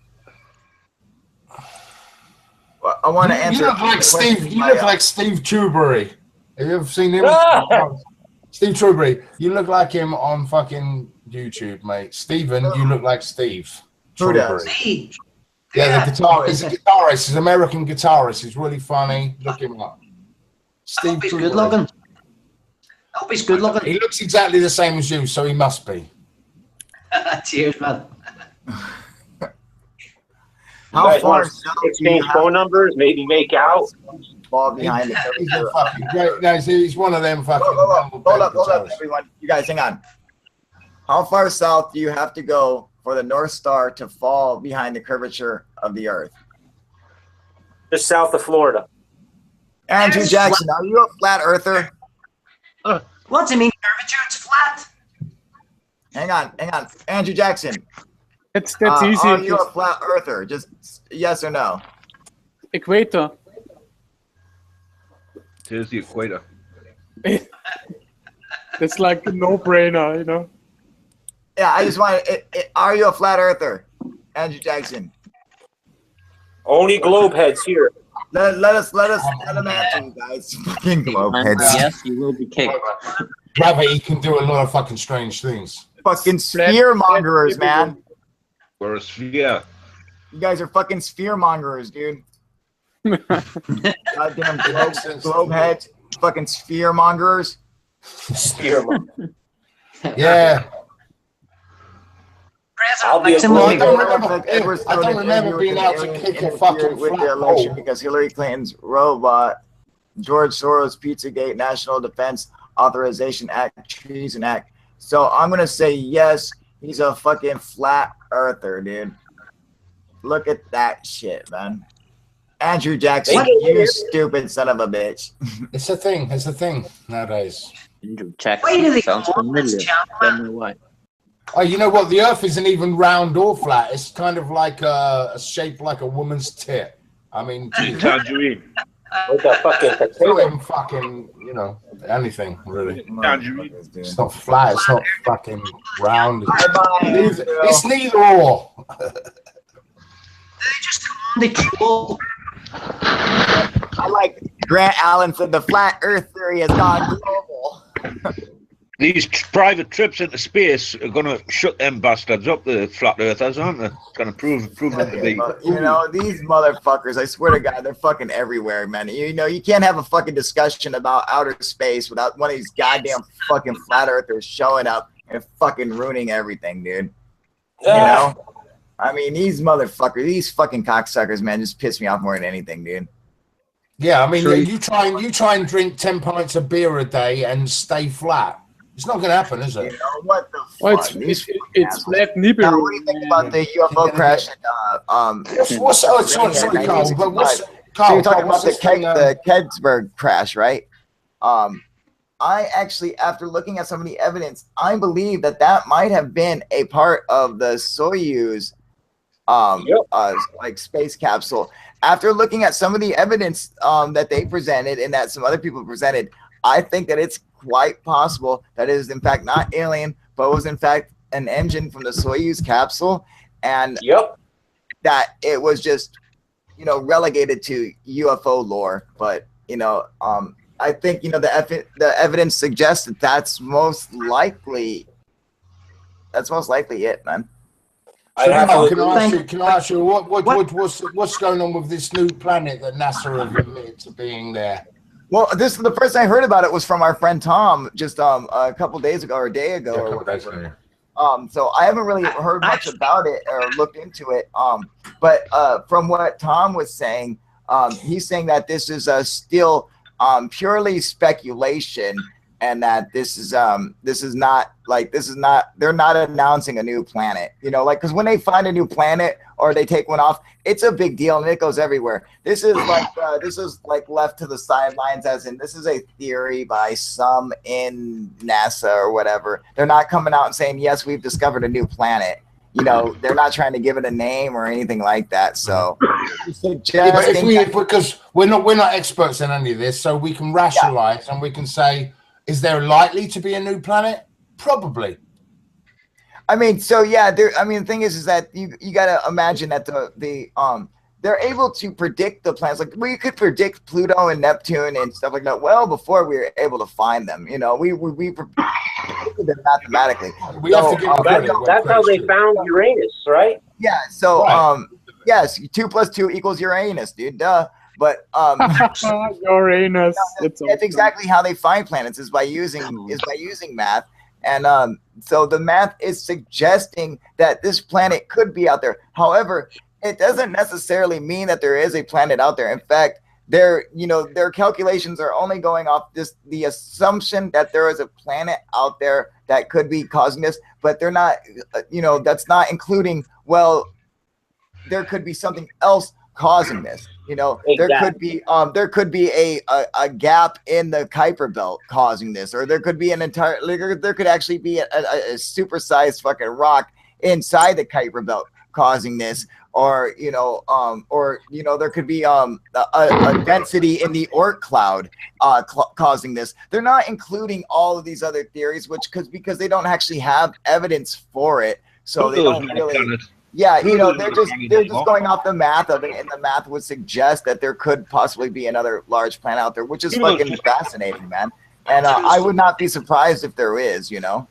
Speaker 1: want to answer.
Speaker 2: You look like Steve. You look like Steve Trueberry. Have you ever seen him? Steve Trueberry. You look like him on fucking YouTube, mate. Steven, you look like Steve.
Speaker 1: Who does?
Speaker 9: Steve.
Speaker 2: Yeah, the guitarist. He's a guitarist. He's an American guitarist. He's really funny. Look him up. Steve
Speaker 9: He's good looking. I hope he's good looking.
Speaker 2: He looks exactly the same as you, so he must be.
Speaker 9: Cheers, man.
Speaker 11: How far exchange phone numbers? Maybe make out.
Speaker 1: Fall behind the
Speaker 2: he's a fucking great. No, he's one of them fucking.
Speaker 1: Hold up, everyone. You guys, hang on. How far south do you have to go for the North Star to fall behind the curvature of the Earth?
Speaker 11: Just south of Florida.
Speaker 1: Andrew Jackson, are you a flat earther?
Speaker 9: What's it mean, curvature? It's flat.
Speaker 1: Hang on. Andrew Jackson.
Speaker 5: That's easy.
Speaker 1: Are you a flat earther? Just yes or no.
Speaker 5: Equator.
Speaker 10: It is the equator.
Speaker 5: It's like a no-brainer,
Speaker 1: Yeah, I just want are you a flat earther, Andrew Jackson?
Speaker 11: Only globe heads here.
Speaker 1: Let him answer, you guys. Fucking globe heads.
Speaker 3: Yes, you will be kicked.
Speaker 2: Gravity can do a lot of fucking strange things.
Speaker 1: Fucking sphere mongerers, man.
Speaker 10: We're a sphere.
Speaker 1: You guys are fucking sphere mongerers, dude. Goddamn globe heads, fucking sphere mongerers.
Speaker 11: Sphere mongerers.
Speaker 2: Yeah.
Speaker 11: I'll be a
Speaker 2: I
Speaker 11: Google.
Speaker 2: don't remember being able to kick a fucking
Speaker 1: with the
Speaker 2: flat
Speaker 1: election
Speaker 2: pole.
Speaker 1: because Hillary Clinton's robot, George Soros Pizzagate, National Defense Authorization Act, Treason Act. So I'm gonna say yes. He's a fucking flat earther, dude. Look at that shit, man. Andrew Jackson, you stupid son of a bitch.
Speaker 2: It's a thing. It's a thing nowadays.
Speaker 3: Andrew Jackson sounds familiar. Don't know why.
Speaker 2: Oh, you know what? The Earth isn't even round or flat. It's kind of like a shape like a woman's tit. I mean,
Speaker 10: Tangerine.
Speaker 11: With the fucking
Speaker 2: throw
Speaker 11: potato.
Speaker 2: him fucking, you know, anything really.
Speaker 10: Tangerine.
Speaker 2: It's not flat. It's not fucking round.
Speaker 1: Bye-bye,
Speaker 2: It's neither or.
Speaker 9: They troll.
Speaker 1: I like Grant Allen said the flat Earth theory has gone global.
Speaker 10: These private trips into space are going to shut them bastards up, the flat earthers, aren't they? Going to prove them to be.
Speaker 1: You know, these motherfuckers, I swear to God, they're fucking everywhere, man. You know, you can't have a fucking discussion about outer space without one of these goddamn fucking flat earthers showing up and fucking ruining everything, dude. You know? I mean, these motherfuckers, these fucking cocksuckers, man, just piss me off more than anything, dude.
Speaker 2: Yeah, I mean, you try and drink 10 pints of beer a day and stay flat. It's not going to happen, is it?
Speaker 1: You know, what the fuck?
Speaker 5: Well, it's flat Nibiru.
Speaker 1: Now, what do you think about the UFO crash?
Speaker 2: Sorry, Carl, but what's
Speaker 1: so you're talking about the Kedsburg crash, right? I actually, after looking at some of the evidence, I believe that might have been a part of the Soyuz like space capsule. After looking at some of the evidence that they presented and that some other people presented, I think that it's quite possible that it is in fact not alien, but was in fact an engine from the Soyuz capsule, and that it was just, you know, relegated to UFO lore. But you know, I think, you know, the evidence suggests that that's most likely it, man.
Speaker 2: So can I ask you what's going on with this new planet that NASA have admitted to being there?
Speaker 1: Well, this the first I heard about it was from our friend Tom just a couple days ago or a day ago.
Speaker 2: Yeah, a couple days ago.
Speaker 1: So I haven't really heard much about it or looked into it. But from what Tom was saying, he's saying that this is still purely speculation, and that they're not announcing a new planet, you know, like, because when they find a new planet or they take one off, it's a big deal and it goes everywhere. This is like left to the sidelines, as in this is a theory by some in NASA or whatever. They're not coming out and saying, yes, we've discovered a new planet. You know, they're not trying to give it a name or anything like that. So,
Speaker 2: because we're not experts in any of this, so we can rationalize and we can say, is there likely to be a new planet? Probably.
Speaker 1: I mean, so yeah, the thing is that you got to imagine that they're able to predict the planets. Like, we could predict Pluto and Neptune and stuff like that well before we were able to find them. You know, we predicted them mathematically.
Speaker 11: That's how they found Uranus, right?
Speaker 1: Yeah. So yes, 2 + 2 = Uranus, dude. Duh. But
Speaker 5: Uranus.
Speaker 1: That's exactly how they find planets, is by using math. And so the math is suggesting that this planet could be out there. However, it doesn't necessarily mean that there is a planet out there. In fact, their calculations are only going off the assumption that there is a planet out there that could be causing this, but they're not, that's not including, well, there could be something else causing this. You know, exactly. There could be a gap in the Kuiper belt causing this, or there could be there could actually be a supersized fucking rock inside the Kuiper belt causing this, or there could be a density in the Oort cloud causing this. They're not including all of these other theories, because they don't actually have evidence for it, so they don't really. Yeah, they're just going off the math of it, and the math would suggest that there could possibly be another large planet out there, which is fucking fascinating, man. And I would not be surprised if there is, No,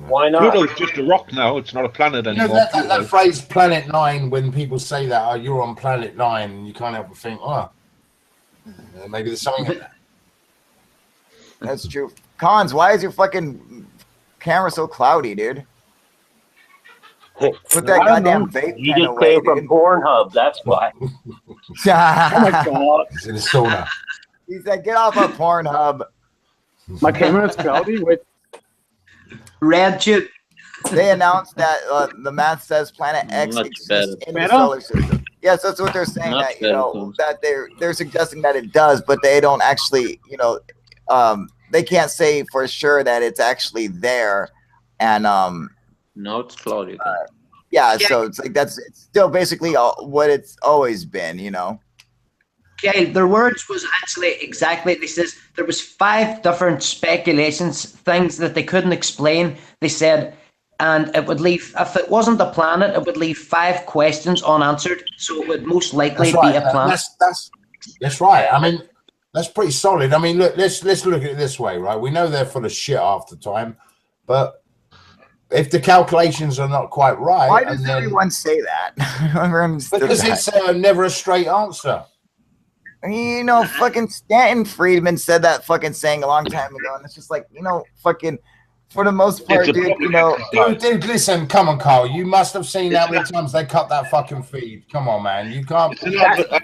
Speaker 11: why not?
Speaker 10: Pluto's just a rock now; it's not a planet anymore.
Speaker 2: That phrase "Planet 9," when people say that, you're on Planet 9, you can't help but think, maybe there's something in that.
Speaker 1: That's true. Cons, why is your fucking camera so cloudy, dude? Put that goddamn vape
Speaker 11: You
Speaker 1: pen
Speaker 11: just
Speaker 1: away,
Speaker 11: came from
Speaker 1: dude.
Speaker 11: Pornhub, that's why.
Speaker 5: Oh my god.
Speaker 2: He's in the sauna.
Speaker 1: He said, "Get off of Pornhub."
Speaker 5: My camera is cloudy. Wait.
Speaker 9: Red tube.
Speaker 1: They announced that the math says Planet X
Speaker 3: Much
Speaker 1: exists
Speaker 3: better.
Speaker 1: in the solar system. Yes, that's what they're saying.
Speaker 3: Much
Speaker 1: That you know
Speaker 3: better.
Speaker 1: that they're suggesting that it does, but they don't actually. You know, they can't say for sure that it's actually there, and
Speaker 3: No, it's cloudy.
Speaker 1: yeah. So it's like it's still basically what it's always been. You know.
Speaker 9: Okay, their words was actually exactly, they says there was 5 different speculations, things that they couldn't explain. They said, and it would leave, if it wasn't a planet, it would leave 5 questions unanswered. So it would most likely
Speaker 2: That's right.
Speaker 9: be a planet.
Speaker 2: That's right. I mean, that's pretty solid. I mean, look, let's look at it this way, right? We know they're full of shit half the time, but if the calculations are not quite right,
Speaker 1: Why does everyone say that?
Speaker 2: Because it's never a straight answer.
Speaker 1: You know, fucking Stanton Friedman said that fucking saying a long time ago, and it's just like, you know, fucking for the most part, dude, you know.
Speaker 2: Dude, listen, come on, Carl. You must have seen how many times they cut that fucking feed. Come on, man. You can't.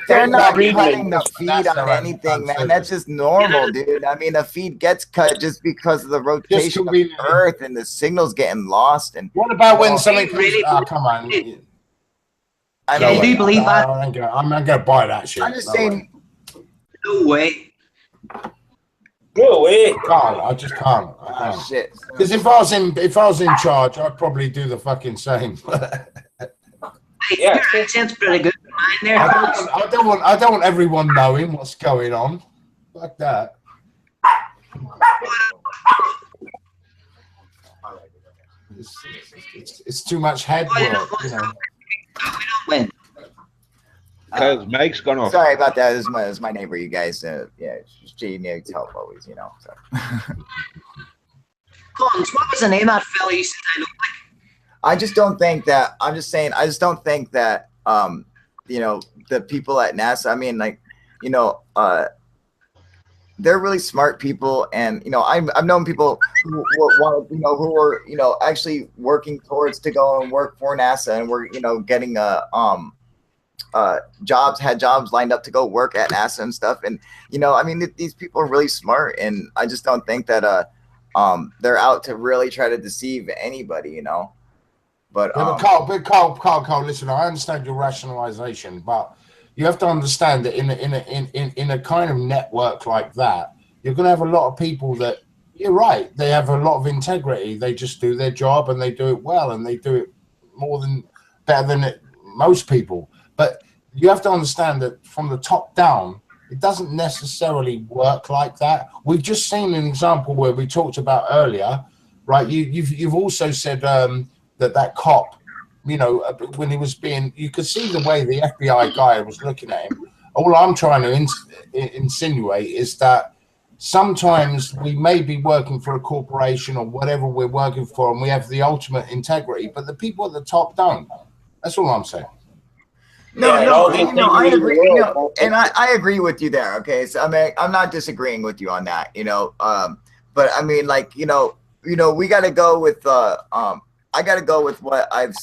Speaker 1: They're not cutting the feed on anything, man. That's just normal, dude. I mean, the feed gets cut just because of the rotation of the Earth and the signals getting lost. And
Speaker 2: what about when something really? Oh, come on.
Speaker 1: I mean,
Speaker 9: do you believe that?
Speaker 2: I'm not gonna buy that shit.
Speaker 1: I'm just saying.
Speaker 9: No way.
Speaker 11: No way.
Speaker 2: I just can't.
Speaker 1: Oh, shit.
Speaker 2: Because if I was in charge, I'd probably do the fucking same.
Speaker 11: Yeah,
Speaker 9: your accent's pretty good. Mine there.
Speaker 2: I don't want everyone knowing what's going on. Like that. It's too much head work, you know.
Speaker 9: We don't win.
Speaker 10: Because Mike's gone off.
Speaker 1: Sorry about that. This is my neighbor. You guys, yeah, she needs help always, you know. So.
Speaker 9: Collins, what was the name of that fella you said I look like?
Speaker 1: I just don't think that. I'm just saying. I just don't think that. You know, the people at NASA. I mean, like, you know, they're really smart people, and you know, I've known people who want, you know, who are, you know, actually working towards to go and work for NASA, and we're, you know, getting had jobs lined up to go work at NASA and stuff. And you know, I mean, these people are really smart, and I just don't think that they're out to really try to deceive anybody, you know. But
Speaker 2: Carl, listen, I understand your rationalization, but you have to understand that in a kind of network like that, you're going to have a lot of people that, you're right, they have a lot of integrity. They just do their job and they do it well, and they do it better than most people. But you have to understand that from the top down, it doesn't necessarily work like that. We've just seen an example where we talked about earlier, right? You've also said that cop, you know, when he was being, you could see the way the FBI guy was looking at him. All I'm trying to insinuate is that sometimes we may be working for a corporation or whatever we're working for, and we have the ultimate integrity, but the people at the top don't. That's all I'm saying.
Speaker 1: No, I agree. And I agree with you there. Okay, so I mean, I'm not disagreeing with you on that. You know, but I mean, like, you know, we got to go with I got to go with what I've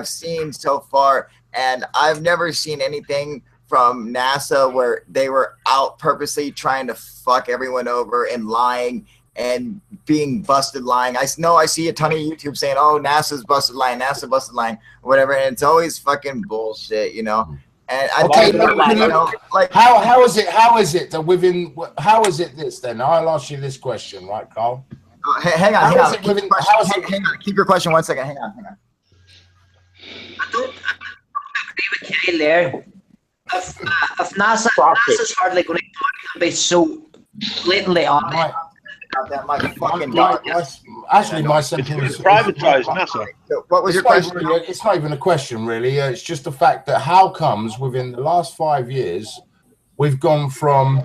Speaker 1: seen so far, and I've never seen anything from NASA where they were out purposely trying to fuck everyone over and lying and being busted lying. I see a ton of YouTube saying, "Oh, NASA's busted lying, NASA busted lying," or whatever, and it's always fucking bullshit, you know. And I think, you know, like,
Speaker 2: how is it that how is it this then? I'll ask you this question, right, Carl?
Speaker 1: Hang on. Keep your question 1 second. Hang on.
Speaker 9: I don't agree with Kyle there. If NASA's hardly going to be so blatantly honest.
Speaker 2: Actually, my sentence is
Speaker 10: privatized NASA.
Speaker 1: What was your question?
Speaker 2: It's not even a question, really. It's just the fact that how comes within the last 5 years we've gone from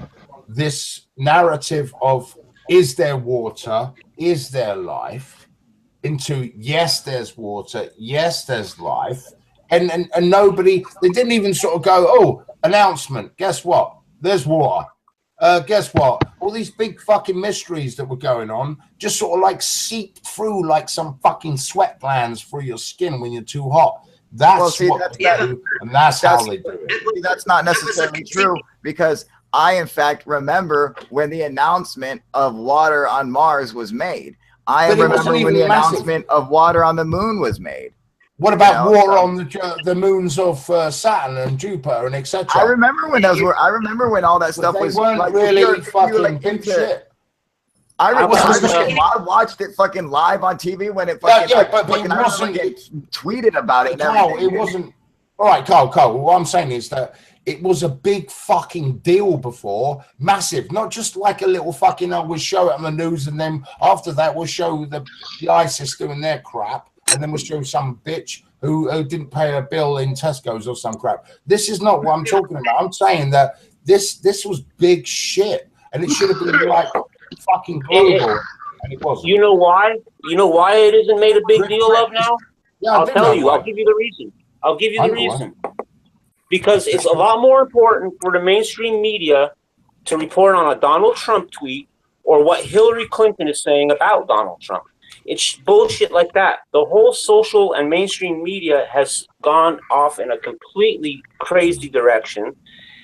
Speaker 2: this narrative of is there water, is there life, into yes, there's water, yes, there's life, and nobody, they didn't even sort of go, oh, announcement, guess what? There's water. guess what? All these big fucking mysteries that were going on just sort of like seeped through like some fucking sweat glands through your skin when you're too hot. That's what they do, and that's how they do it.
Speaker 1: That's not necessarily true, because I, in fact, remember when the announcement of water on Mars was made. I remember when the announcement of water on the moon was made.
Speaker 2: What about water on the moons of Saturn and Jupiter and etc.?
Speaker 1: I remember when those were. I remember when all that stuff was
Speaker 2: weren't
Speaker 1: like,
Speaker 2: really fucking big shit.
Speaker 1: I watched it fucking live on TV when it fucking.
Speaker 2: But it wasn't.
Speaker 1: Tweeted about it.
Speaker 2: No, it wasn't. All right, Carl. What I'm saying is that it was a big fucking deal before, massive. Not just like a little fucking. We'll show it on the news, and then after that we'll show the ISIS doing their crap. And then we'll show some bitch who didn't pay a bill in Tesco's or some crap. This is not what I'm talking about. I'm saying that this was big shit, and it should have been like fucking global, and it wasn't.
Speaker 11: You know why? You know why it isn't made a big deal of now?
Speaker 2: Yeah,
Speaker 11: I'll tell you. I'll give you the reason. I'll give you the reason. Because it's a lot more important for the mainstream media to report on a Donald Trump tweet or what Hillary Clinton is saying about Donald Trump. It's bullshit like that. The whole social and mainstream media has gone off in a completely crazy direction.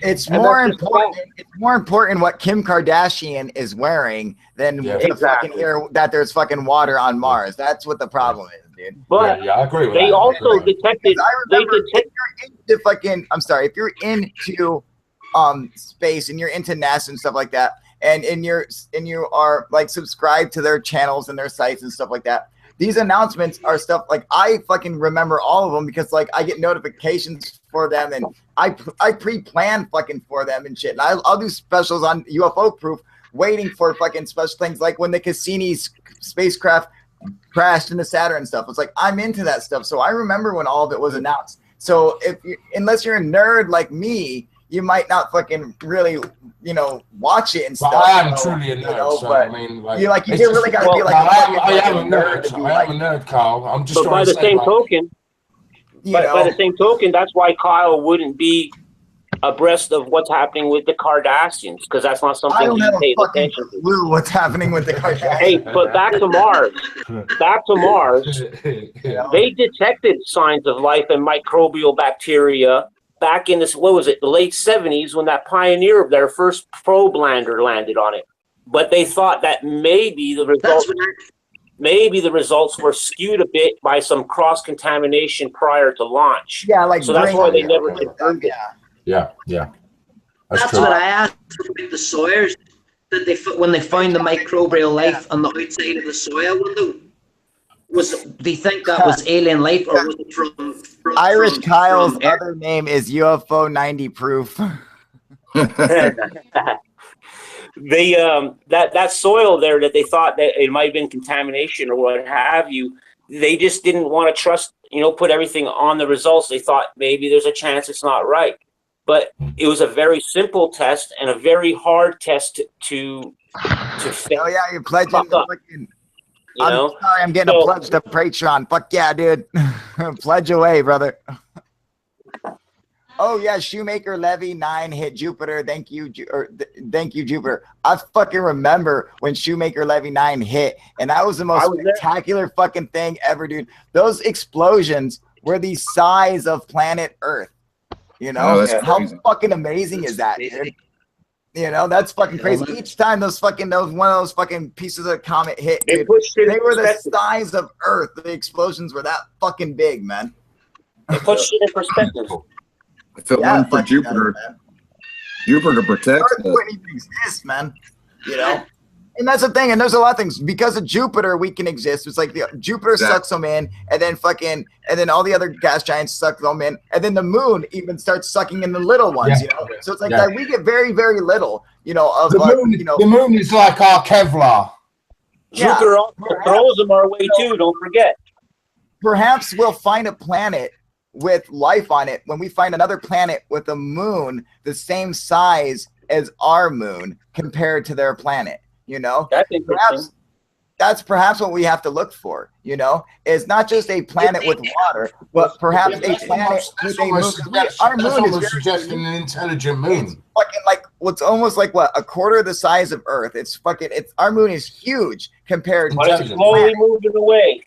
Speaker 1: It's more important. It's more important what Kim Kardashian is wearing than to fucking hear that there's fucking water on Mars. That's what the problem is, dude.
Speaker 11: But
Speaker 2: I agree with
Speaker 11: they
Speaker 2: that.
Speaker 11: also detected.
Speaker 1: If you're into fucking, I'm sorry, if you're into space and you're into NASA and stuff like that, and you are like subscribed to their channels and their sites and stuff like that, these announcements are stuff like I fucking remember all of them because like I get notifications for them and I pre-plan fucking for them and shit. And I'll do specials on UFO Proof, waiting for fucking special things like when the Cassini's spacecraft crashed into Saturn and stuff. It's like I'm into that stuff, so I remember when all of it was announced. So unless you're a nerd like me, you might not fucking really, watch it and stuff.
Speaker 2: But I am truly a nerd, so I mean, like,
Speaker 1: you really got to be like.
Speaker 2: I am a nerd. I am a nerd, Carl. I'm just.
Speaker 11: But by the same token, by the same token, that's why Kyle wouldn't be abreast of what's happening with the Kardashians, because that's not something he pays attention to.
Speaker 1: Clue what's happening with the Kardashians.
Speaker 11: Hey, but back to Mars. They detected signs of life and microbial bacteria back in the late 70s when that Pioneer of their first probe lander landed on it. But they thought that maybe the results were skewed a bit by some cross contamination prior to launch.
Speaker 1: Yeah, like
Speaker 11: so that's why they never confirmed it.
Speaker 2: Yeah.
Speaker 9: That's what I asked about the Sawyers. When they found the microbial life on the outside of the Sawyer window, do you think that was alien life, or was it from
Speaker 1: Irish Kyle's other name is UFO 90 Proof.
Speaker 11: They that soil there that they thought that it might have been contamination or what have you, they just didn't want to trust, put everything on the results. They thought maybe there's a chance it's not right. But it was a very simple test and a very hard test to fail.
Speaker 1: Oh yeah, you're pledging the fucking. I'm sorry, I'm getting a pledge to Patreon. Fuck yeah, dude. Pledge away, brother. Oh yeah, Shoemaker Levy 9 hit Jupiter. Thank you, Jupiter. I fucking remember when Shoemaker Levy 9 hit, and that was the most spectacular fucking thing ever, dude. Those explosions were the size of planet Earth. How fucking amazing is that, dude? That's fucking crazy. Each time one of those fucking pieces of comet hit, dude, they were the size of Earth. The explosions were that fucking big, man.
Speaker 11: It puts shit in perspective.
Speaker 6: If it wasn't for Jupiter, Jupiter protects
Speaker 1: Earth wouldn't even exist, man. And that's the thing. And there's a lot of things. Because of Jupiter, we can exist. It's like Jupiter sucks them in, and then all the other gas giants suck them in, and then the moon even starts sucking in the little ones. So it's like that we get very, very little. Of
Speaker 2: the moon is like our Kevlar.
Speaker 11: Jupiter also throws them our way too. Don't forget.
Speaker 1: Perhaps we'll find a planet with life on it when we find another planet with a moon the same size as our moon compared to their planet.
Speaker 11: That's interesting.
Speaker 1: that's perhaps what we have to look for. You know, is not just a planet with water, but perhaps a planet with a moon. Our moon is
Speaker 2: suggesting an intelligent moon.
Speaker 1: It's fucking like what's almost like what, a quarter the size of Earth. It's our moon is huge compared
Speaker 11: But
Speaker 1: to
Speaker 11: it's slowly moving away.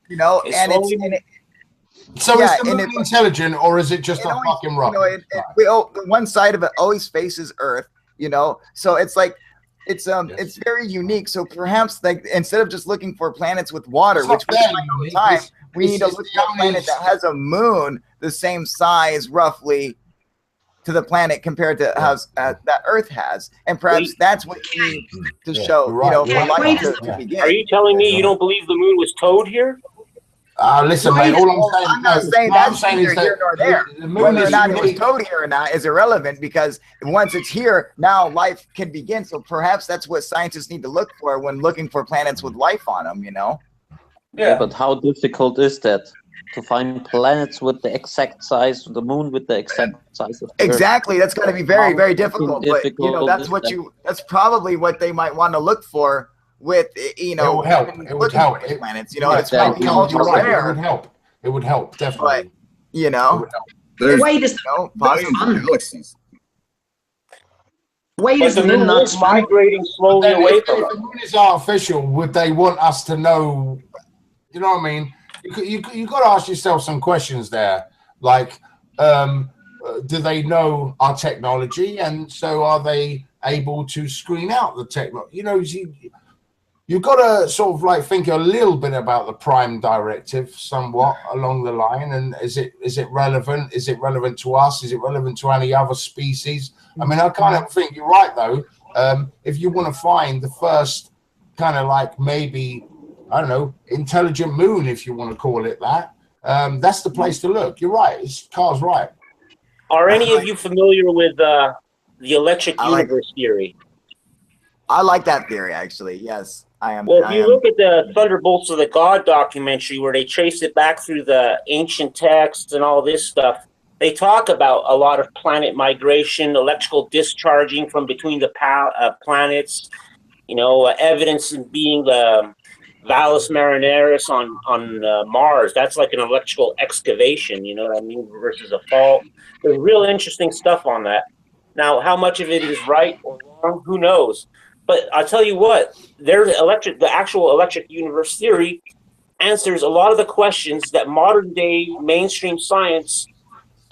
Speaker 1: You know,
Speaker 11: It's
Speaker 1: and
Speaker 11: slowly
Speaker 2: so is the moon intelligent, or is it just a fucking rock?
Speaker 1: You know, the one side of it always faces Earth. You know, so it's like it's very unique. So perhaps like instead of just looking for planets with water, which we find all the time, we need to look for a planet that has a moon the same size roughly to the planet compared to how that Earth has, and perhaps that's what you need to show. You know, for life to begin.
Speaker 11: Are you telling me you don't believe the moon was towed here?
Speaker 2: Listen, mate, all I'm saying,
Speaker 1: I'm saying that's neither here nor there. Whether or not it was towed here or not is irrelevant, because once it's here, now life can begin. So perhaps that's what scientists need to look for when looking for planets with life on them, you know?
Speaker 3: Yeah, but how difficult is that? To find planets with the exact size of the moon, with the exact size of the
Speaker 1: Exactly. That's going to be very, very difficult. But, you know, that's probably what they might want to look for. With, you know,
Speaker 2: it would help.
Speaker 1: Planets, you know, it's probably ultra rare.
Speaker 2: It would help, definitely.
Speaker 1: But, you know,
Speaker 8: there's galaxies.
Speaker 9: Wait,
Speaker 11: but the moon is migrating slowly away from us.
Speaker 2: If the moon is artificial, would they want us to know? You know what I mean? You got to ask yourself some questions there, like, do they know our technology, and so are they able to screen out the technology? You know, you've got to sort of like think a little bit about the Prime Directive, somewhat along the line, and is it relevant? Is it relevant to us? Is it relevant to any other species? I mean, I kind of think you're right though. If you want to find the first kind of like maybe, I don't know, intelligent moon, if you want to call it that, that's the place to look. You're right. Carl's right.
Speaker 11: Are any of you familiar with the electric universe theory?
Speaker 1: I like that theory, actually. Yes, I am.
Speaker 11: Well, if you look at the Thunderbolts of the God documentary, where they trace it back through the ancient texts and all this stuff, they talk about a lot of planet migration, electrical discharging from between the planets. You know, evidence in being the Valles Marineris on Mars. That's like an electrical excavation. You know what I mean? Versus a fault. There's real interesting stuff on that. Now, how much of it is right or wrong? Who knows? But I'll tell you what, the actual electric universe theory answers a lot of the questions that modern day mainstream science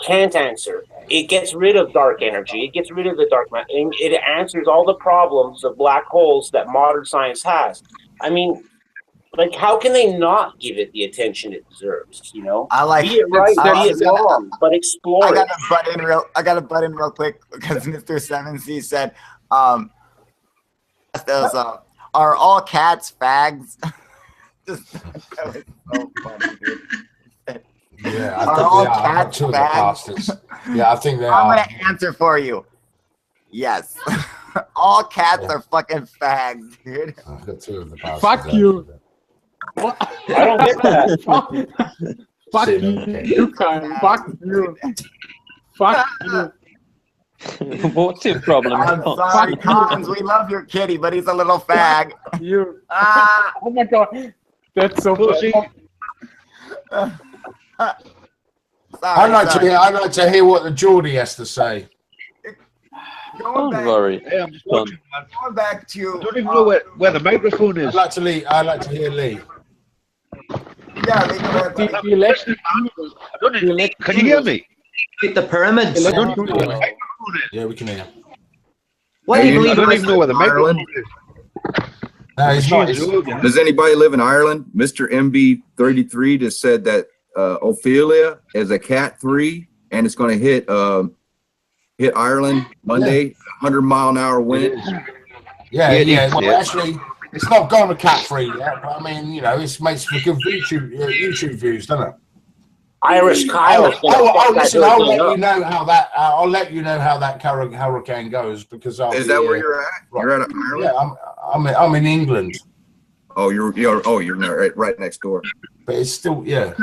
Speaker 11: can't answer. It gets rid of dark energy. It gets rid of the dark matter. And it answers all the problems of black holes that modern science has. I mean, like, how can they not give it the attention it deserves? You know,
Speaker 1: I like
Speaker 11: be it right, be it wrong, but explore.
Speaker 1: I got to butt in real quick because Mr. 7C said, are all cats fags? That was so funny, dude.
Speaker 2: Yeah,
Speaker 1: are all cats fags?
Speaker 2: Yeah, I think they are.
Speaker 1: I'm gonna answer for you. Yes, all cats are fucking fags, dude.
Speaker 2: I've got two of the bastards.
Speaker 5: Fuck you.
Speaker 11: What? I don't get that.
Speaker 5: Fuck you, Kyle. Fuck you. Fuck you.
Speaker 3: What's your problem?
Speaker 1: I'm sorry, Collins. We love your kitty, but he's a little fag.
Speaker 5: You. Oh my god, that's so funny.
Speaker 2: I'd like to hear what the Geordie has to say.
Speaker 3: Don't worry.
Speaker 10: Hey, I'm just watching, man.
Speaker 1: Going back to.
Speaker 10: I don't even know where the microphone is.
Speaker 2: I'd like to hear Lee.
Speaker 1: Yeah,
Speaker 5: the electric universe.
Speaker 10: Can you hear me?
Speaker 9: The pyramids.
Speaker 2: Yeah, we can hear.
Speaker 9: What do you believe?
Speaker 10: I don't even know where the microphone is.
Speaker 6: Does anybody live in Ireland? Mr. MB33 just said that Ophelia is a Cat 3 and it's going to hit Ireland Monday, 100-mile-an-hour winds.
Speaker 2: Yeah. Well, actually, it's not gone to Cat 3 yet, but I mean, you know, it makes for good YouTube views, doesn't it?
Speaker 11: Irish Kyle.
Speaker 2: Listen, I'll let you know how that hurricane goes, because
Speaker 6: is that where you're at? Right. You're at Ireland?
Speaker 2: Yeah, I'm in England.
Speaker 6: Oh, you're right next door.
Speaker 2: But it's still, yeah.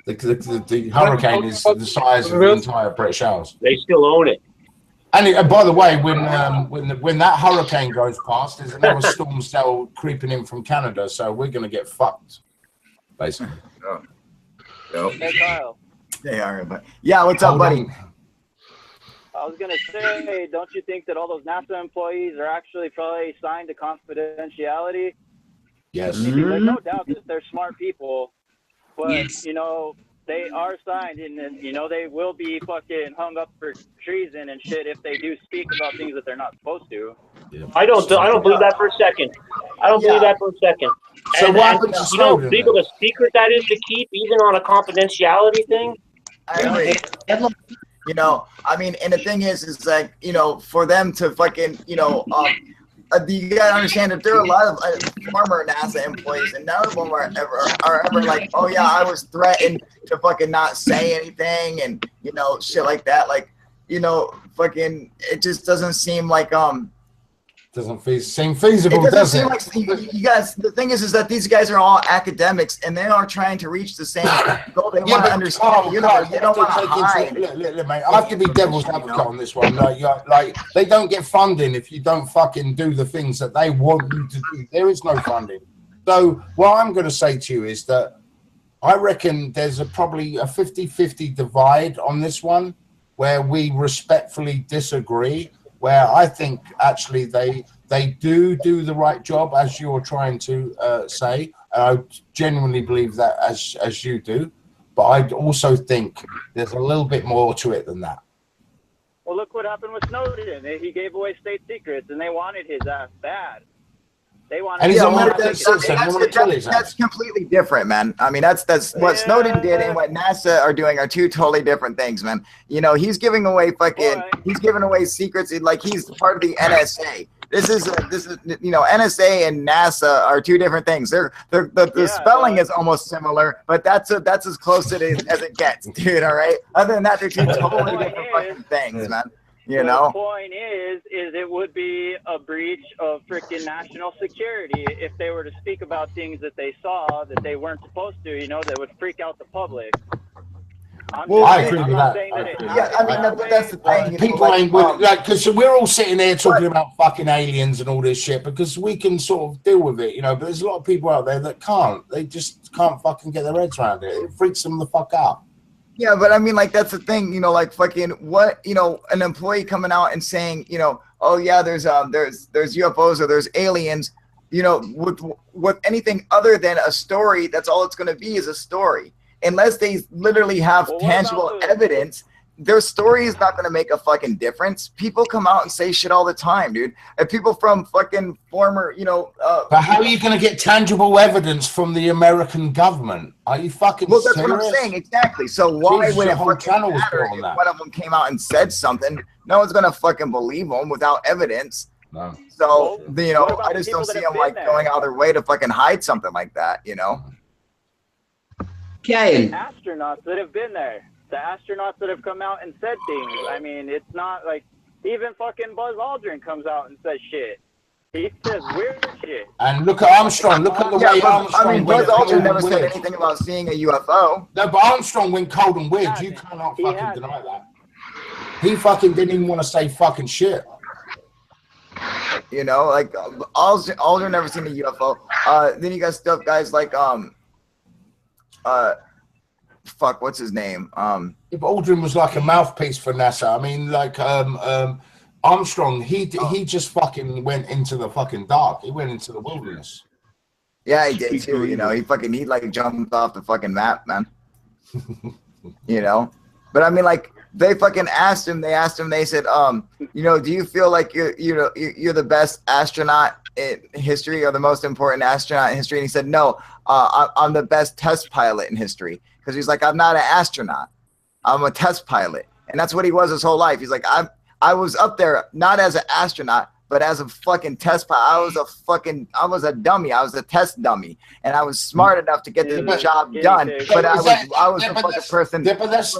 Speaker 2: The hurricane is the size of the entire British Isles.
Speaker 11: They still own it.
Speaker 2: And by the way, when that hurricane goes past, there's another storm cell creeping in from Canada, so we're gonna get fucked, basically.
Speaker 12: Hey, Kyle.
Speaker 1: They are, but yeah, what's up, buddy?
Speaker 12: I was gonna say, don't you think that all those NASA employees are actually probably signed to confidentiality?
Speaker 2: Yes.
Speaker 12: I mean, there's no doubt that they're smart people, but you know, they are signed, and you know, they will be fucking hung up for treason and shit if they do speak about things that they're not supposed to.
Speaker 11: I don't believe that for a second. I don't believe that for a second.
Speaker 2: So
Speaker 11: and,
Speaker 2: what happens to
Speaker 11: you know
Speaker 2: Snowden,
Speaker 11: how big of a secret that is to keep, even on a confidentiality thing?
Speaker 1: I agree. You know, I mean, and the thing is like, you know, for them to fucking, you know, you gotta understand that there are a lot of former NASA employees, and none of them are ever like, oh yeah, I was threatened to fucking not say anything, and you know, shit like that. Like, you know, fucking, it just doesn't seem like
Speaker 2: doesn't seem feasible,
Speaker 1: it
Speaker 2: does
Speaker 1: seem
Speaker 2: it?
Speaker 1: like you guys. The thing is that these guys are all academics, and they are trying to reach the same goal. They want to understand the universe. They don't want to hide.
Speaker 2: Look, mate, I have to be devil's advocate on this one. Like, they don't get funding if you don't fucking do the things that they want you to do. There is no funding. So what I'm going to say to you is that I reckon there's probably a 50-50 divide on this one, where we respectfully disagree. Where I think actually they do the right job, as you're trying to say. I genuinely believe that as you do, but I also think there's a little bit more to it than that.
Speaker 12: Well, look what happened with Snowden. He gave away state secrets, and they wanted his ass bad. They wanted.
Speaker 1: And he's that's completely different, man. I mean, that's what Snowden did and what NASA are doing are two totally different things, man. You know, he's giving away he's giving away secrets. Like, he's part of the NSA. This is you know, NSA and NASA are two different things. The spelling is almost similar, but that's as close to it as it gets, dude. All right. Other than that, they're two totally different fucking things, man. You know,
Speaker 12: the point is it would be a breach of freaking national security if they were to speak about things that they saw that they weren't supposed to. You know, that would freak out the public.
Speaker 2: I agree with that.
Speaker 1: Yeah, I mean, that's the thing.
Speaker 2: People ain't like, because we're all sitting there talking about fucking aliens and all this shit because we can sort of deal with it, you know. But there's a lot of people out there that can't. They just can't fucking get their heads around it. It freaks them the fuck out.
Speaker 1: Yeah, but I mean, like, that's the thing, you know, like, fucking what, you know, an employee coming out and saying, you know, oh yeah, there's UFOs or there's aliens, you know, with anything other than a story, that's all it's going to be, is a story. Unless they literally have tangible evidence, their story is not going to make a fucking difference. People come out and say shit all the time, dude. And people from fucking former, you know.
Speaker 2: But how are you going to get tangible evidence from the American government? Are you fucking serious?
Speaker 1: That's what I'm saying, exactly. So why would it fucking matter if one of them came out and said something? No one's going to fucking believe them without evidence.
Speaker 2: No.
Speaker 1: So, you know, I just don't see them, like, going out of their way to fucking hide something like that, you know?
Speaker 12: Okay. Astronauts that have been there. The astronauts that have come out and said things. I mean, it's not like even fucking Buzz Aldrin comes out and says shit. He says weird shit.
Speaker 2: And look at Armstrong. Look at the way Armstrong.
Speaker 1: I mean, Buzz Aldrin never said anything about seeing a UFO.
Speaker 2: No, but Armstrong went cold and weird. You cannot fucking deny that. He fucking didn't even want to say fucking shit.
Speaker 1: You know, like Aldrin never seen a UFO. Then you got stuff, guys like fuck, what's his name?
Speaker 2: If Aldrin was like a mouthpiece for NASA, I mean, like Armstrong, he just fucking went into the fucking dark. He went into the wilderness.
Speaker 1: Yeah, he did too. You know, he like jumped off the fucking map, man. You know, but I mean, like, they fucking asked him. They said, you know, do you feel like you're the best astronaut in history or the most important astronaut in history? And he said, no, I'm the best test pilot in history. Because he's like, I'm not an astronaut, I'm a test pilot. And that's what he was his whole life. He's like, I was up there not as an astronaut, but as a fucking test pilot. I was a dummy. I was a test dummy, and I was smart enough to get the job done. But I was the fucking person.
Speaker 2: But that's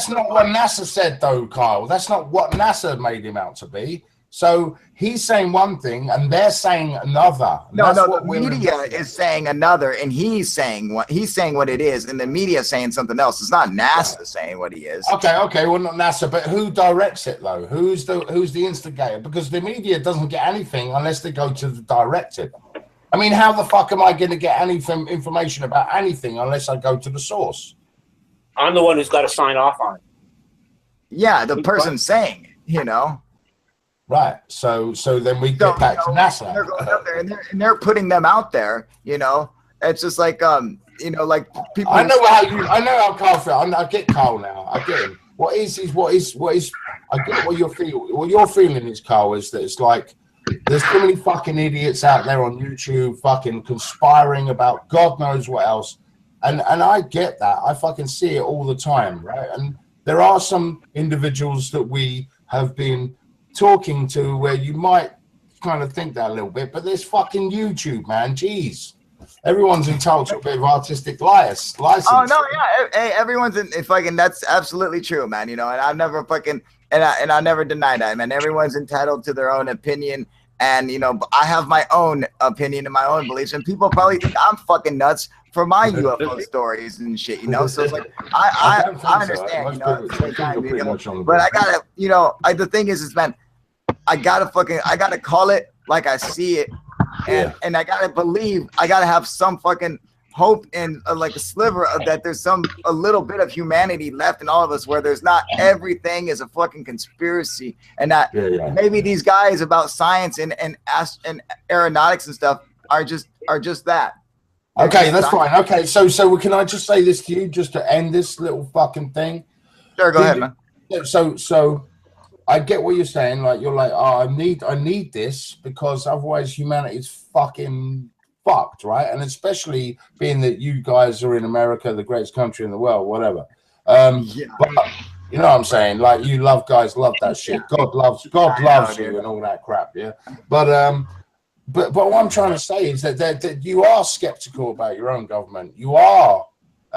Speaker 2: not what NASA said, though, Kyle. That's not what NASA made him out to be. So he's saying one thing and they're saying another.
Speaker 1: No, the media is saying another, and he's saying what it is, and the media is saying something else. It's not NASA saying what he is.
Speaker 2: Okay, well, not NASA, but who directs it though? Who's the instigator? Because the media doesn't get anything unless they go to the director. I mean, how the fuck am I going to get any information about anything unless I go to the source?
Speaker 11: I'm the one who's got to sign off on it.
Speaker 1: Yeah, the person saying,
Speaker 2: Right. So then we get back to NASA.
Speaker 1: They're going up there and they're putting them out there. It's just like like people.
Speaker 2: I know how Carl feels. I get Carl now. I get him. What is? I get what you're feeling. What you're feeling is, Carl, is that it's like there's too many fucking idiots out there on YouTube, fucking conspiring about God knows what else. And I get that. I fucking see it all the time, right? And there are some individuals that we have been talking to where you might kind of think that a little bit, but there's fucking YouTube, man. Jeez. Everyone's entitled to a bit of artistic license.
Speaker 1: Oh no, yeah. Hey, everyone's in fucking. That's absolutely true, man. And I've never fucking and I never deny that, man. Everyone's entitled to their own opinion, and I have my own opinion and my own beliefs, and people probably think I'm fucking nuts for my UFO stories and shit, So it's like I understand, but I gotta, the thing is, man, I gotta call it like I see it. And I gotta believe, I gotta have some fucking hope in like a sliver of that. There's a little bit of humanity left in all of us, where there's not everything is a fucking conspiracy, and that maybe these guys about science and aeronautics and stuff are just that.
Speaker 2: Okay, that's fine. Okay, so can I just say this to you, just to end this little fucking thing?
Speaker 1: Sure, go ahead, man.
Speaker 2: So I get what you're saying. Like, you're like, oh, I need this because otherwise humanity's fucking fucked, right? And especially being that you guys are in America, the greatest country in the world, whatever. But you know what I'm saying? Like, you guys love that shit. God loves you and all that crap, yeah. But what I'm trying to say is that you are skeptical about your own government. You are.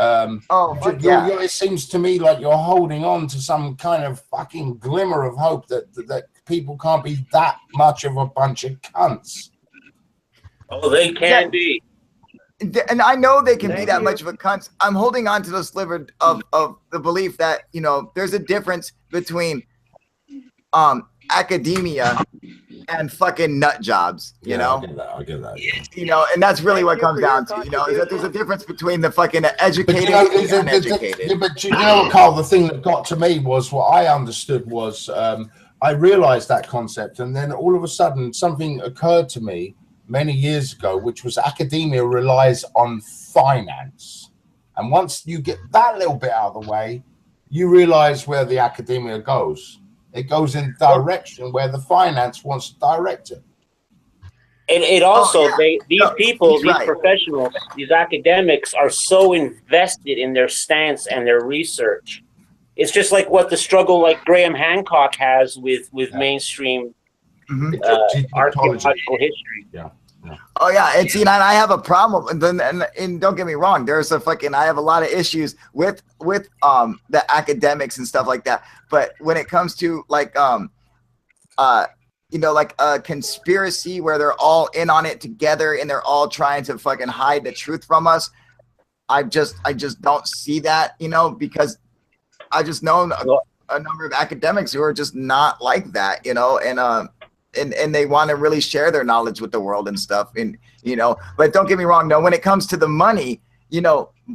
Speaker 2: It seems to me like you're holding on to some kind of fucking glimmer of hope that people can't be that much of a bunch of cunts.
Speaker 11: Oh, they can be.
Speaker 1: And I know they can be that much of a cunt. I'm holding on to the sliver of the belief that, there's a difference between academia and fucking nut jobs, I get that. And that's really what comes down to, is that there's a difference between the fucking educated and uneducated.
Speaker 2: But you know what, Carl, the thing that got to me was what I understood was I realized that concept, and then all of a sudden something occurred to me many years ago, which was academia relies on finance. And once you get that little bit out of the way, you realize where the academia goes. It goes in the direction where the finance wants to direct it.
Speaker 11: And it also, these professionals, these academics are so invested in their stance and their research. It's just like what the struggle like Graham Hancock has with mainstream archaeological history.
Speaker 1: Oh yeah, and I have a problem, and don't get me wrong, there's I have a lot of issues with the academics and stuff like that. But when it comes to like a conspiracy where they're all in on it together and they're all trying to fucking hide the truth from us, I just don't see that, because I just know a number of academics who are just not like that, and they want to really share their knowledge with the world and stuff. And, but don't get me wrong. No, when it comes to the money,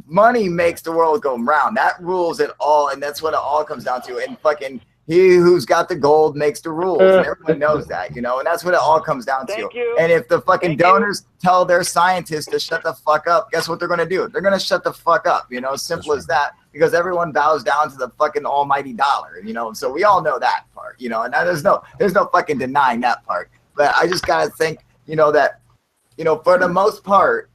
Speaker 1: money makes the world go round. That rules it all. And that's what it all comes down to. And fucking he who's got the gold makes the rules. And everyone knows that, and that's what it all comes down to. And if the fucking donors tell their scientists to shut the fuck up, guess what they're going to do? They're going to shut the fuck up, simple as that, because everyone bows down to the fucking almighty dollar, so we all know that part, and there's no fucking denying that part. But I just got to think, that, for the most part,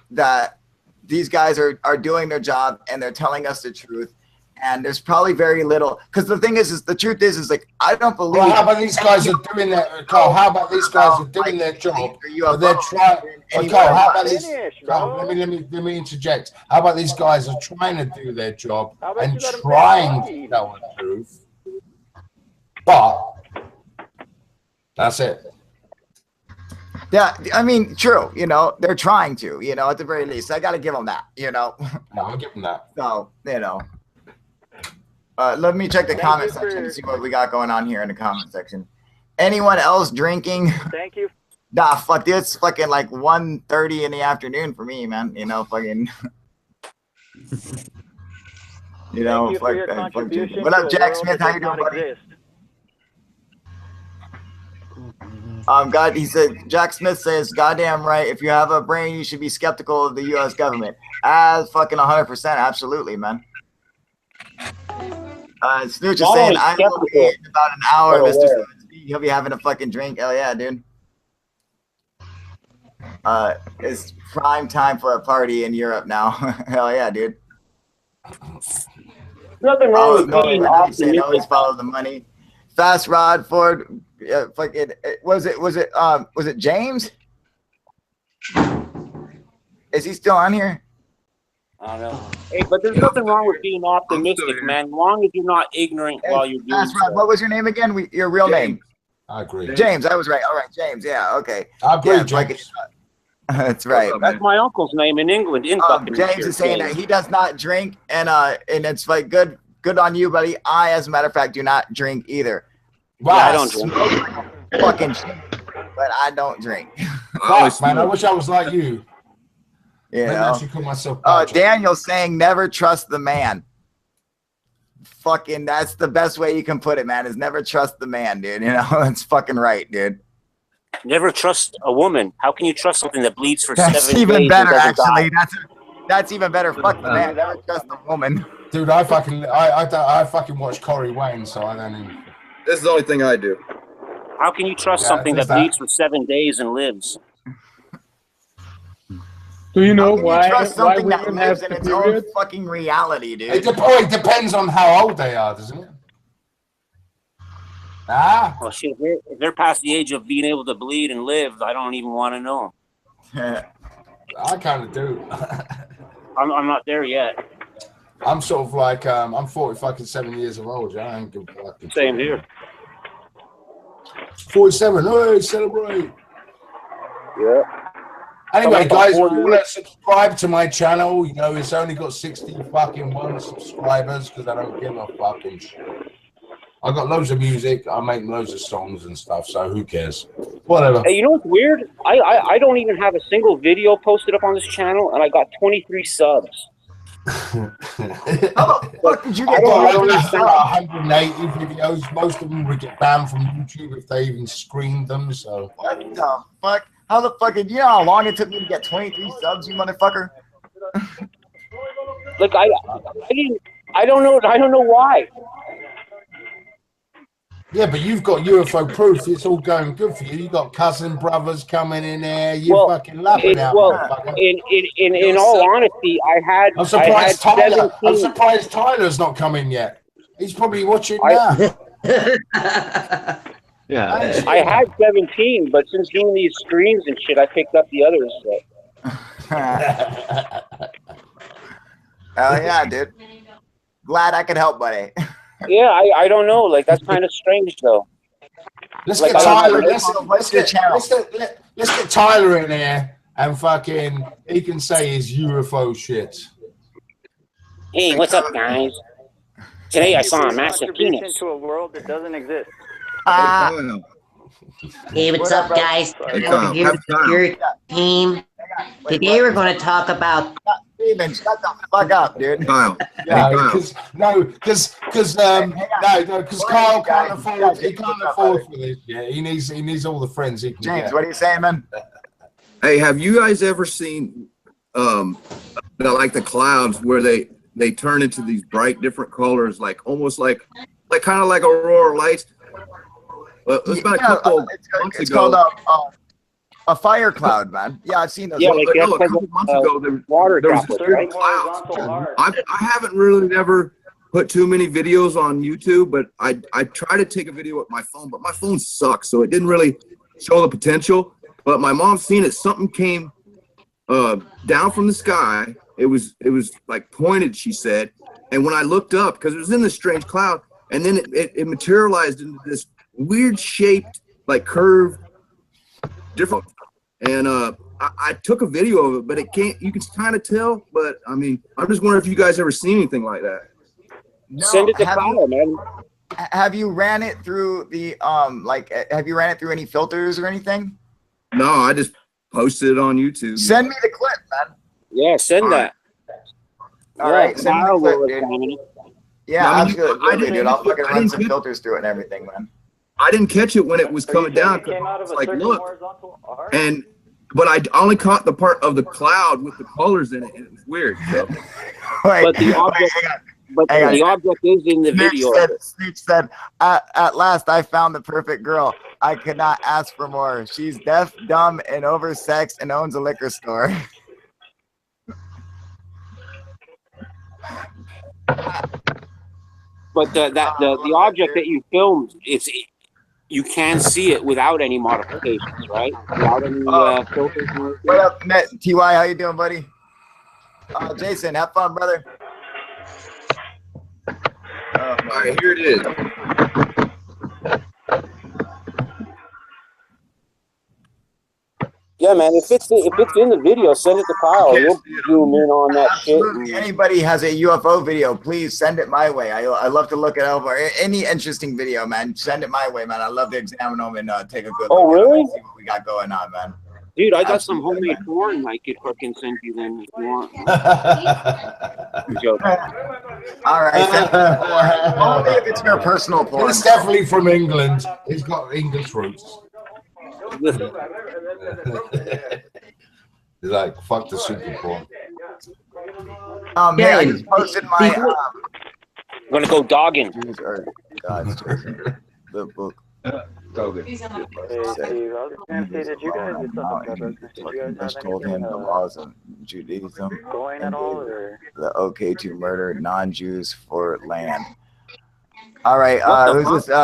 Speaker 1: that these guys are doing their job and they're telling us the truth. And there's probably very little, because the thing is the truth is like, I don't believe.
Speaker 2: Well, how about these guys are doing that, Carl? How about these guys are doing their job? They're trying. Carl, how about these? Carl, let me interject. How about these guys are trying to do their job and trying to tell the truth, but That's it.
Speaker 1: Yeah, I mean, true. You know, they're trying to. You know, at the very least, I got to give them that. You know.
Speaker 2: No, I'll give them that.
Speaker 1: So you know, let me check the comment section and see what we got going on here in the comment section. Anyone else drinking?
Speaker 12: Thank you.
Speaker 1: Nah, fuck, dude, it's fucking like 1:30 in the afternoon for me, man. You know, fucking. You know,
Speaker 12: Thank you for your contribution.
Speaker 1: What up, Jack Smith? How you doing, buddy? God, he said, Jack Smith says, goddamn right, if you have a brain, you should be skeptical of the U.S. government. As fucking 100%, absolutely, man. Snooch is saying, I will be in about an hour, Mr. Simmons. He'll be having a fucking drink. Hell yeah, dude. It's prime time for a party in Europe now. Hell yeah, dude.
Speaker 11: Nothing wrong with being optimistic.
Speaker 1: Always follow the money. Fast Rod Ford. Fucking was it James? Is he still on here?
Speaker 11: I don't know. Hey, but there's nothing wrong with being optimistic, man. As long as you're not ignorant while you're doing
Speaker 1: Fast Rod, what was your name again? Your real name?
Speaker 2: I agree.
Speaker 1: James, I was right. All right, James. Yeah, okay.
Speaker 2: I agree,
Speaker 1: yeah,
Speaker 2: James.
Speaker 1: That's right.
Speaker 11: That's my uncle's name in England.
Speaker 1: James is saying that he does not drink, and it's like good on you, buddy. I, as a matter of fact, do not drink either.
Speaker 2: Wow,
Speaker 1: yeah, I don't drink. Fucking shit, but I don't drink.
Speaker 2: Fuck, man, I wish I was like you.
Speaker 1: Yeah.
Speaker 2: Maybe I should call myself.
Speaker 1: Daniel saying never trust the man. Fucking, that's the best way you can put it, man. Is never trust the man, dude. You know, that's fucking right, dude.
Speaker 11: Never trust a woman. How can you trust something that bleeds for
Speaker 1: that's
Speaker 11: 7 days?
Speaker 1: Even better, actually. That's even better. Fuck the man. Never trust a woman.
Speaker 2: Dude, I fucking watch Corey Wayne, so I don't even.
Speaker 6: This is the only thing I do.
Speaker 11: How can you trust something that bleeds for 7 days and lives?
Speaker 5: Do you know why?
Speaker 1: Trust something
Speaker 5: why
Speaker 1: that lives in its own fucking reality, dude.
Speaker 2: It depends on how old they are, doesn't it?
Speaker 11: Well, shit, if they're past the age of being able to bleed and live, I don't even want to know.
Speaker 2: I kind of do.
Speaker 11: I'm not there yet.
Speaker 2: I'm sort of like I'm 47 years of old. Yeah, I ain't good.
Speaker 11: Same here.
Speaker 2: 47. Hey, celebrate.
Speaker 11: Yeah.
Speaker 2: Anyway, guys, subscribe to my channel. You know, it's only got 61 subscribers because I don't give a fucking shit. I got loads of music. I make loads of songs and stuff. So who cares? Whatever.
Speaker 11: Hey, you know what's weird? I don't even have a single video posted up on this channel, and I got 23 subs.
Speaker 1: How the fuck did you get
Speaker 2: 180 videos? Most of them would get banned from YouTube if they even screened them. So
Speaker 1: what the fuck? How the fuck did you know how long it took me to get 23 subs, you motherfucker?
Speaker 11: Look, I don't know why.
Speaker 2: Yeah, but you've got UFO proof. It's all going good for you. You got cousin brothers coming in there. You're fucking laughing out.
Speaker 11: Well, in all honesty,
Speaker 2: I'm surprised Tyler's not coming yet. He's probably watching now.
Speaker 7: Yeah.
Speaker 11: I had 17, but since doing these streams and shit, I picked up the others. So.
Speaker 1: Hell yeah, dude. Glad I could help, buddy.
Speaker 11: Yeah, I don't know. Like, that's kind of strange, though.
Speaker 2: Let's get Tyler. Let's get Tyler in there and fucking he can say his UFO shit.
Speaker 11: Hey, what's up, guys? Today I saw a massive penis.
Speaker 12: Into a world that doesn't exist.
Speaker 9: Hey, what's up, guys? Your team. Today we're going to talk about.
Speaker 1: Steven, shut the fuck up, dude.
Speaker 6: Kyle.
Speaker 2: Because Kyle can't afford. He can't afford for this. Yeah, he needs all the friends he can
Speaker 1: James,
Speaker 2: get.
Speaker 1: what are you saying, man?
Speaker 6: Hey, have you guys ever seen like the clouds where they turn into these bright different colors, like almost like kind of like aurora lights? Well, it was about a couple months
Speaker 1: it's
Speaker 6: ago.
Speaker 1: called a fire cloud, man. Yeah, I've seen those.
Speaker 11: Yeah,
Speaker 6: a couple months ago, there was
Speaker 11: right?
Speaker 6: clouds. I haven't really never put too many videos on YouTube, but I try to take a video with my phone, but my phone sucks, so it didn't really show the potential. But my mom seen it. Something came down from the sky. It was like pointed, she said. And when I looked up, because it was in this strange cloud, and then it materialized into this weird shaped like curved, different. And I took a video of it, but you can kind of tell. But I mean, I'm just wondering if you guys ever seen anything like that.
Speaker 1: No,
Speaker 4: Send it to Kyle, man.
Speaker 1: Have you ran it through the have you ran it through any filters or anything?
Speaker 6: No, I just posted it on YouTube.
Speaker 1: Send me the clip, man.
Speaker 4: Yeah, send that.
Speaker 1: All right, send me the
Speaker 4: Kyle
Speaker 1: clip,
Speaker 4: will
Speaker 1: dude.
Speaker 4: examine it.
Speaker 1: Yeah,
Speaker 6: I mean,
Speaker 1: absolutely, dude. I'll fucking run some filters through it and everything, man.
Speaker 6: I didn't catch it when it was coming down.
Speaker 12: Came out of
Speaker 6: It's
Speaker 12: a
Speaker 6: like,
Speaker 12: certain
Speaker 6: look,
Speaker 12: horizontal arc?
Speaker 6: but I only caught the part of the cloud with the colors in it, and it was weird. So.
Speaker 4: But the object is in the video.
Speaker 1: Snitch said, at last I found the perfect girl. I could not ask for more. She's deaf, dumb, and oversexed and owns a liquor store.
Speaker 4: But the object that you filmed, you can see it without any modifications, right? Without any filters.
Speaker 1: What up, TY? How you doing, buddy? Jason, have fun, brother.
Speaker 6: All right, here it is.
Speaker 4: Yeah, man. If it's in the video, send it to Kyle. We'll zoom in on that
Speaker 1: Absolutely.
Speaker 4: shit.
Speaker 1: Anybody has a UFO video, please send it my way. I love to look it over. Any interesting video, man, send it my way, man. I love to examine them and take a good look at them and see what we got going on, man.
Speaker 4: Dude, I got some homemade porn I could fucking send you then if you want.
Speaker 1: All right. Only if it's your personal porn.
Speaker 2: He's definitely from England. He's got English roots. He's like, fuck the super porn.
Speaker 1: Hey, I just posted my.
Speaker 4: I'm gonna go dogging.
Speaker 1: The book.
Speaker 12: Hey, Steve, I was gonna say, did you guys do something about this?
Speaker 1: I told him the laws of Judaism
Speaker 12: Going at all, or?
Speaker 1: the okay to murder non-Jews for land. All right, who's this?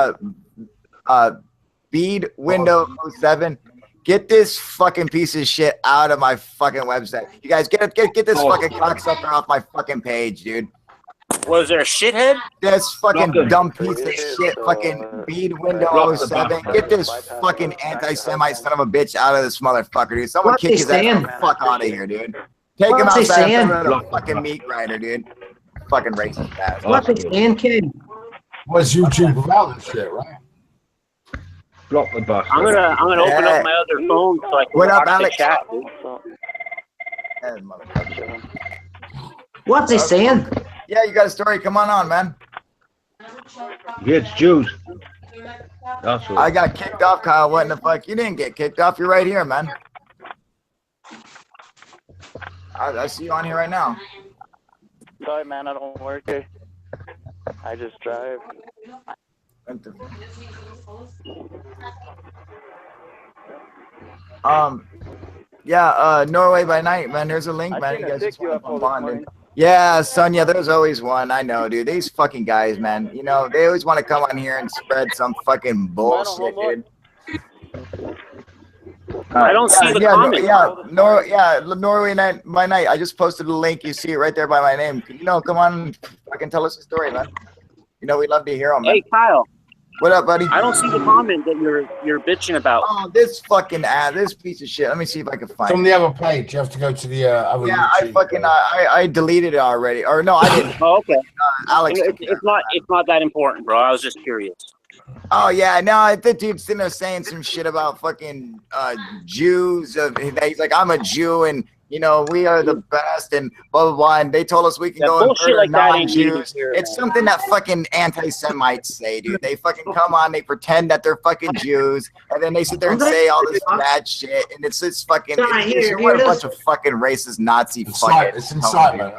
Speaker 1: Bead Window 07. Get this fucking piece of shit out of my fucking website. You guys get this fucking cocksucker off my fucking page, dude.
Speaker 4: Was there a shithead?
Speaker 1: This fucking dumb piece of shit, fucking Bead Window 07. Get this fucking anti-Semite son of a bitch out of this motherfucker, dude. Someone kick his ass the fuck out of here, dude. Take him outside and throw him in a fucking meat grinder, dude. Fucking racist ass.
Speaker 9: What's he saying, kid?
Speaker 2: What's YouTube about this shit, right?
Speaker 10: Drop the bus.
Speaker 4: I'm gonna open up my other phone so I can watch the chat.
Speaker 9: What's he saying?
Speaker 1: Yeah, you got a story. Come on, man.
Speaker 10: Yeah, it's Jews. That's all.
Speaker 1: I got kicked off, Kyle. What in the fuck? You didn't get kicked off. You're right here, man. I see you on here right now.
Speaker 12: Sorry, man, I don't work here. I just drive.
Speaker 1: Yeah, Norway by night, man. There's a link, man. You guys just want to bond, dude. Yeah, Sonia, there's always one. I know, dude. These fucking guys, man. You know, they always want to come on here and spread some fucking bullshit, dude.
Speaker 4: I don't see the comment.
Speaker 1: Norway night by night. I just posted a link. You see it right there by my name. You know, come on, fucking tell us a story, man. You know, we'd love to hear them. Man.
Speaker 4: Hey, Kyle.
Speaker 1: What up, buddy?
Speaker 4: I don't see the comment that you're bitching about.
Speaker 1: Oh, this fucking this piece of shit. Let me see if I can find it.
Speaker 2: From the other page, you have to go to the other.
Speaker 1: Yeah, YouTube. I deleted it already. Or no, I didn't.
Speaker 4: Oh, okay.
Speaker 1: Alex,
Speaker 4: it's not that important, bro. I was just curious.
Speaker 1: Oh yeah, no, the dude's sitting there saying some shit about fucking Jews. He's like, I'm a Jew, and you know we are the best, and blah blah blah. And they told us we can go and murder
Speaker 4: like
Speaker 1: non-Jews. It's something that fucking anti-Semites say, dude. They fucking come on, they pretend that they're fucking Jews, and then they sit there and say all this bad shit, and it's just fucking. What a bunch of fucking racist Nazi fucking.
Speaker 2: It's incitement.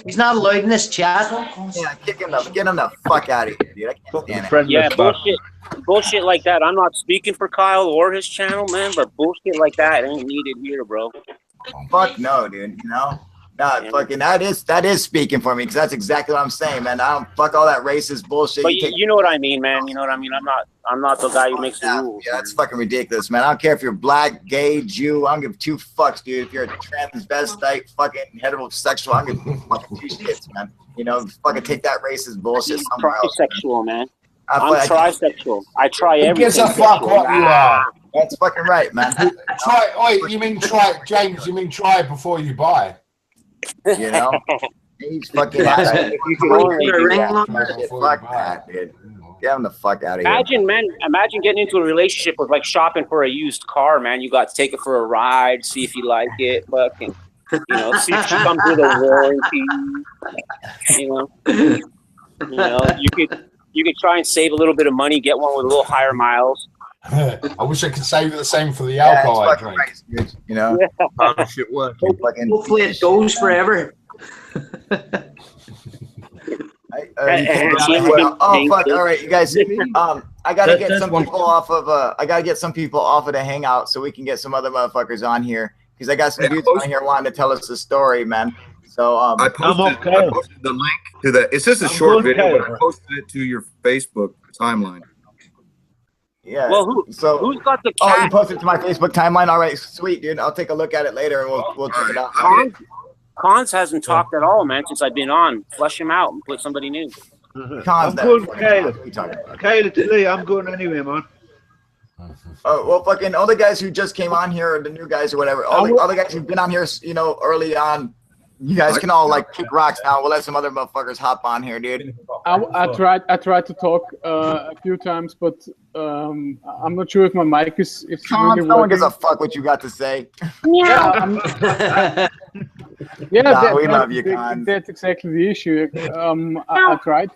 Speaker 9: He's not allowed in this chat.
Speaker 1: Yeah, get him the fuck out of here, dude. I can't stand it.
Speaker 4: Yeah, bullshit like that. I'm not speaking for Kyle or his channel, man, but bullshit like that ain't needed here, bro.
Speaker 1: Fuck no, dude. You know, fucking that is speaking for me because that's exactly what I'm saying, man. I don't fuck all that racist bullshit.
Speaker 4: But you know what I mean, man. You know what I mean. I'm not the guy who makes the rules.
Speaker 1: Yeah, that's fucking ridiculous, man. I don't care if you're black, gay, Jew. I don't give two fucks, dude. If you're a transvestite, fucking heterosexual, I don't give fucking two shits, man. You know, fucking take that racist bullshit somewhere else.
Speaker 4: Sexual, man.
Speaker 11: I'm trisexual. I try
Speaker 2: Who
Speaker 11: everything.
Speaker 2: gives a fuck what you are?
Speaker 1: That's fucking right, man.
Speaker 2: Wait, you mean try, James? You mean try it before you buy?
Speaker 1: You know, he's fucking.
Speaker 11: You can only do
Speaker 1: Fuck that, dude. Get him the fuck out of here.
Speaker 11: Imagine, man. Imagine getting into a relationship with like shopping for a used car, man. You got to take it for a ride, see if you like it, fucking, see if she comes with a warranty. You could try and save a little bit of money, get one with a little higher miles.
Speaker 2: I wish I could say the same for the alcohol I drink.
Speaker 1: Nice, dude,
Speaker 7: Shit work.
Speaker 9: Hopefully it goes forever.
Speaker 1: Oh fuck! All right, you guys. I gotta get some people off of. I gotta get some people off of the hangout so we can get some other motherfuckers on here because I got some dudes on here wanting to tell us the story, man. So
Speaker 6: I posted the link to the. It's just a short video, but I posted it to your Facebook timeline.
Speaker 1: Yeah.
Speaker 11: Well, who's got the cat?
Speaker 1: Oh, you posted it to my Facebook timeline. All right, sweet, dude. I'll take a look at it later and we'll check it out.
Speaker 11: Cons hasn't talked at all, man, since I've been on. Flush him out and put somebody new.
Speaker 1: Cons,
Speaker 10: I'm good, Caleb. Caleb, Lee, I'm going anyway, man.
Speaker 1: Oh well, fucking all the guys who just came on here, or the new guys or whatever, all the guys who've been on here, early on. You guys can all like kick rocks now. We'll let some other motherfuckers hop on here, dude.
Speaker 5: I tried to talk a few times, but I'm not sure if my mic is really
Speaker 1: no one gives a fuck what you got to say.
Speaker 5: Yeah,
Speaker 1: we love you, Con.
Speaker 5: That's exactly the issue. I tried,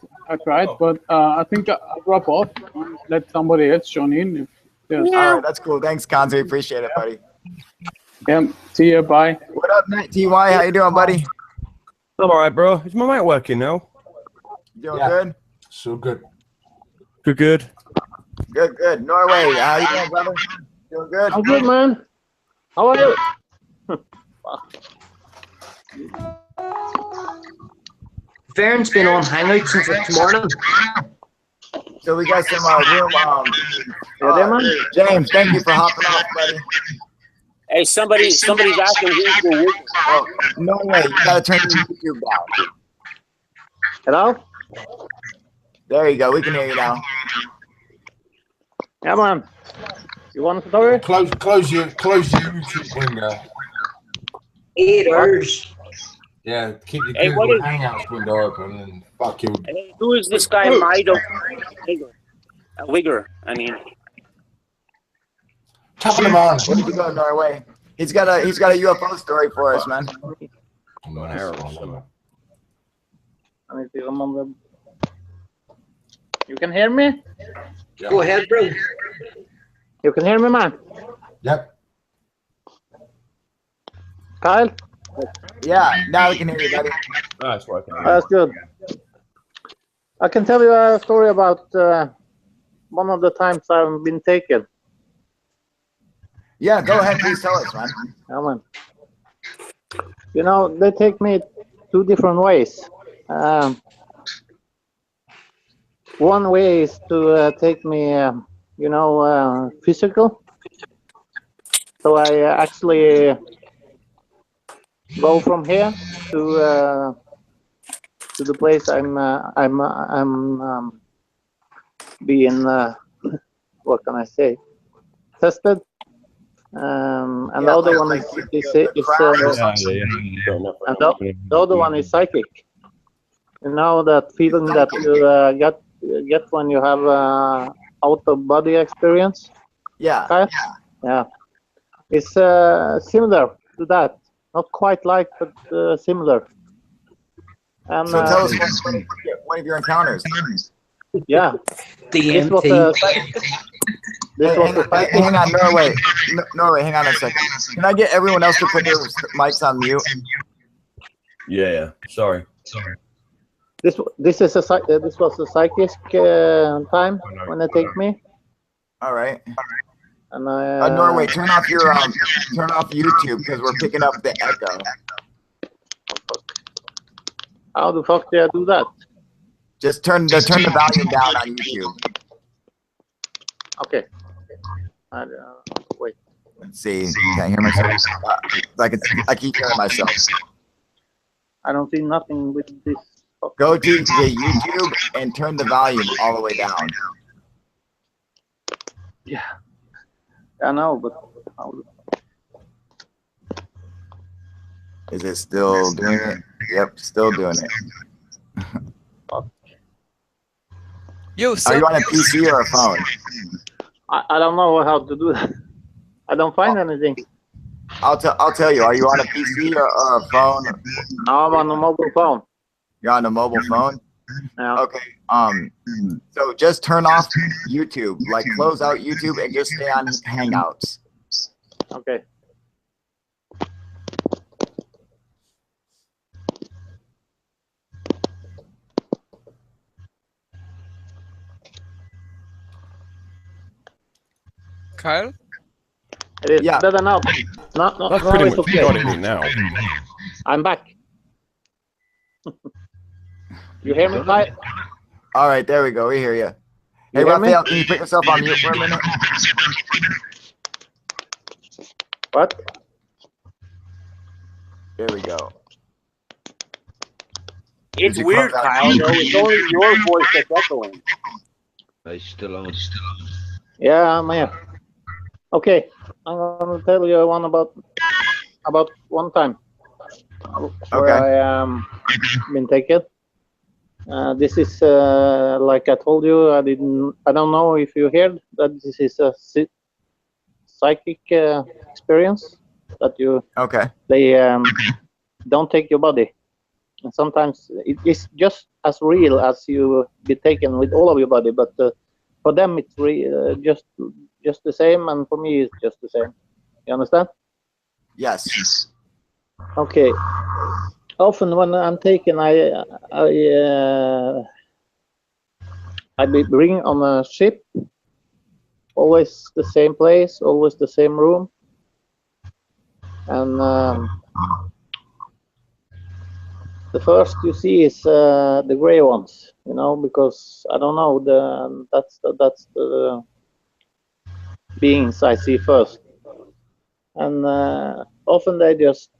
Speaker 5: but I think I'll drop off and let somebody else join in.
Speaker 1: All right, that's cool. Thanks, Cons. We appreciate it, buddy.
Speaker 5: Yeah, see ya. Bye.
Speaker 1: What up, Night TY? How you doing, buddy?
Speaker 13: I'm all right, bro. Is my mic working now?
Speaker 1: You doing good?
Speaker 2: So good.
Speaker 13: Good.
Speaker 1: Good. Norway, how you doing, brother? Doing good?
Speaker 14: I'm good, man. How are you?
Speaker 9: Vern's been on Hangout since this morning.
Speaker 1: So we got some room. James, thank you for hopping off, buddy.
Speaker 11: Hey, somebody's asking who's the wizard.
Speaker 1: Oh, no way. You gotta turn your YouTube down.
Speaker 14: Hello?
Speaker 1: There you go. We can hear you now.
Speaker 14: Yeah, man. You want a story?
Speaker 2: Close your YouTube window.
Speaker 9: 8 hours.
Speaker 2: Yeah, keep your Google Hangouts window open and fuck you.
Speaker 11: Hey, who is this guy, Mido? Wigger, I mean.
Speaker 2: Tapping him on.
Speaker 1: Where did you go, Norway? He's got a UFO story for us, man.
Speaker 14: You can hear me?
Speaker 9: Yeah. Go ahead, bro.
Speaker 14: You can hear me, man?
Speaker 2: Yep.
Speaker 14: Kyle?
Speaker 1: Yeah, now we can hear you, buddy.
Speaker 13: That's working.
Speaker 14: That's good. I can tell you a story about one of the times I've been taken.
Speaker 1: Yeah, go ahead, please tell us, man.
Speaker 14: Yeah, man. They take me 2 different ways. One way is to take me, physical. So I actually go from here to the place I'm being what can I say, tested. And the other one is the other one is psychic. That feeling that you get when you have out of body experience.
Speaker 1: Yeah.
Speaker 14: Yeah. It's similar to that. Not quite like, but similar. And,
Speaker 1: so tell us one of your encounters.
Speaker 14: Yeah. This was
Speaker 1: hang on, Norway, hang on a second. Can I get everyone else to put their mics on mute?
Speaker 13: Yeah. Sorry.
Speaker 14: This was a psychic time when they take me.
Speaker 1: All right.
Speaker 14: And I
Speaker 1: Norway, turn off YouTube because we're picking up the echo.
Speaker 14: How the fuck do I do that?
Speaker 1: Just turn the volume down on YouTube.
Speaker 14: Okay. Wait.
Speaker 1: Let's see. Can I hear myself? I keep hearing myself.
Speaker 14: I don't see nothing with this
Speaker 1: Go to YouTube and turn the volume all the way down.
Speaker 14: Yeah, I know, but
Speaker 1: is it still doing it? Yep, still doing it. Are you on a PC or a phone?
Speaker 14: I don't know how to do that. I don't find anything.
Speaker 1: I'll tell you. Are you on a PC or a phone?
Speaker 14: No, I'm on a mobile phone.
Speaker 1: You're on a mobile phone?
Speaker 14: Yeah.
Speaker 1: Okay. So just turn off YouTube. Like close out YouTube and just stay on Hangouts.
Speaker 14: Okay.
Speaker 15: Kyle?
Speaker 14: It is better now. No,
Speaker 16: That's
Speaker 14: no,
Speaker 16: pretty
Speaker 14: it's
Speaker 16: much
Speaker 14: okay.
Speaker 16: got it now.
Speaker 14: I'm back. You hear me, Kyle?
Speaker 1: All right, there we go. We hear you. Hey,
Speaker 14: You hear me?
Speaker 1: Raphael, can you put yourself on mute for a minute?
Speaker 14: What?
Speaker 1: There we go.
Speaker 11: It's
Speaker 1: Did you
Speaker 11: weird,
Speaker 1: close out
Speaker 11: Kyle. Though it's only your voice that's echoing.
Speaker 10: He's still on.
Speaker 14: Yeah, I'm here. Okay, I'm gonna tell you one about one time where I been taken. This is like I told you. I don't know if you heard that this is a psychic experience that you.
Speaker 1: Okay.
Speaker 14: They don't take your body, and sometimes it is just as real as you be taken with all of your body, but for them it's just the same, and for me it's just the same. You understand?
Speaker 1: Yes.
Speaker 14: Okay. Often when I'm taken, I be bring on a ship. Always the same place, always the same room, and the first you see is the gray ones. You know, because I don't know that's the beings I see first, and often they just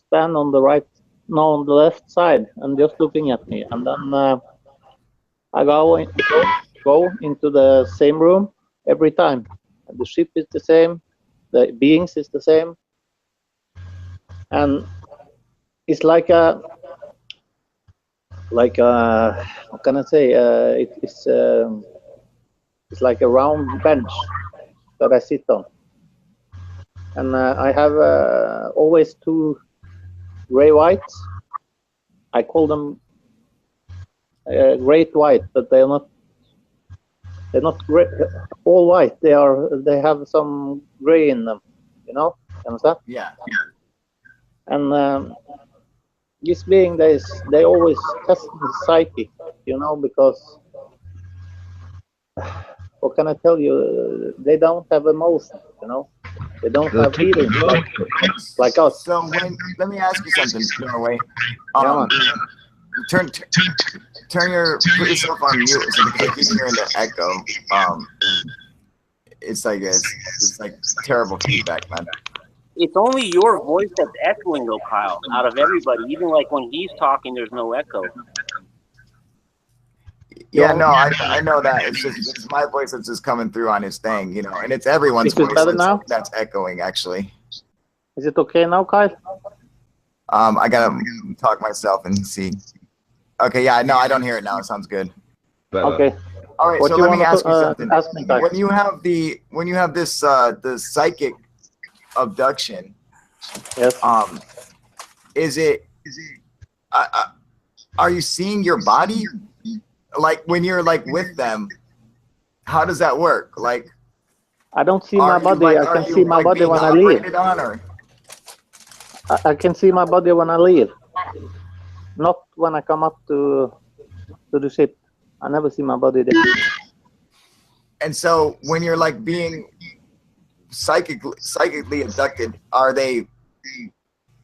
Speaker 14: stand on the right, no, on the left side, and just looking at me, and then I go into the same room every time. And the ship is the same, the beings is the same, and it's like a how can I say? It's like a round bench that I sit on, and I have always two gray whites. I call them great white, but they're not gray, all white. They have some gray in them. You know, understand?
Speaker 1: Yeah.
Speaker 14: And this being, they always test the psyche, you know, because what can I tell you? They don't have emotion, you know. They don't have feelings like us.
Speaker 1: So let me ask you something, Norway. Put yourself on mute so because I keep hearing the echo. It's like terrible feedback, man.
Speaker 11: It's only your voice that's echoing, though, Kyle. Out of everybody, even like when he's talking, there's no echo.
Speaker 1: Yeah, no, I know that. It's my voice that's just coming through on his thing, you know, and it's everyone's voice that's echoing, actually.
Speaker 14: Is it okay now, Kyle?
Speaker 1: I gotta talk myself and see. Okay, yeah, no, I don't hear it now. It sounds good.
Speaker 14: Okay.
Speaker 1: All right, so let me ask you something.
Speaker 14: Ask me,
Speaker 1: when you have this the psychic abduction,
Speaker 14: yes.
Speaker 1: Are you seeing your body? Like when you're like with them, how does that work? Like,
Speaker 14: I don't see my body. I can see my body when I leave. I can see my body when I leave, not when I come up to the ship. I never see my body there.
Speaker 1: And so when you're like being psychically abducted, are they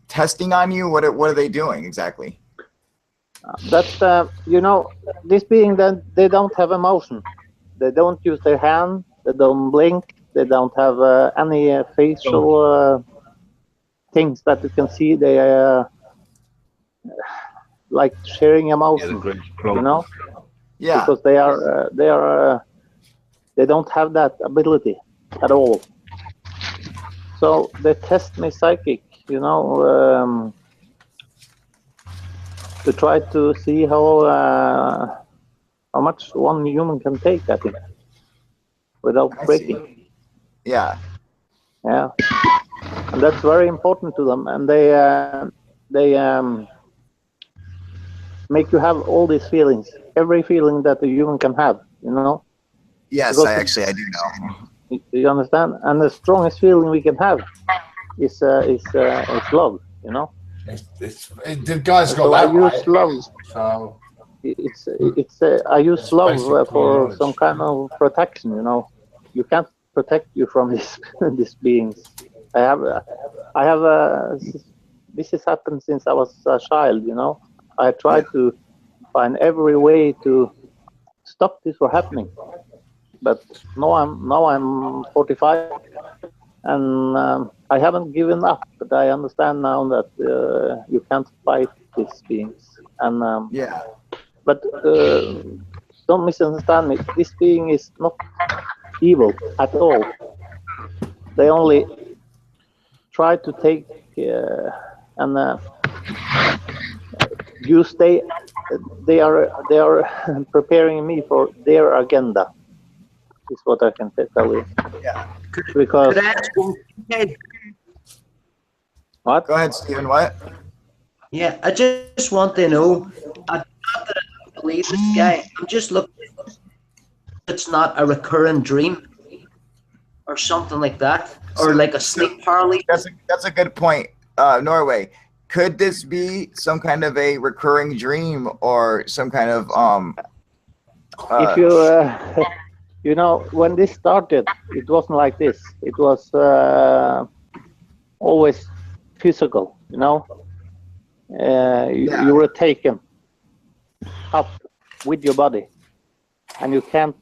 Speaker 1: testing on you? What are they doing exactly?
Speaker 14: That's you know, this being that they don't have emotion. They don't use their hand. They don't blink. They don't have any facial things that you can see. They like sharing emotions, you know.
Speaker 1: Yeah.
Speaker 14: Because they don't have that ability at all. So they test me psychic, you know, to try to see how much one human can take, I think, without breaking.
Speaker 1: Yeah.
Speaker 14: Yeah, and that's very important to them, and they make you have all these feelings, every feeling that a human can have, you know.
Speaker 1: Yes,
Speaker 14: Because
Speaker 1: I do know.
Speaker 14: you understand, and the strongest feeling we can have is love, you know.
Speaker 2: The guy's got
Speaker 14: So
Speaker 2: that
Speaker 14: I use
Speaker 2: right.
Speaker 14: love.
Speaker 2: So
Speaker 14: I use love for
Speaker 2: knowledge.
Speaker 14: some kind of protection, you know. You can't protect you from these beings. I have this has happened since I was a child, you know. I tried to find every way to stop this from happening, but now I'm 45, and I haven't given up. But I understand now that you can't fight these beings, and but don't misunderstand me. This being is not evil at all. They only try to take and you stay. They are preparing me for their agenda. Is what I can tell you.
Speaker 1: Yeah.
Speaker 14: Because what?
Speaker 1: Go ahead, Stephen. What?
Speaker 9: Yeah, I just want to know. Not that I don't believe this guy. I'm just looking. It's not a recurrent dream, or something like that, or like a sleep paralysis.
Speaker 1: That's a good point. Norway, could this be some kind of a recurring dream or some kind of
Speaker 14: if you you know, when this started, it wasn't like this. It was always physical, you know. You were taken up with your body, and you can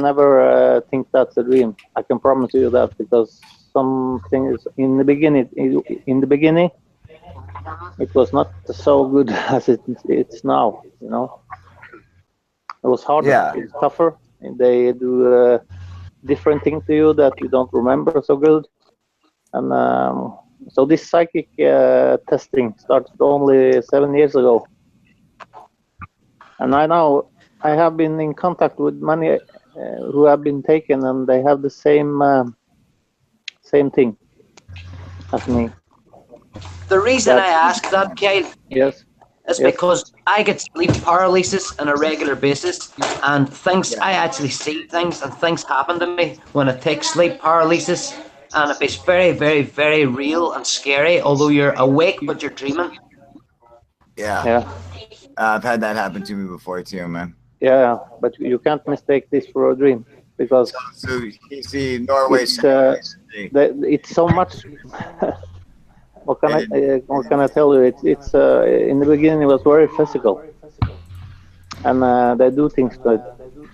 Speaker 14: never think that's a dream. I can promise you that, because some things in the beginning it was not so good as it's now, you know. It was harder. It's tougher. They do different things to you that you don't remember so good, and so this psychic testing started only 7 years ago, and I have been in contact with many who have been taken, and they have the same thing as me.
Speaker 9: The reason I ask that, Kyle,
Speaker 14: yes,
Speaker 9: is because I get sleep paralysis on a regular basis, and I actually see things, and things happen to me when I take sleep paralysis, and it's very, very, very real and scary. Although you're awake, but you're dreaming.
Speaker 1: Yeah. I've had that happen to me before too, man.
Speaker 14: Yeah, but you can't mistake this for a dream, because
Speaker 1: so you see, Norway.
Speaker 14: It's so much. What can I tell you? It's in the beginning it was very physical, and they do things to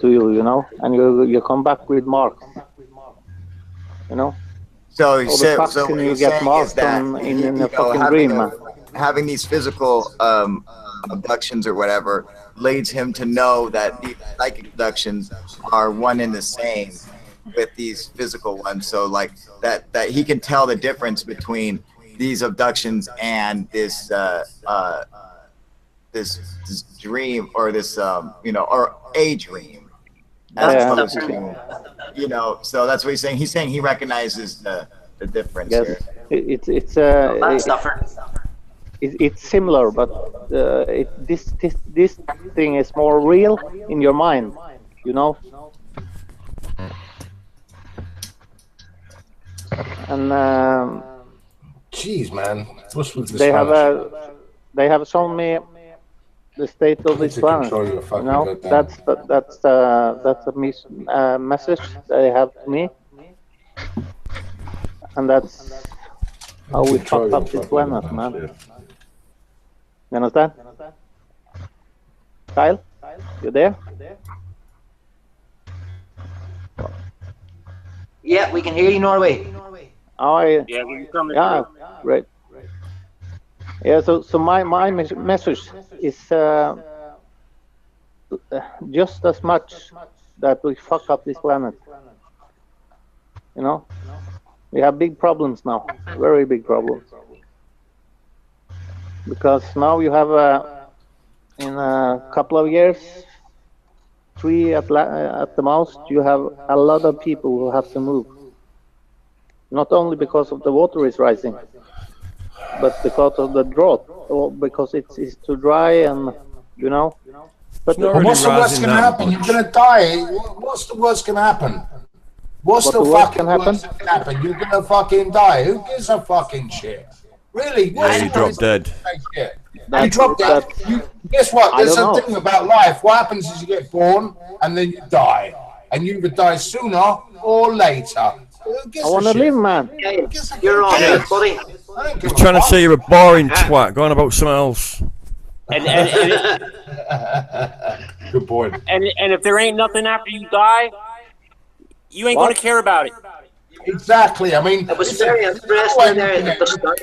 Speaker 14: you, you know, and you come back with marks, you know.
Speaker 1: So
Speaker 14: you get marks in a fucking dream, man.
Speaker 1: Having these physical abductions or whatever leads him to know that these psychic abductions are one and the same with these physical ones. So like that he can tell the difference between these abductions and this this dream, or this you know, or a dream, as opposed to, you know. So that's what he's saying. He's saying he recognizes the difference here.
Speaker 14: It's similar, but this thing is more real in your mind, you know. And
Speaker 2: jeez, man, what's with this?
Speaker 14: They have shown me the state of this planet. You know, that's a message they have to me, and that's how we fucked up this planet, man. You understand? Kyle, you there?
Speaker 9: Yeah, we can hear you, Norway.
Speaker 14: Oh,
Speaker 11: yeah,
Speaker 14: great. Yeah. So my message is just as much that we fuck up this planet. You know, we have big problems now, very big problems. Because now you have in a couple of years, 3 at the most, you have a lot of people who have to move. Not only because of the water is rising, but because of the drought, or because it's too dry, and you know. But
Speaker 2: what's the worst going to happen? You're going to die. What's the worst going to happen? What's the fucking worst that can happen? You're going to fucking die. Who gives a fucking shit? Really?
Speaker 13: Yeah, you drop dead.
Speaker 2: You drop dead. Guess what? There's a thing about life. What happens is you get born and then you die. And you either die sooner or later.
Speaker 14: I want to live, man.
Speaker 11: You're on it, buddy.
Speaker 13: He's trying to say you're a boring twat. Go on about something else.
Speaker 11: And
Speaker 2: good point.
Speaker 11: And if there ain't nothing after you die, you ain't going to care about it.
Speaker 2: Exactly. I mean,
Speaker 9: it was very interesting there at the start.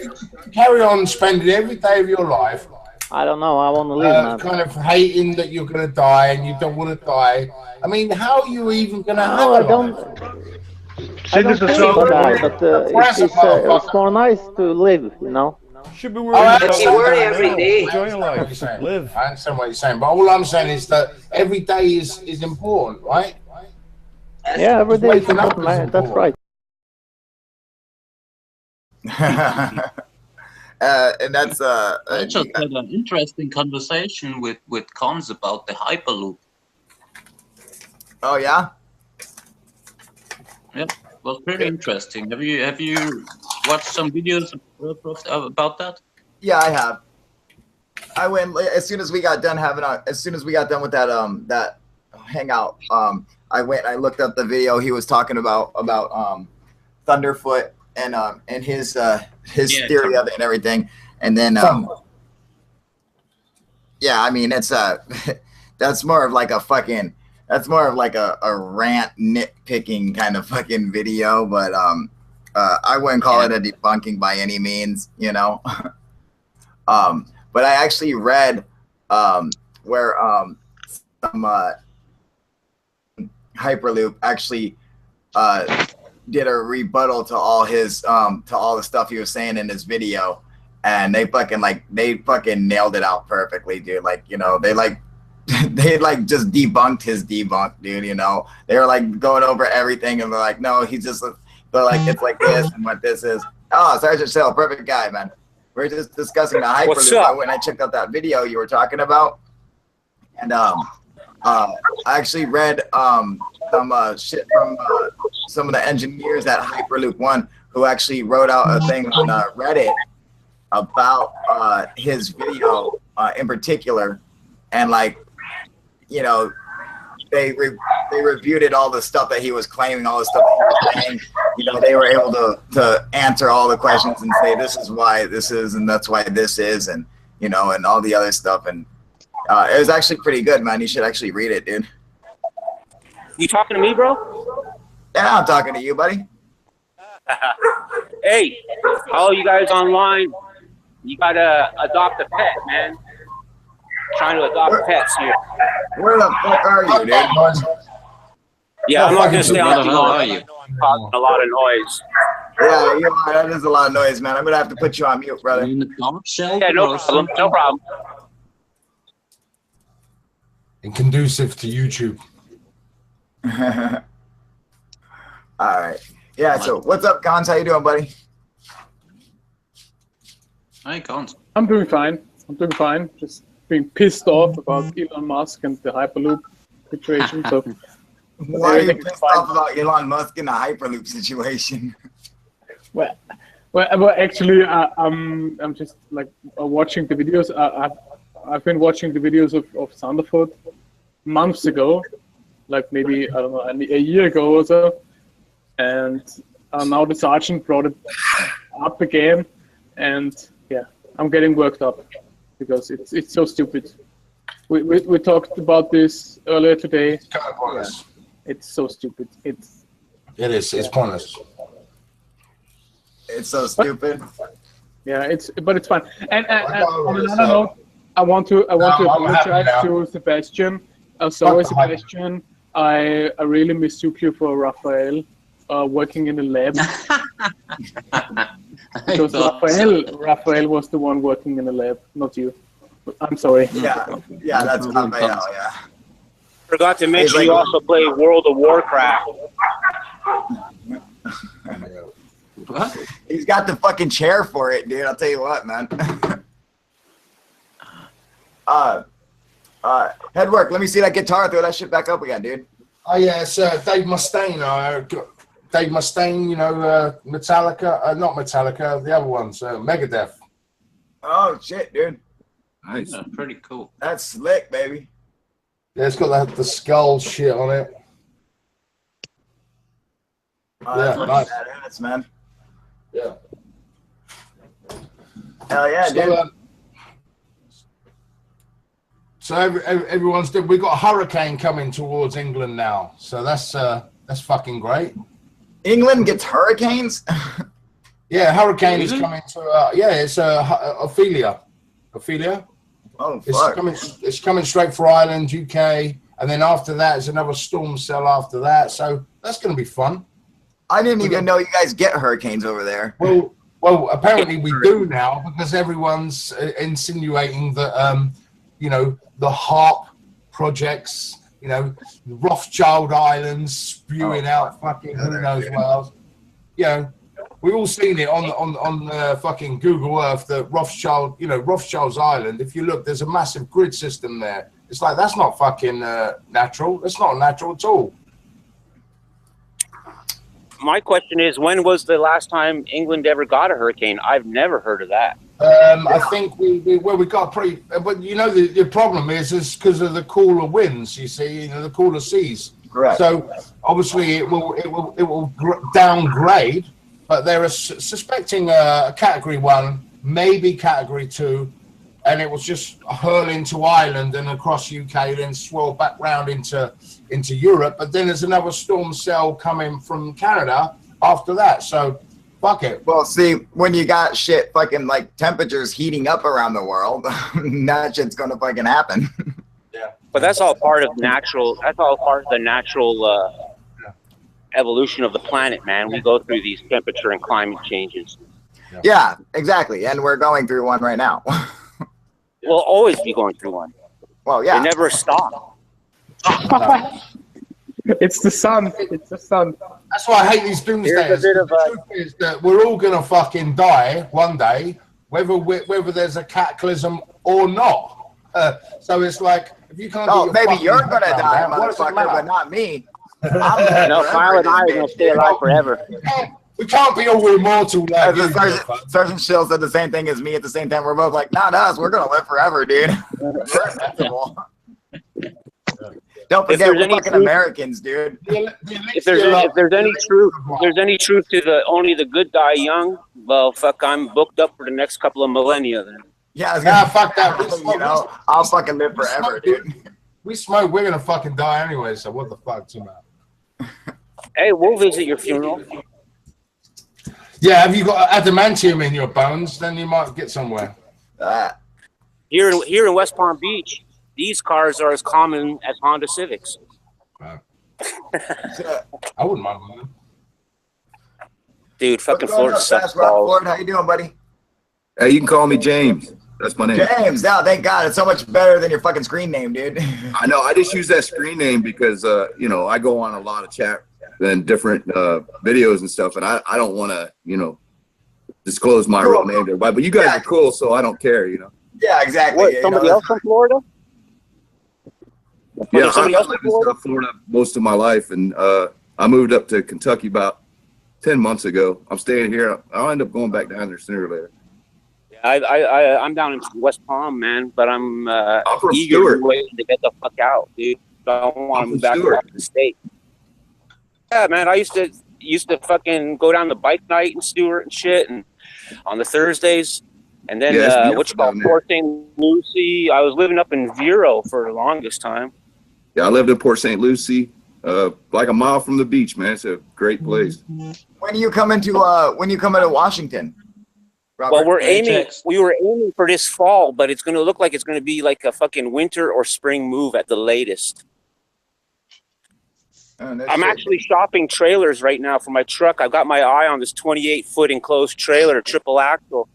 Speaker 2: Carry on spending every day of your life.
Speaker 14: I don't know. I want to live, man.
Speaker 2: Kind of hating that you're going to die and you don't want to die. I mean, how are you even going to have
Speaker 14: I don't think die, but it's more nice to live, you know.
Speaker 13: Should be worried
Speaker 9: every day.
Speaker 13: Enjoy your life. Live.
Speaker 2: I understand what you're saying, but all I'm saying is that every day is important, right?
Speaker 14: Yeah, every day is important, man. That's right.
Speaker 1: And that's
Speaker 3: I just had an interesting conversation with Cons about the Hyperloop.
Speaker 1: Oh yeah.
Speaker 3: Yep, was pretty interesting. Have you watched some videos about that?
Speaker 1: Yeah, I have. I went as soon as we got done with that that hangout. I went. I looked up the video he was talking about Thunderfoot and his theory of it and everything. And then yeah, I mean it's that's more of like a rant nitpicking kind of fucking video, but I wouldn't call it a debunking by any means, you know. But I actually read where some Hyperloop actually did a rebuttal to all his to all the stuff he was saying in his video, and they fucking nailed it out perfectly, dude. Like, you know, they just debunked his debunk, dude. You know, they were like going over everything, and they're like, no, they're like, it's like this and what this is. Oh, Sergeant Shell, perfect guy, man. We're just discussing the Hyperloop. When I checked out that video you were talking about, and I actually read some shit from some of the engineers at Hyperloop One who actually wrote out a thing on Reddit about his video in particular, and like, you know, they reviewed it, all the stuff that he was claiming, all the stuff that he was saying. You know, they were able to answer all the questions and say this is why this is and that's why this is, and you know, and all the other stuff. And it was actually pretty good, man. You should actually read it, dude.
Speaker 11: You talking to me, bro?
Speaker 1: Yeah, I'm talking to you, buddy.
Speaker 11: Hey, all you guys online, you gotta adopt a pet, man. Trying to adopt pets here.
Speaker 1: Where the fuck are you, dude?
Speaker 11: Yeah, I'm not gonna stay on too long. I'm causing a lot of noise.
Speaker 1: Yeah, that is a lot of noise, man. I'm gonna have to put you on mute, brother.
Speaker 11: Yeah, no problem. No problem.
Speaker 2: And conducive to YouTube.
Speaker 1: All right. Yeah. So, what's up, Cons? How you doing, buddy?
Speaker 3: Hi, Cons.
Speaker 5: I'm doing fine. Just being pissed off about Elon Musk and the Hyperloop situation. So,
Speaker 1: why are you pissed off about Elon Musk and the Hyperloop situation?
Speaker 5: Well, actually, I'm just like watching the videos. I've been watching the videos of Thunderfoot months ago, like maybe, I don't know, a year ago or so, and now the sergeant brought it up again, and yeah, I'm getting worked up because it's so stupid. We talked about this earlier today.
Speaker 2: It's kind of pointless.
Speaker 5: Yeah, it's so stupid. It
Speaker 2: is. It's pointless.
Speaker 1: It's so stupid.
Speaker 5: Yeah, but it's fun. And on another note, I want to apologize to Sebastian. Sorry, Sebastian. I really mistook you for Raphael, working in a lab. Because Raphael was the one working in a lab, not you. I'm sorry.
Speaker 1: Yeah, that's Raphael. Yeah.
Speaker 11: Forgot to mention you also play World of Warcraft.
Speaker 1: What? He's got the fucking chair for it, dude. I'll tell you what, man. Headwork, let me see that guitar. Throw that shit back up again, dude.
Speaker 2: Oh yeah, it's Dave Mustaine. Dave Mustaine, you know, Metallica, not Metallica, the other ones, Megadeth.
Speaker 1: Oh shit, dude.
Speaker 3: Nice. Yeah, pretty cool.
Speaker 1: That's slick, baby.
Speaker 2: Yeah, it's got the skull shit on it.
Speaker 1: Yeah, nice. Badass, man.
Speaker 2: Yeah.
Speaker 1: Hell yeah, dude.
Speaker 2: So everyone's doing. We've got a hurricane coming towards England now, so that's fucking great.
Speaker 1: England gets hurricanes.
Speaker 2: Yeah, hurricane is coming to. Yeah, it's Ophelia. Ophelia.
Speaker 1: Oh fuck.
Speaker 2: It's coming straight for Ireland, UK, and then after that is another storm cell after that. So that's going to be fun.
Speaker 1: I didn't even know you guys get hurricanes over there.
Speaker 2: Well, apparently we do now because everyone's insinuating that you know, the HARP projects, you know, Rothschild Islands spewing out fucking who knows what else. You know, we've all seen it on fucking Google Earth that Rothschild, you know, Rothschild's Island. If you look, there's a massive grid system there. It's like that's not fucking natural. That's not natural at all.
Speaker 11: My question is, when was the last time England ever got a hurricane? I've never heard of that.
Speaker 2: I think we got pretty, but you know the problem is because of the cooler winds. You see, you know, the cooler seas.
Speaker 1: Correct.
Speaker 2: So obviously it will downgrade, but they're suspecting a category 1, maybe category 2, and it was just hurl into Ireland and across UK, then swirl back round into Europe. But then there's another storm cell coming from Canada after that. So fuck it.
Speaker 1: Well, see, when you got shit fucking like temperatures heating up around the world, that shit's gonna fucking happen.
Speaker 2: Yeah.
Speaker 11: But that's all part of natural. That's all part of the natural evolution of the planet, man. We go through these temperature and climate changes.
Speaker 1: Yeah, exactly, and we're going through one right now.
Speaker 11: We'll always be going through one.
Speaker 1: Well, yeah.
Speaker 11: They never stop.
Speaker 5: It's the sun. It's the sun.
Speaker 2: That's why I hate these doomsdayers. The truth is that we're all gonna fucking die one day, whether there's a cataclysm or not. So it's like if you can't.
Speaker 1: Oh, maybe you're gonna die, motherfucker, but not me.
Speaker 11: No, Kyle and I are gonna stay alive forever.
Speaker 2: We can't be all immortal. Like
Speaker 1: Sergeant Shill said the same thing as me at the same time. We're both like, not us. We're gonna live forever, dude. Don't forget, we're fucking Americans, dude.
Speaker 11: If there's any truth to only the good die young, well, fuck, I'm booked up for the next couple of millennia then.
Speaker 1: Yeah, I was gonna,
Speaker 2: fuck that.
Speaker 1: You know, I'll fucking live forever, dude.
Speaker 2: We smoke, we're gonna fucking die anyway. So what the fuck, about?
Speaker 11: Hey, we'll visit your funeral.
Speaker 2: Yeah, have you got adamantium in your bones? Then you might get somewhere.
Speaker 11: Here in West Palm Beach, these cars are as common as Honda Civics.
Speaker 2: Wow. I wouldn't mind one.
Speaker 11: Dude, fucking Florida sucks balls.
Speaker 1: Florida, how you doing, buddy?
Speaker 6: Hey, you can call me James. That's my name.
Speaker 1: James, now thank God, it's so much better than your fucking screen name, dude.
Speaker 6: I know. I just use that screen name because you know, I go on a lot of chat and different videos and stuff, and I don't want to, you know, disclose my real name to everybody. But you guys are cool, so I don't care, you know.
Speaker 1: Yeah, exactly.
Speaker 11: What, somebody else from Florida?
Speaker 6: Yeah, I've lived in South Florida most of my life, and I moved up to Kentucky about 10 months ago. I'm staying here. I'll end up going back down there sooner or later.
Speaker 11: I'm down in West Palm, man, but I'm eager to get the fuck out, dude. I don't want to move back to the state. Yeah, man, I used to fucking go down to bike night in Stewart and shit, and on the Thursdays, and then Port St. Lucie. I was living up in Vero for the longest time.
Speaker 6: Yeah, I lived in Port St. Lucie, like a mile from the beach, man. It's a great place.
Speaker 1: When are you coming to Washington? Robert,
Speaker 4: we were aiming for this fall, but it's going to look like it's going to be like a fucking winter or spring move at the latest. I'm actually shopping trailers right now for my truck. I've got my eye on this 28-foot enclosed trailer, triple axle.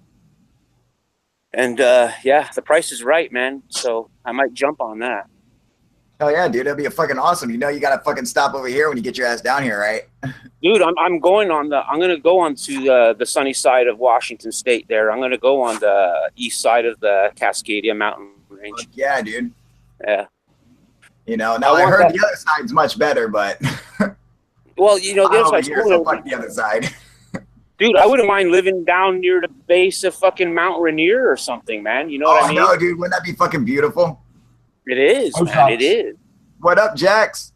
Speaker 4: And yeah, the price is right, man. So I might jump on that.
Speaker 1: Hell yeah, dude. That'd be fucking awesome. You know you gotta fucking stop over here when you get your ass down here, right?
Speaker 4: Dude, I'm going on I'm gonna go on to the sunny side of Washington State there. I'm gonna go on the east side of the Cascadia mountain range.
Speaker 1: Yeah, dude.
Speaker 4: Yeah.
Speaker 1: You know, now I heard the other side's much better, but
Speaker 4: well, you know, the other side's
Speaker 1: cool. So fuck the other side.
Speaker 4: Dude, I wouldn't mind living down near the base of fucking Mount Rainier or something, man. You know what I mean?
Speaker 1: No, dude, wouldn't that be fucking beautiful?
Speaker 4: It is, man. It is.
Speaker 1: What up, Jax?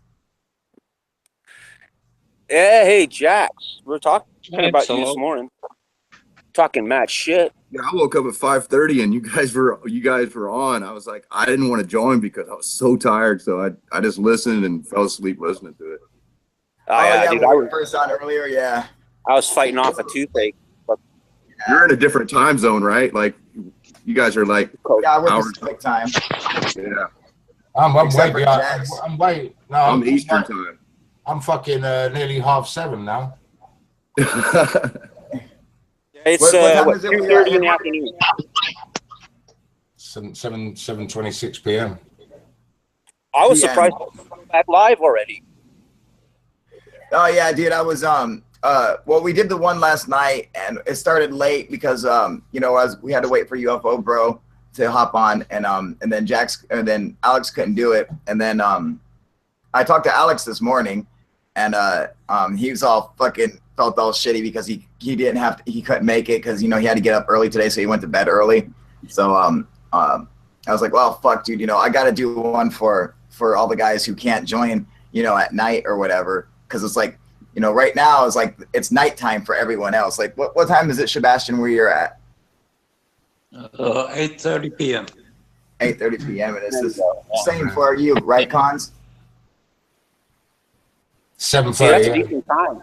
Speaker 4: Yeah, hey, Jax. We were talking about you
Speaker 6: hello.
Speaker 4: this morning. Talking mad shit.
Speaker 6: Yeah, I woke up at 5:30 and you guys were on. I was like, I didn't want to join because I was so tired, so I just listened and fell asleep listening to it.
Speaker 4: Oh yeah, dude,
Speaker 1: we were first on earlier. Yeah,
Speaker 4: I was fighting off a toothache. But
Speaker 6: you're in a different time zone, right? Like you guys are like
Speaker 1: yeah, we're
Speaker 6: hours.
Speaker 1: Pacific time.
Speaker 6: Yeah.
Speaker 2: I'm way
Speaker 1: Except for
Speaker 2: behind.
Speaker 1: Jax.
Speaker 2: I'm way. No,
Speaker 6: I'm Eastern time.
Speaker 2: I'm fucking nearly 7:30 now.
Speaker 4: It's
Speaker 1: What time is it?
Speaker 4: 2:30 in the afternoon.
Speaker 2: 7:26 p.m.
Speaker 4: I was
Speaker 1: PM.
Speaker 4: surprised to come back live already.
Speaker 1: Oh yeah, dude. I was well, we did the one last night and it started late because you know, we had to wait for UFO bro to hop on and then Alex couldn't do it. And then I talked to Alex this morning and he was all fucking felt all shitty because he couldn't make it because, you know, he had to get up early today, so he went to bed early. So I was like, well, fuck, dude, you know, I got to do one for all the guys who can't join, you know, at night or whatever, because it's like, you know, right now it's like it's nighttime for everyone else. Like, what time is it, Sebastian, where you're at?
Speaker 3: 8:30 p.m.
Speaker 1: 8:30 p.m. and it's the same for you, right, Cons?
Speaker 2: 7:30.
Speaker 4: See, that's a decent time.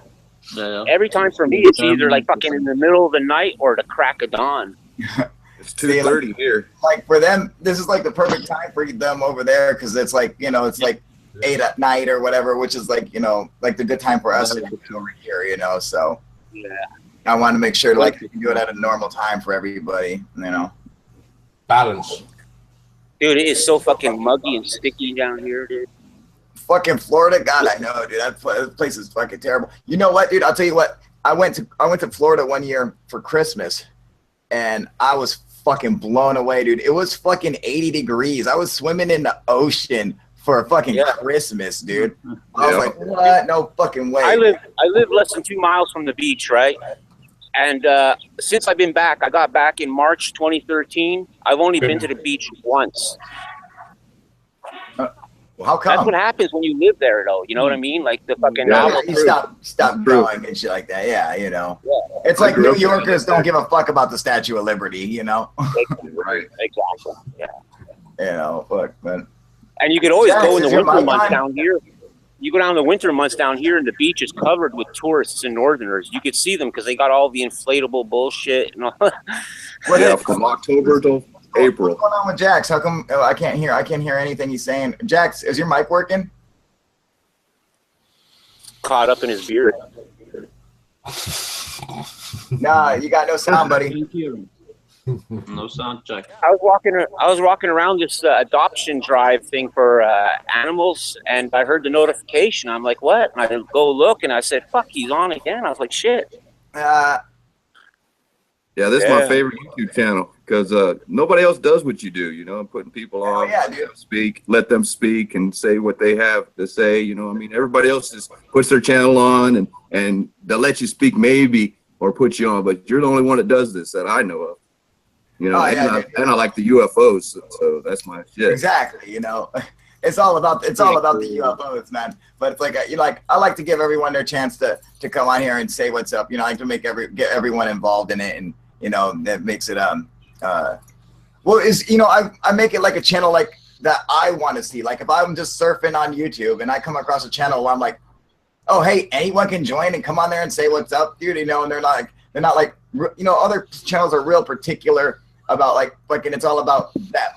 Speaker 3: Yeah.
Speaker 4: Every time for me, it's either like fucking in the middle of the night or the crack of dawn.
Speaker 6: It's 2:30 here.
Speaker 1: Like for them, this is like the perfect time for them over there because it's like, you know, it's like 8 at night or whatever, which is like, you know, like the good time for us to do over here, you know. So
Speaker 4: yeah,
Speaker 1: I want to make sure like you can do it at a normal time for everybody, you know.
Speaker 2: Balance.
Speaker 4: Dude, it is so fucking muggy and sticky down here, dude.
Speaker 1: Fucking Florida, God, I know, dude. That place is fucking terrible. You know what, dude? I'll tell you what. I went to Florida one year for Christmas, and I was fucking blown away, dude. It was fucking 80 degrees. I was swimming in the ocean for fucking Christmas, dude. I was like, what? No fucking way.
Speaker 4: I live less than 2 miles from the beach, right? And since I've been back, I got back in March 2013. I've only been to the beach once.
Speaker 1: How come?
Speaker 4: That's what happens when you live there, though. You know what I mean? Like the fucking
Speaker 1: you stop growing and shit like that. Yeah, you know. Yeah. It's like New Yorkers don't give a fuck about the Statue of Liberty, you know.
Speaker 4: Right. Exactly. Yeah.
Speaker 1: You know, fuck, man.
Speaker 4: And you could always go in the winter months down here. You go down the winter months down here, and the beach is covered with tourists and Northerners. You could see them because they got all the inflatable bullshit and all.
Speaker 6: Yeah, from October till April.
Speaker 1: What's going on with Jax? How come I can't hear anything he's saying? Jax, is your mic working?
Speaker 4: Caught up in his beard.
Speaker 1: Nah, you got no sound, buddy.
Speaker 3: No sound check.
Speaker 4: I was walking around this adoption drive thing for animals, and I heard the notification. I'm like, what? And I go look, and I said, fuck, he's on again. I was like, shit.
Speaker 6: Yeah, this is my favorite YouTube channel because nobody else does what you do. You know, putting people on, let them speak and say what they have to say. You know, I mean, everybody else just puts their channel on and they'll let you speak maybe or put you on, but you're the only one that does this that I know of. You know, and I like the UFOs, so that's my shit.
Speaker 1: Exactly. You know, it's all about the UFOs, man. But it's like I like to give everyone their chance to come on here and say what's up. You know, I like to get everyone involved in it, and you know that makes it I make it like a channel like that I want to see. Like if I'm just surfing on YouTube and I come across a channel where I'm like, oh hey, anyone can join and come on there and say what's up, dude. You know, and they're not like other channels are real particular about like fucking it's all about them,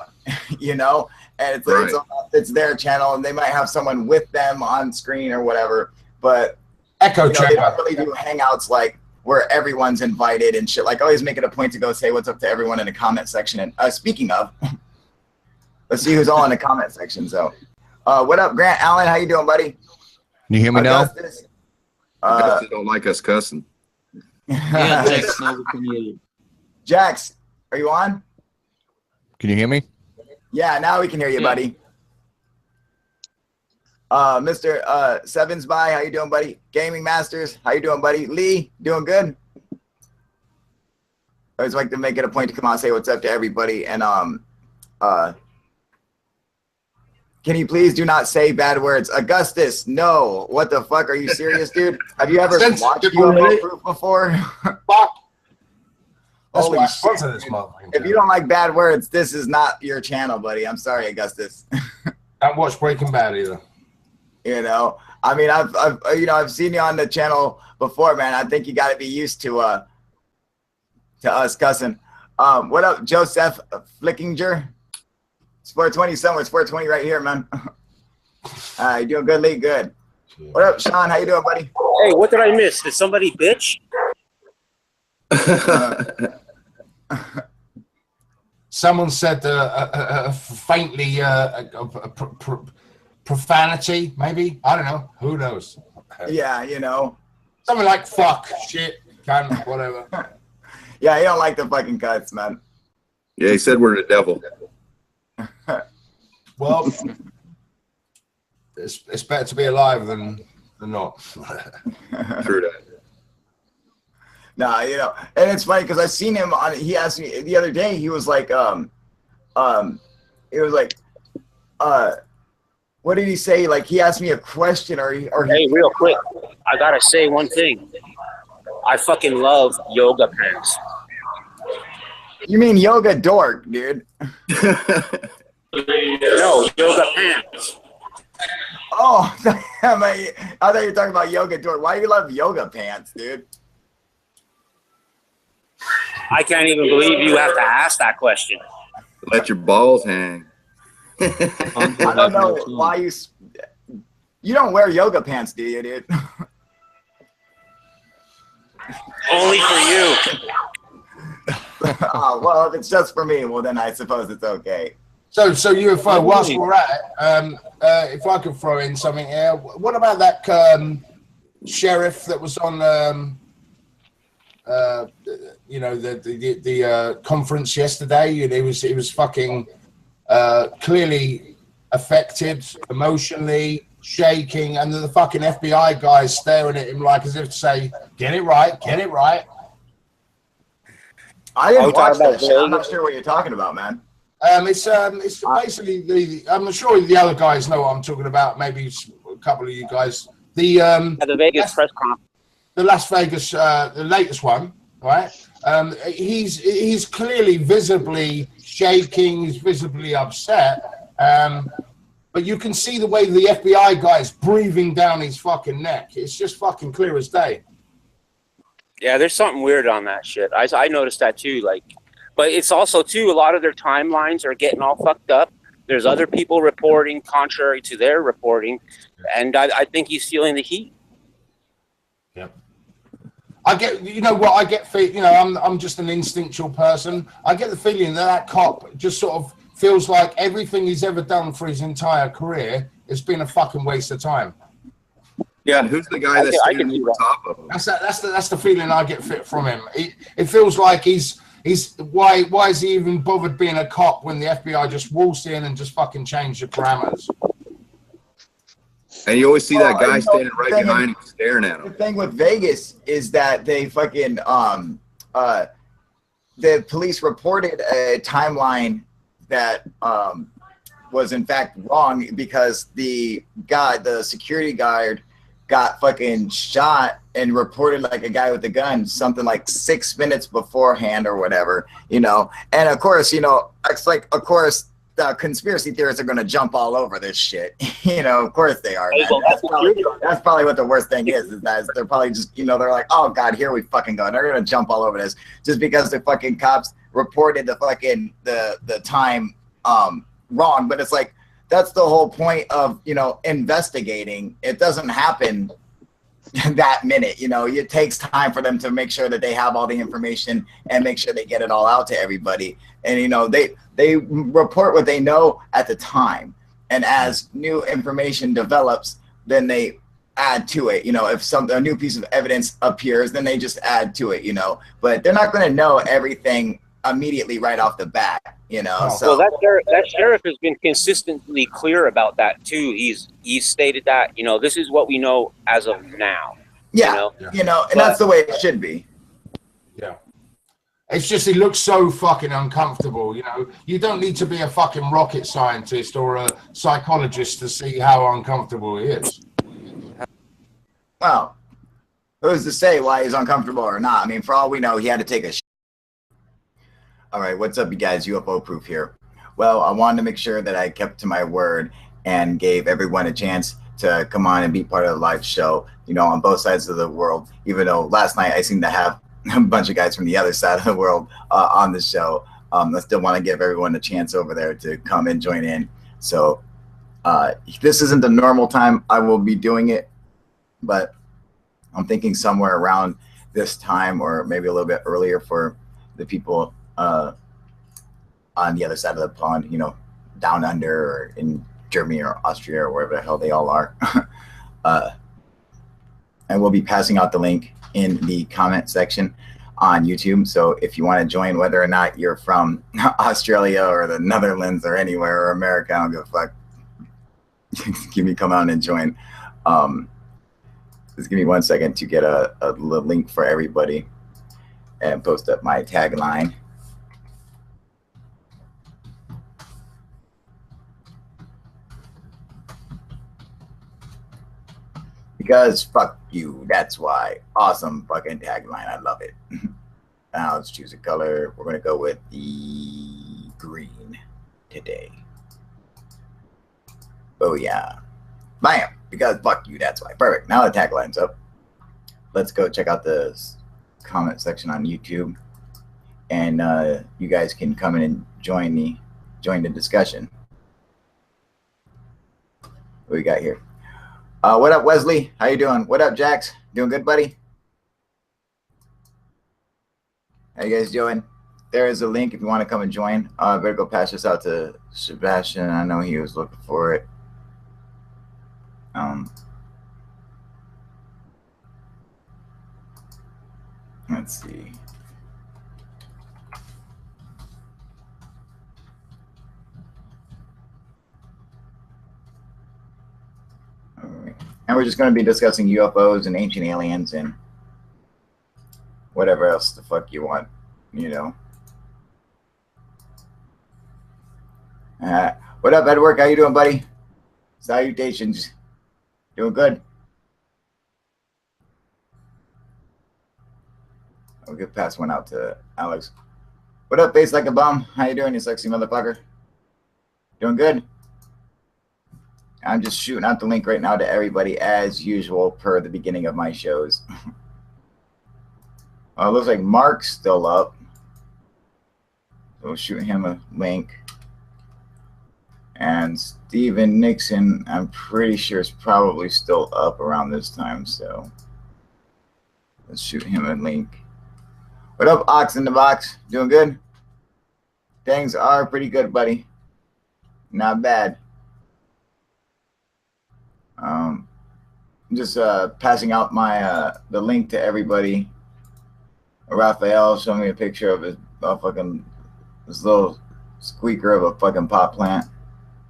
Speaker 1: you know, and it's like it's their channel and they might have someone with them on screen or whatever, but
Speaker 2: echo chamber.
Speaker 1: They don't really do hangouts like where everyone's invited and shit. Like always make it a point to go say what's up to everyone in the comment section. And speaking of, let's see who's all in the comment section. So, what up, Grant Allen? How you doing, buddy?
Speaker 7: Can you hear me now?
Speaker 6: Augustus don't like us cussing.
Speaker 3: Yeah, Jax, now we can hear you.
Speaker 1: Jax, are you on?
Speaker 7: Can you hear me?
Speaker 1: Yeah, now we can hear you, buddy. Mr. Sevens by, how you doing, buddy? Gaming Masters, how you doing, buddy? Lee, doing good? I always like to make it a point to come on and say what's up to everybody. And can you please do not say bad words? Augustus, no. What the fuck? Are you serious, dude? Have you ever watched UFO Proof before?
Speaker 2: Fuck.
Speaker 1: Holy shit. If you don't like bad words, this is not your channel, buddy. I'm sorry, Augustus.
Speaker 2: Don't watch Breaking Bad either.
Speaker 1: You know, I mean, I've seen you on the channel before, man. I think you got to be used to us cussing. What up, Joseph Flickinger? It's 420 somewhere. It's 420 right here, man. You doing good, Lee? Good. What up, Sean? How you doing, buddy?
Speaker 11: Hey, what did I miss? Did somebody bitch?
Speaker 2: Someone said faintly profanity, maybe. I don't know. Who knows?
Speaker 1: Yeah, you know.
Speaker 2: Something like fuck, shit, cunt, whatever.
Speaker 1: Yeah, he don't like the fucking cuts, man.
Speaker 6: Yeah, he said we're the devil.
Speaker 2: Well, it's better to be alive than not.
Speaker 6: True that.
Speaker 1: Nah, you know, and it's funny because I seen him on. He asked me the other day. He was like, it was like, what did he say? Like he asked me a question,
Speaker 11: hey, real quick, I gotta say one thing. I fucking love yoga pants.
Speaker 1: You mean yoga dork, dude?
Speaker 11: No, yoga pants.
Speaker 1: Oh, I thought you were talking about yoga dork. Why do you love yoga pants, dude?
Speaker 11: I can't even believe you have to ask that question.
Speaker 6: Let your balls hang.
Speaker 1: I don't know why you don't wear yoga pants, do you, dude?
Speaker 11: Only for you.
Speaker 1: Oh, well, if it's just for me, well, then I suppose it's okay.
Speaker 2: So UFO, whilst we're at it, if I could throw in something here, what about that sheriff that was on, you know, the conference yesterday? And he was fucking clearly affected emotionally, shaking, and the fucking FBI guys staring at him like as if to say, "Get it right, get it right."
Speaker 1: I didn't watch that shit. I'm not sure what you're talking about, man.
Speaker 2: It's basically I'm sure the other guys know what I'm talking about. Maybe a couple of you guys. The
Speaker 11: Vegas press conference,
Speaker 2: the Las Vegas, the latest one, right? He's clearly visibly shaking. He's visibly upset. But you can see the way the FBI guy is breathing down his fucking neck. It's just fucking clear as day.
Speaker 11: Yeah, there's something weird on that shit. I noticed that too. Like, but it's also too, a lot of their timelines are getting all fucked up. There's other people reporting contrary to their reporting, and I think he's feeling the heat.
Speaker 2: Yep. I get, you know what, I get, you know, I'm just an instinctual person. I get the feeling that cop just sort of feels like everything he's ever done for his entire career has been a fucking waste of time.
Speaker 6: Yeah, and who's the guy that's standing on top of him?
Speaker 2: That's the feeling I get from him. It feels like he's why is he even bothered being a cop when the FBI just waltzed in and just fucking changed the parameters?
Speaker 6: And you always see that guy standing right behind him, staring at him.
Speaker 1: The thing with Vegas is that they fucking the police reported a timeline that was in fact wrong because the security guard got fucking shot and reported like a guy with a gun something like 6 minutes beforehand or whatever, you know. And of course, you know, it's like, of course, the conspiracy theorists are going to jump all over this shit. You know, of course they are.
Speaker 11: Hey, well,
Speaker 1: That's probably what the worst thing is that they're probably just, you know, they're like, oh God, here we fucking go. And they're going to jump all over this just because the fucking cops reported the fucking, the time wrong. But it's like, that's the whole point of, you know, investigating. It doesn't happen that minute, you know. It takes time for them to make sure that they have all the information and make sure they get it all out to everybody. And, you know, they report what they know at the time. And as new information develops, then they add to it. You know, if a new piece of evidence appears, then they just add to it, you know. But they're not going to know everything immediately right off the bat, you know. So
Speaker 11: well, that sheriff has been consistently clear about that too. He's stated that, you know, this is what we know as of now.
Speaker 1: Yeah, you know, and that's the way it should be.
Speaker 2: Yeah. It's just, it looks so fucking uncomfortable, you know. You don't need to be a fucking rocket scientist or a psychologist to see how uncomfortable it is.
Speaker 1: Well, who's to say why he's uncomfortable or not? I mean, for all we know, he had to take a shit. All right, what's up, you guys? UFO Proof here. Well, I wanted to make sure that I kept to my word and gave everyone a chance to come on and be part of the live show, you know, on both sides of the world, even though last night I seemed to have a bunch of guys from the other side of the world on the show. I still want to give everyone a chance over there to come and join in. So this isn't the normal time I will be doing it, but I'm thinking somewhere around this time or maybe a little bit earlier for the people on the other side of the pond, you know, down under or in Germany or Austria or wherever the hell they all are. And we'll be passing out the link in the comment section on YouTube. So if you want to join, whether or not you're from Australia or the Netherlands or anywhere or America, I don't give a fuck. Give me, come on and join. Just give me 1 second to get a link for everybody and post up my tagline. Because fuck you, that's why. Awesome fucking tagline, I love it. Now let's choose a color. We're gonna go with the green today. Oh yeah, bam, because fuck you, that's why. Perfect, now the tagline's up. Let's go check out the comment section on YouTube. And you guys can come in and join the discussion. What we got here? What up, Wesley? How you doing? What up, Jax? Doing good, buddy? How you guys doing? There is a link if you want to come and join. I better go pass this out to Sebastian. I know he was looking for it. Let's see. And we're just going to be discussing UFOs and ancient aliens and whatever else the fuck you want, you know. What up, Edward? How you doing, buddy? Salutations. Doing good? I'll get pass one out to Alex. What up, Face Like a Bum? How you doing, you sexy motherfucker? Doing good? I'm just shooting out the link right now to everybody as usual per the beginning of my shows. It looks like Mark's still up. So we'll shoot him a link. And Steven Nixon, I'm pretty sure is probably still up around this time. So let's shoot him a link. What up, Ox in the Box? Doing good? Things are pretty good, buddy. Not bad. Just passing out my the link to everybody. Raphael showed me a picture of his this little squeaker of a fucking pot plant.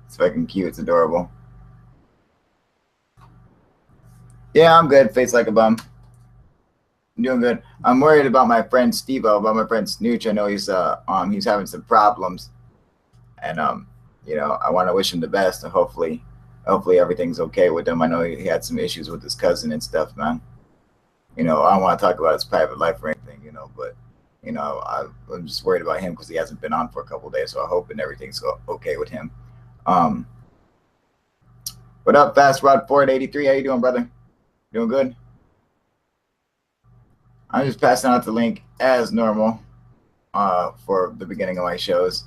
Speaker 1: It's fucking cute. It's adorable. Yeah, I'm good. Face like a bum. I'm doing good. I'm worried about my friend Steve-O, about my friend Snooch. I know he's having some problems, and you know, I want to wish him the best, and hopefully everything's okay with him. I know he had some issues with his cousin and stuff, man. You know, I don't want to talk about his private life or anything, you know, but You know, I'm just worried about him because he hasn't been on for a couple of days. So I hope and everything's okay with him. What up, Fast Rod Ford 83? How you doing, brother? Doing good? I'm just passing out the link as normal for the beginning of my shows.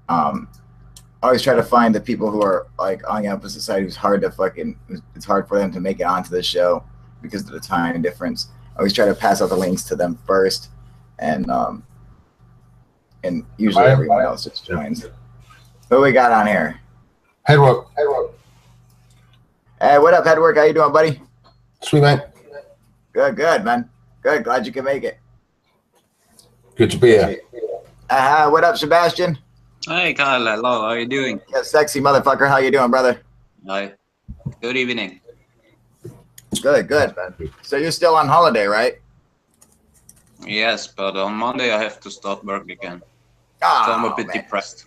Speaker 1: I always try to find the people who are like on the opposite side who's hard to fucking, it's hard for them to make it onto the show because of the time difference. I always try to pass out the links to them first, and usually everyone else just joins. What we got on here?
Speaker 2: Headwork.
Speaker 1: Hey, what up, Headwork? How you doing, buddy?
Speaker 2: Sweet, man.
Speaker 1: Good, man. Good. Glad you can make it.
Speaker 2: Good to be here.
Speaker 1: What up, Sebastian?
Speaker 15: Hey, Kyle. Hello. How are you doing?
Speaker 1: Yeah, sexy motherfucker. How you doing, brother?
Speaker 15: Hi. Good evening.
Speaker 1: Good, man. So you're still on holiday, right?
Speaker 15: Yes, but on Monday I have to start work again. So I'm a bit depressed.